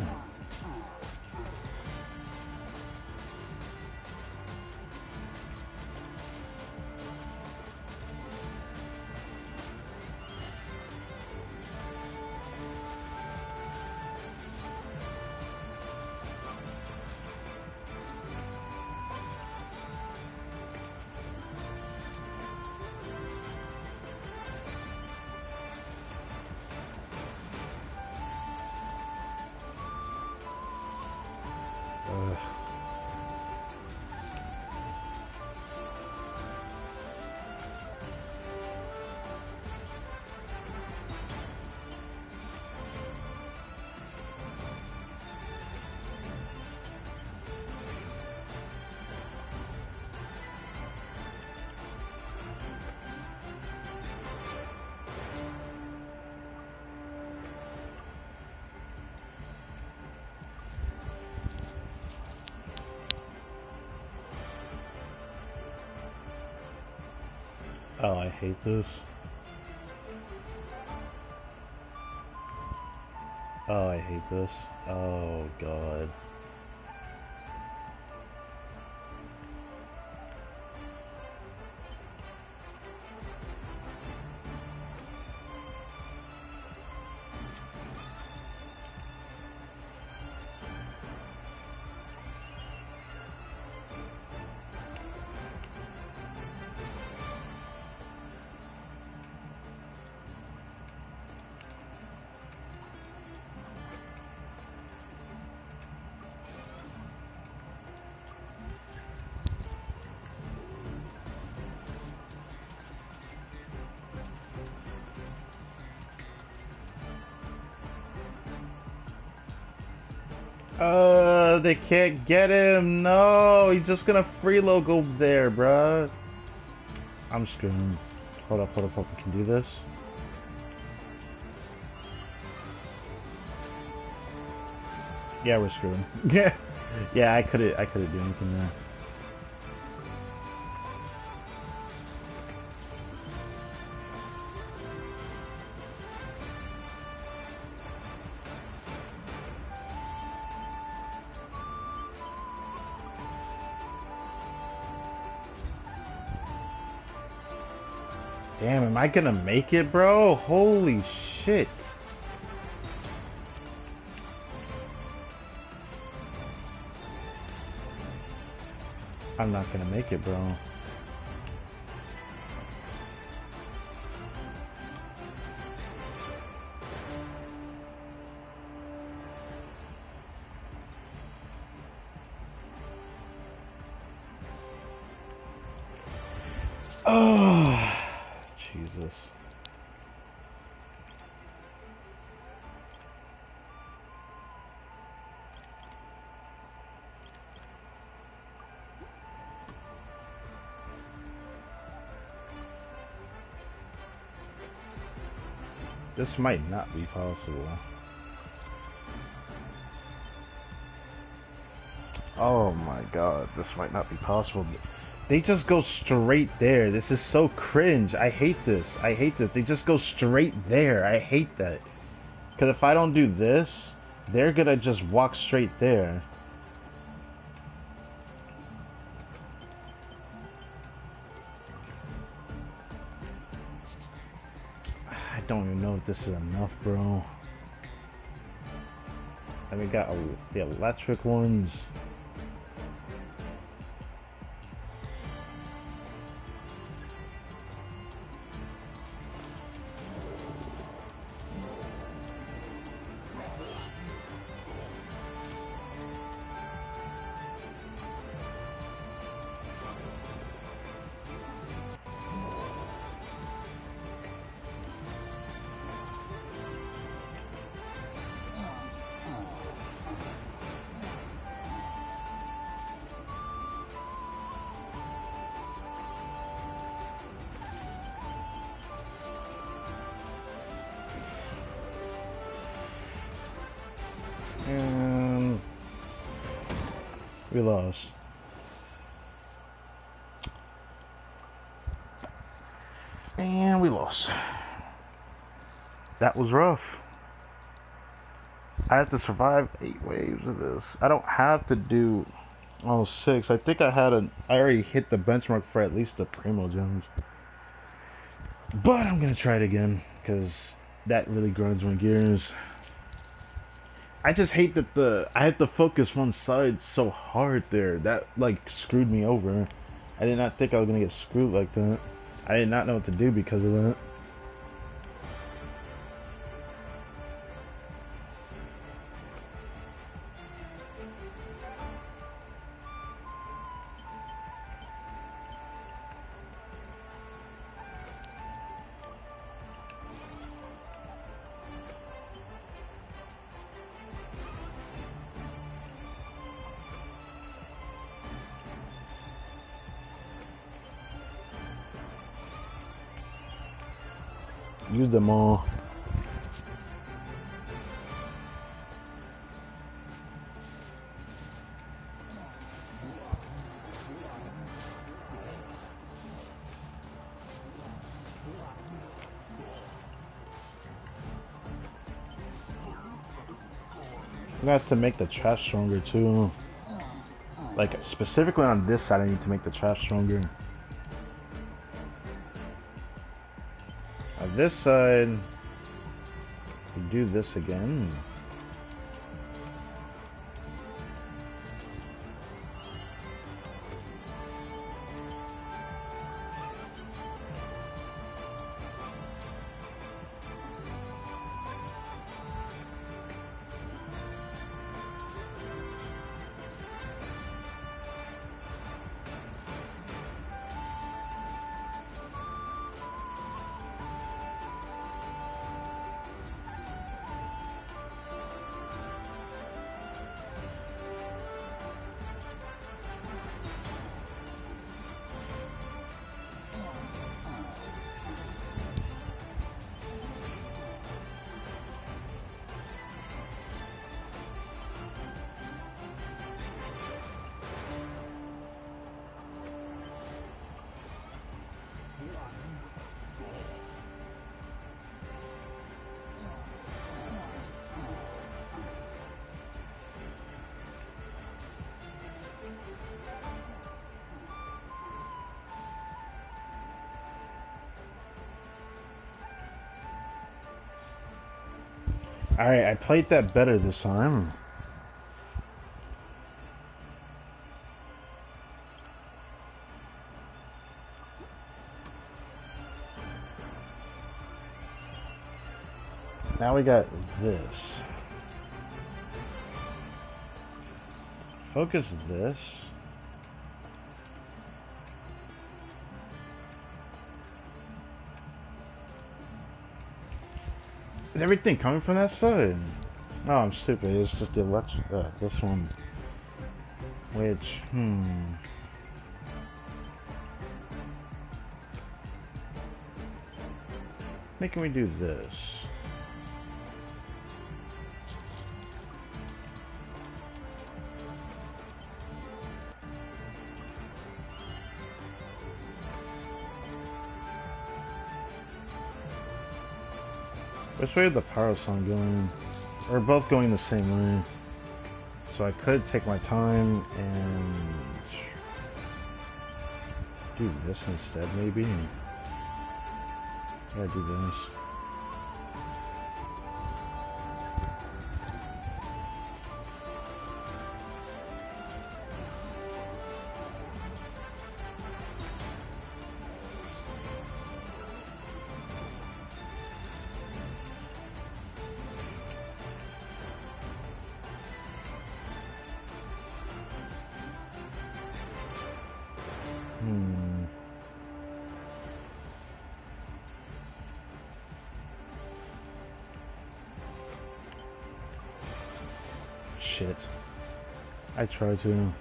Oh, I hate this. Oh, I hate this. Oh, God. They can't get him. No, he's just gonna freeload go there, bruh. I'm screwed. Hold up, hold up, hope we can do this. Yeah, we're screwed. Yeah, yeah, I couldn't do anything there. Damn, am I gonna make it, bro? Holy shit. I'm not gonna make it, bro. Oh, Jesus. This might not be possible. Oh my God, this might not be possible. They just go straight there. This is so cringe. I hate this. I hate this. They just go straight there. I hate that. Because if I don't do this, they're gonna just walk straight there. I don't even know if this is enough, bro. And we got the electric ones. And we lost. And we lost. That was rough. I have to survive 8 waves of this. I don't have to do 6. I think I already hit the benchmark for at least the Primo gems. But I'm gonna try it again because that really grinds my gears. I just hate that I have to focus one side so hard there. That like screwed me over. I did not think I was gonna get screwed like that. I did not know what to do because of that. Use them all. I'm gonna have to make the trash stronger too. Like specifically on this side, I need to make the trash stronger. On this side, we do this again. Alright, I played that better this time. Now we got this. Focus this. Is everything coming from that side? No, I'm stupid. It's just the electric. This one. Which, making me do this. Which way is the power song going? They're both going the same way. So I could take my time and do this instead, maybe. Yeah, do this. Shit. I try to.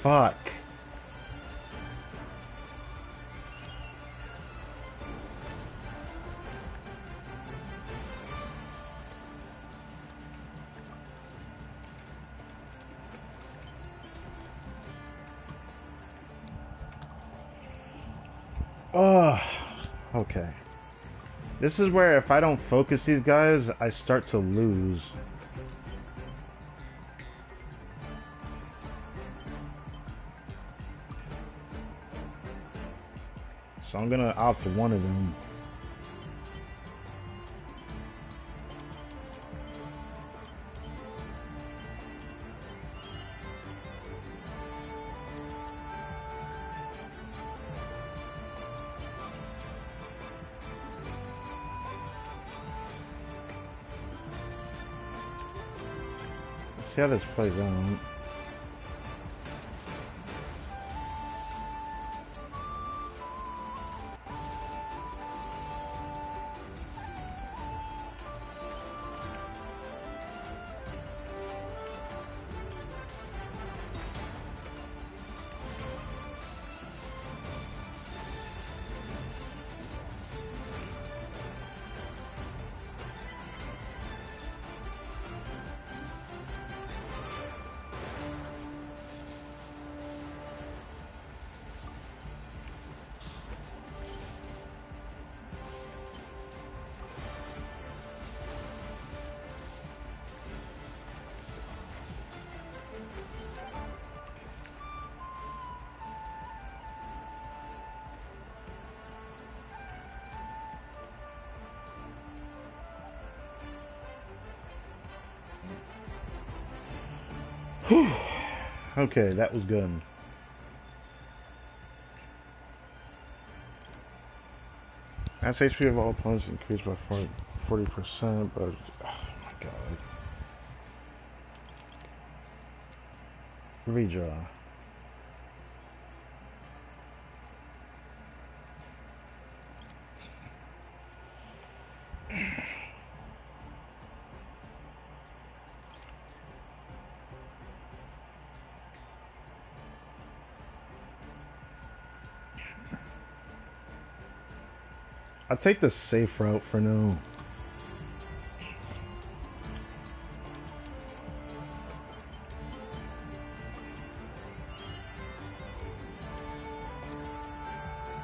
Fuck. Oh, okay. This is where if I don't focus these guys, I start to lose. So I'm gonna opt one of them. See how this plays out. Whew. Okay, that was good. Max HP of all opponents increased by 40%, but oh my god. Redraw. I'll take the safe route for now.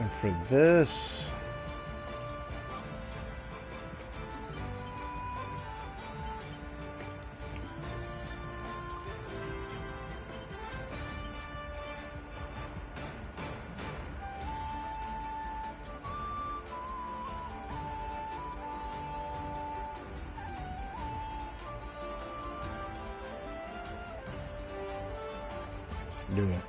And for this, do it.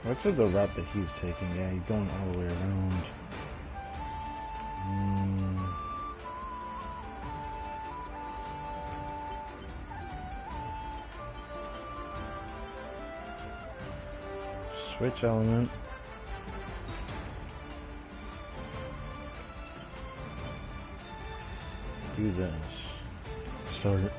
What's the route that he's taking? Yeah, he's going all the way around. Switch element. Do this. Start it.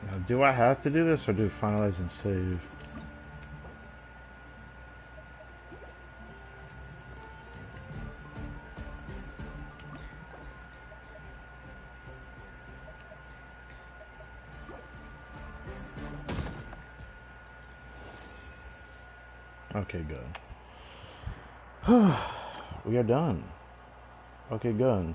Now, do I have to do this or do finalize and save? Okay, good. We are done. Okay, good.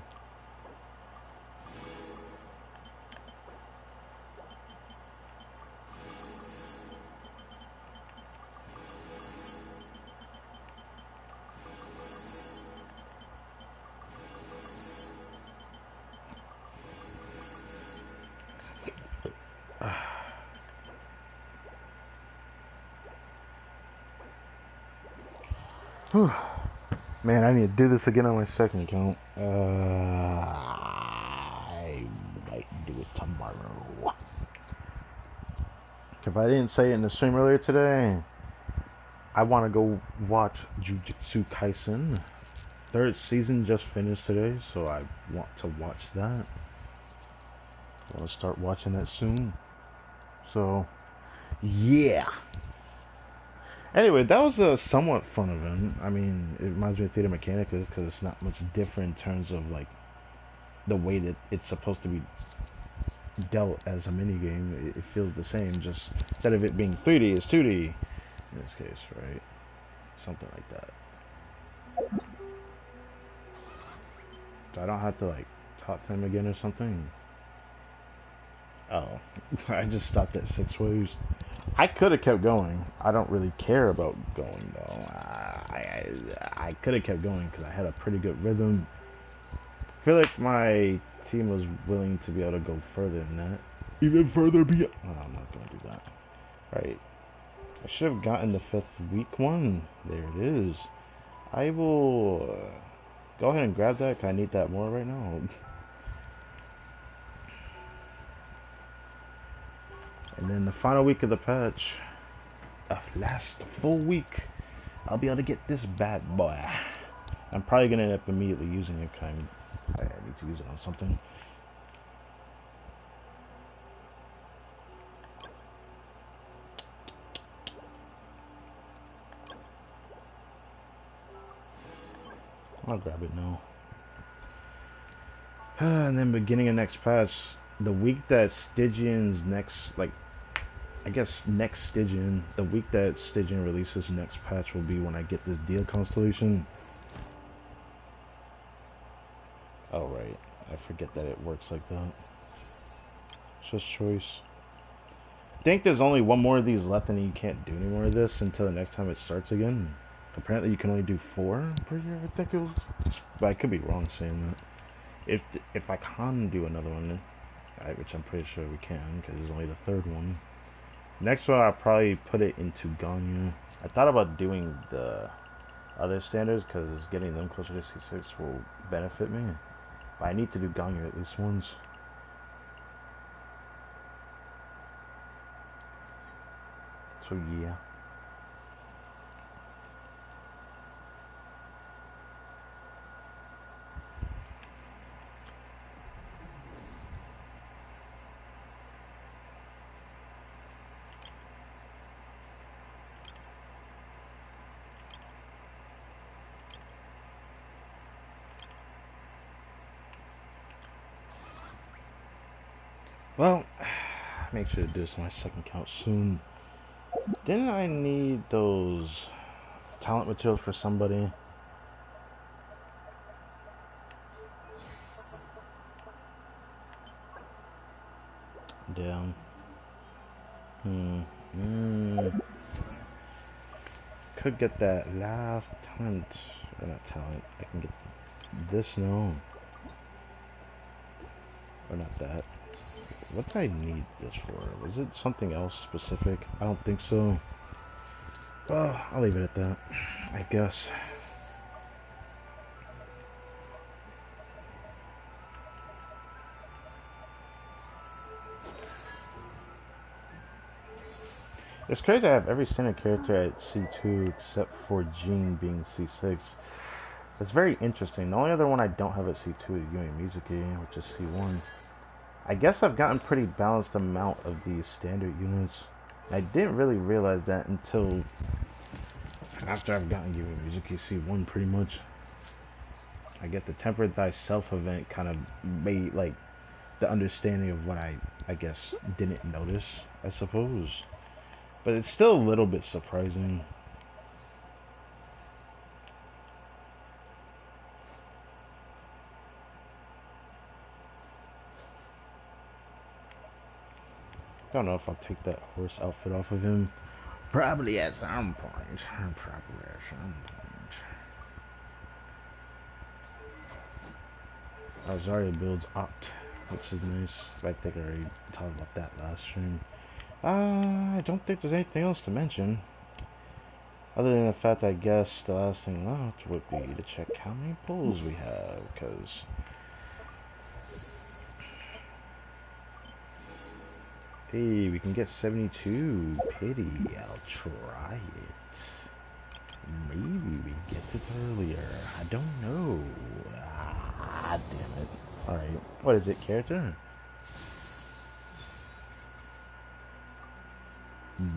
Man, I need to do this again on my second account. I might do it tomorrow. If I didn't say it in the stream earlier today, I want to go watch Jujutsu Kaisen. Third season just finished today, so I want to watch that. I want to start watching that soon. So, yeah. Anyway, that was a somewhat fun event. I mean, it reminds me of Theater Mechanicus because it's not much different in terms of like the way that it's supposed to be dealt as a minigame. It feels the same, just instead of it being 3D, it's 2D in this case, right? Something like that. So I don't have to like talk to him again or something. Oh, I just stopped at 6 waves. I could have kept going. I don't really care about going though. I could have kept going because I had a pretty good rhythm. I feel like my team was willing to be able to go further than that. Even further beyond. Oh, I'm not going to do that. Alright. I should have gotten the 5th week one. There it is. I will go ahead and grab that because I need that more right now. And then the final week of the patch, last full week, I'll be able to get this bad boy. I'm probably going to end up immediately using it because I need to use it on something. I'll grab it now. And then beginning of next patch, the week that Stygian's next, like, I guess next Stygian, the week that Stygian releases next patch will be when I get this deal constellation. Oh right, I forget that it works like that. It's just choice. I think there's only one more of these left and you can't do any more of this until the next time it starts again. Apparently you can only do 4 per year, I think it was. But I could be wrong saying that. If I can do another one, which I'm pretty sure we can, because it's only the 3rd one. Next one, I'll probably put it into Ganyu. I thought about doing the other standards, because getting them closer to C6 will benefit me. But I need to do Ganyu at least once. So yeah. Well, make sure to do this on my second count soon. Didn't I need those talent materials for somebody? Damn. Could get that last talent, or not talent. I can get this now, or not that. What did I need this for? Was it something else specific? I don't think so. Well, I'll leave it at that, I guess. It's crazy I have every standard character at C2 except for Jean being C6. It's very interesting. The only other one I don't have at C2 is Yumi Mizuki, which is C1. I guess I've gotten pretty balanced amount of these standard units. I didn't really realize that until after I've gotten Yumi Mizuki C1 pretty much. I get the Temper Thyself event kind of made like the understanding of what I guess didn't notice, I suppose. But it's still a little bit surprising. Don't know if I'll take that horse outfit off of him. Probably at some point. Probably at some point. Zarya builds Opt, which is nice. I think I already talked about that last stream. I don't think there's anything else to mention. Other than the fact, I guess the last thing left would be to check how many pulls we have, because hey, we can get 72. Pity, I'll try it. Maybe we get it earlier. I don't know. Ah, damn it. Alright, what is it, character?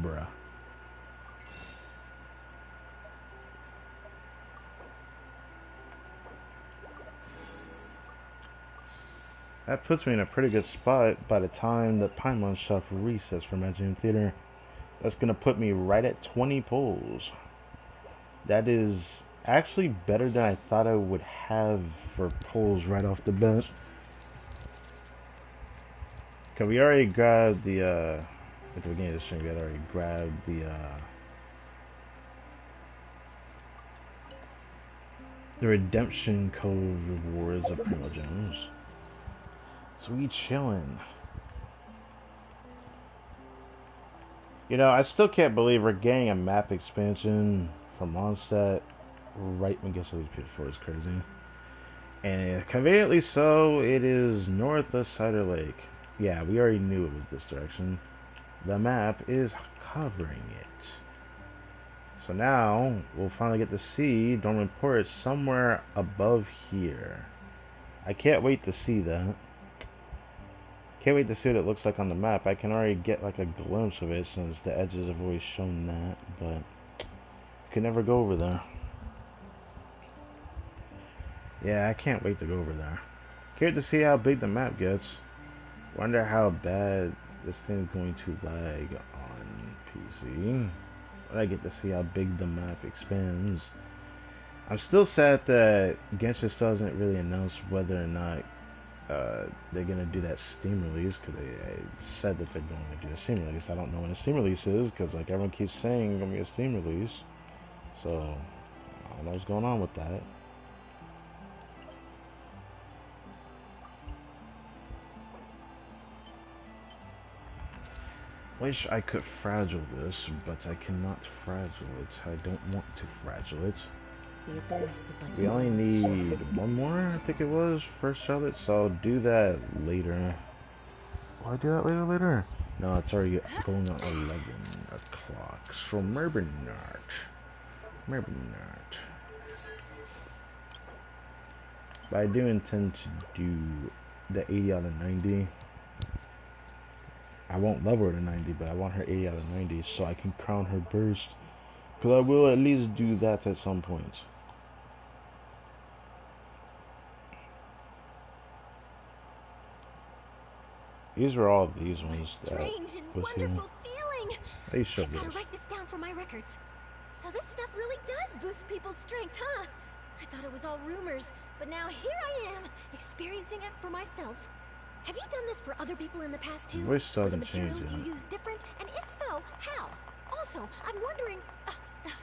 Bruh. That puts me in a pretty good spot by the time the Paimon shop resets for Magic Theater. That's gonna put me right at 20 pulls. That is actually better than I thought I would have for pulls right off the bat. Cause we already grabbed the at the beginning of the stream we had already grabbed the redemption code rewards of Primo Gems. So we chillin'. You know, I still can't believe we're getting a map expansion from Mondstadt right when Genshin PS4 is crazy. And conveniently so, it is north of Cider Lake. Yeah, we already knew it was this direction. The map is covering it. So now, we'll finally get to see Dormant Port somewhere above here. I can't wait to see that. Can't wait to see what it looks like on the map. I can already get like a glimpse of it since the edges have always shown that, but I could never go over there. Yeah, I can't wait to go over there. Curious to see how big the map gets. Wonder how bad this thing's going to lag on PC. But I get to see how big the map expands. I'm still sad that Genshin still hasn't really announced whether or not they're gonna do that Steam release, because they said that they're going to do a Steam release. I don't know when a Steam release is, because like everyone keeps saying it's gonna be a Steam release. So I don't know what's going on with that. Wish I could fragile this, but I cannot fragile it. I don't want to fragile it. The abyss is like We only need one more, I think it was, for Charlotte, so I'll do that later. Will I do that later? No, it's already going on 11 o'clock. So maybe not. Maybe not. But I do intend to do the 80 out of 90. I won't level her to 90, but I want her 80 out of 90 so I can crown her burst. Because I will at least do that at some point. These were all of these What a ones that strange and was here. wonderful feeling. They show I've got to this. write this down for my records. So this stuff really does boost people's strength, huh? I thought it was all rumors, but now here I am, experiencing it for myself. Have you done this for other people in the past too? Voice Are the doesn't change materials yet. you use different? And if so, how? Also, I'm wondering...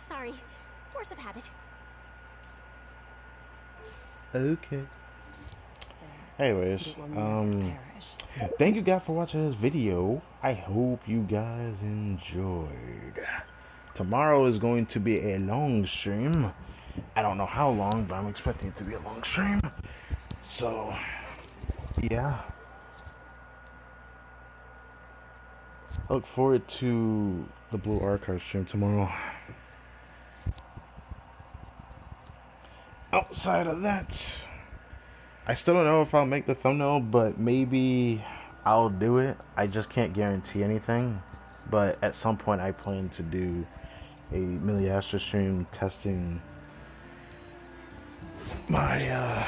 sorry. Force of habit. Okay. Anyways, thank you guys for watching this video. I hope you guys enjoyed. Tomorrow is going to be a long stream. I don't know how long, but I'm expecting it to be a long stream. So, yeah. I look forward to the Blue Archive stream tomorrow. Outside of that, I still don't know if I'll make the thumbnail, but maybe I'll do it. I just can't guarantee anything. But at some point, I plan to do a Millie Astra stream testing my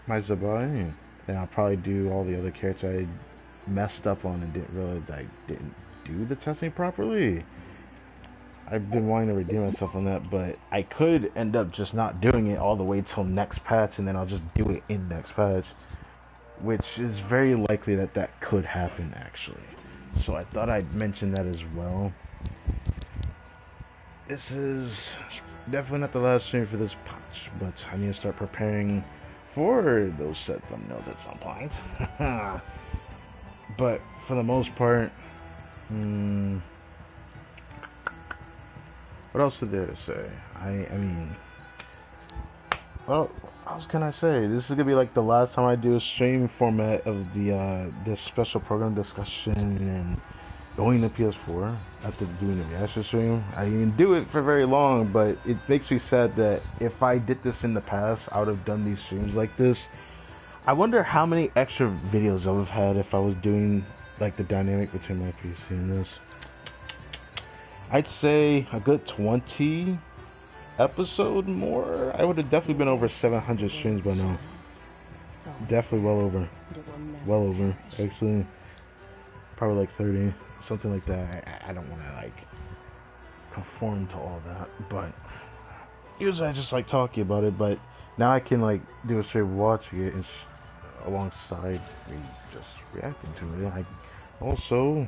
my Zabai, and I'll probably do all the other characters I messed up on and didn't realize I didn't do the testing properly. I've been wanting to redeem myself on that, but I could end up just not doing it all the way till next patch, and then I'll just do it in next patch, which is very likely that that could happen actually. So I thought I'd mention that as well. This is definitely not the last stream for this patch, but I need to start preparing for those set thumbnails at some point. But for the most part, what else is there to say? I mean, well, what else can I say? This is gonna be like the last time I do a stream format of the this special program discussion and going to PS4 after doing the reaction stream. I didn't do it for very long, but it makes me sad that if I did this in the past, I would have done these streams like this. I wonder how many extra videos I would have had if I was doing like the dynamic between my PC and this. I'd say a good 20 episode more. I would have definitely been over 700 streams by now. Definitely well over. Well over, actually. Probably like 30, something like that. I don't want to like conform to all that, but usually I just like talking about it. But now I can like do a straight watching it and alongside me just reacting to it. I also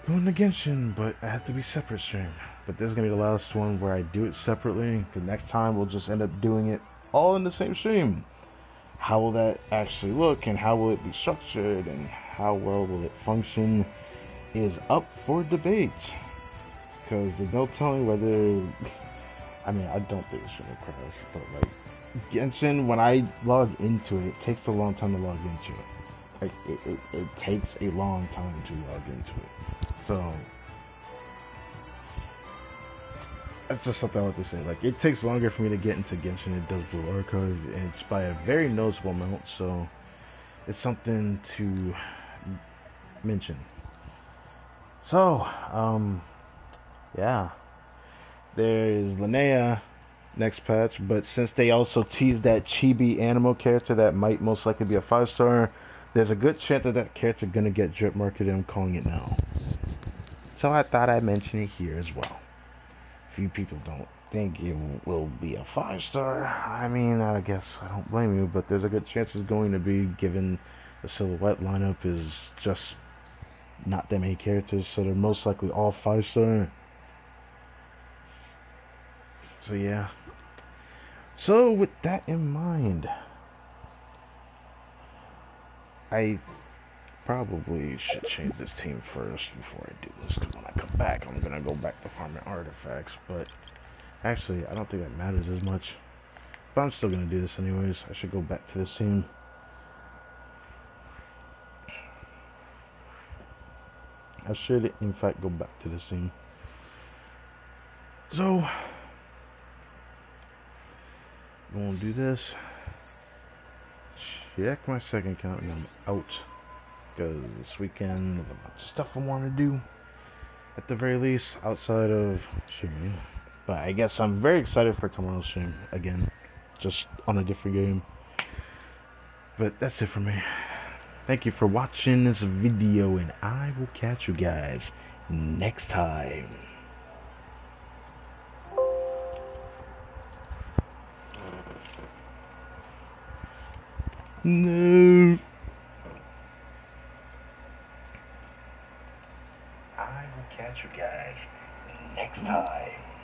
doing the Genshin, but I have to be separate stream. But this is gonna be the last one where I do it separately. Because next time we'll just end up doing it all in the same stream. How will that actually look, and how will it be structured, and how well will it function is up for debate. Because there's no telling whether... I mean, I don't think it's gonna crash, but like Genshin, when I log into it, it takes a long time to log into it. Like it takes a long time to log into it. So that's just something I want to say. Like, it takes longer for me to get into Genshin than it does Blue Archive, and it's by a very noticeable amount. So it's something to mention. So yeah, there is Linnea next patch, but since they also teased that chibi animal character that might most likely be a 5-star, there's a good chance that that character gonna get drip marketed. I'm calling it now. So I thought I'd mention it here as well. Few people don't think it will be a 5-star. I mean, I guess I don't blame you, but there's a good chance it's going to be, given the silhouette lineup is just not that many characters, so they're most likely all 5-star. So yeah. So with that in mind, I probably should change this team first before I do this, because when I come back, I'm gonna go back to farming artifacts. But actually, I don't think that matters as much. But I'm still gonna do this anyways. I should go back to this team. I should, in fact, go back to this team. So, I'm gonna do this. Check my second count, and I'm out. Because this weekend, there's a bunch of stuff I want to do. At the very least, outside of streaming. But I guess I'm very excited for tomorrow's stream again. Just on a different game. But that's it for me. Thank you for watching this video, and I will catch you guys next time. No. I will catch you guys next time.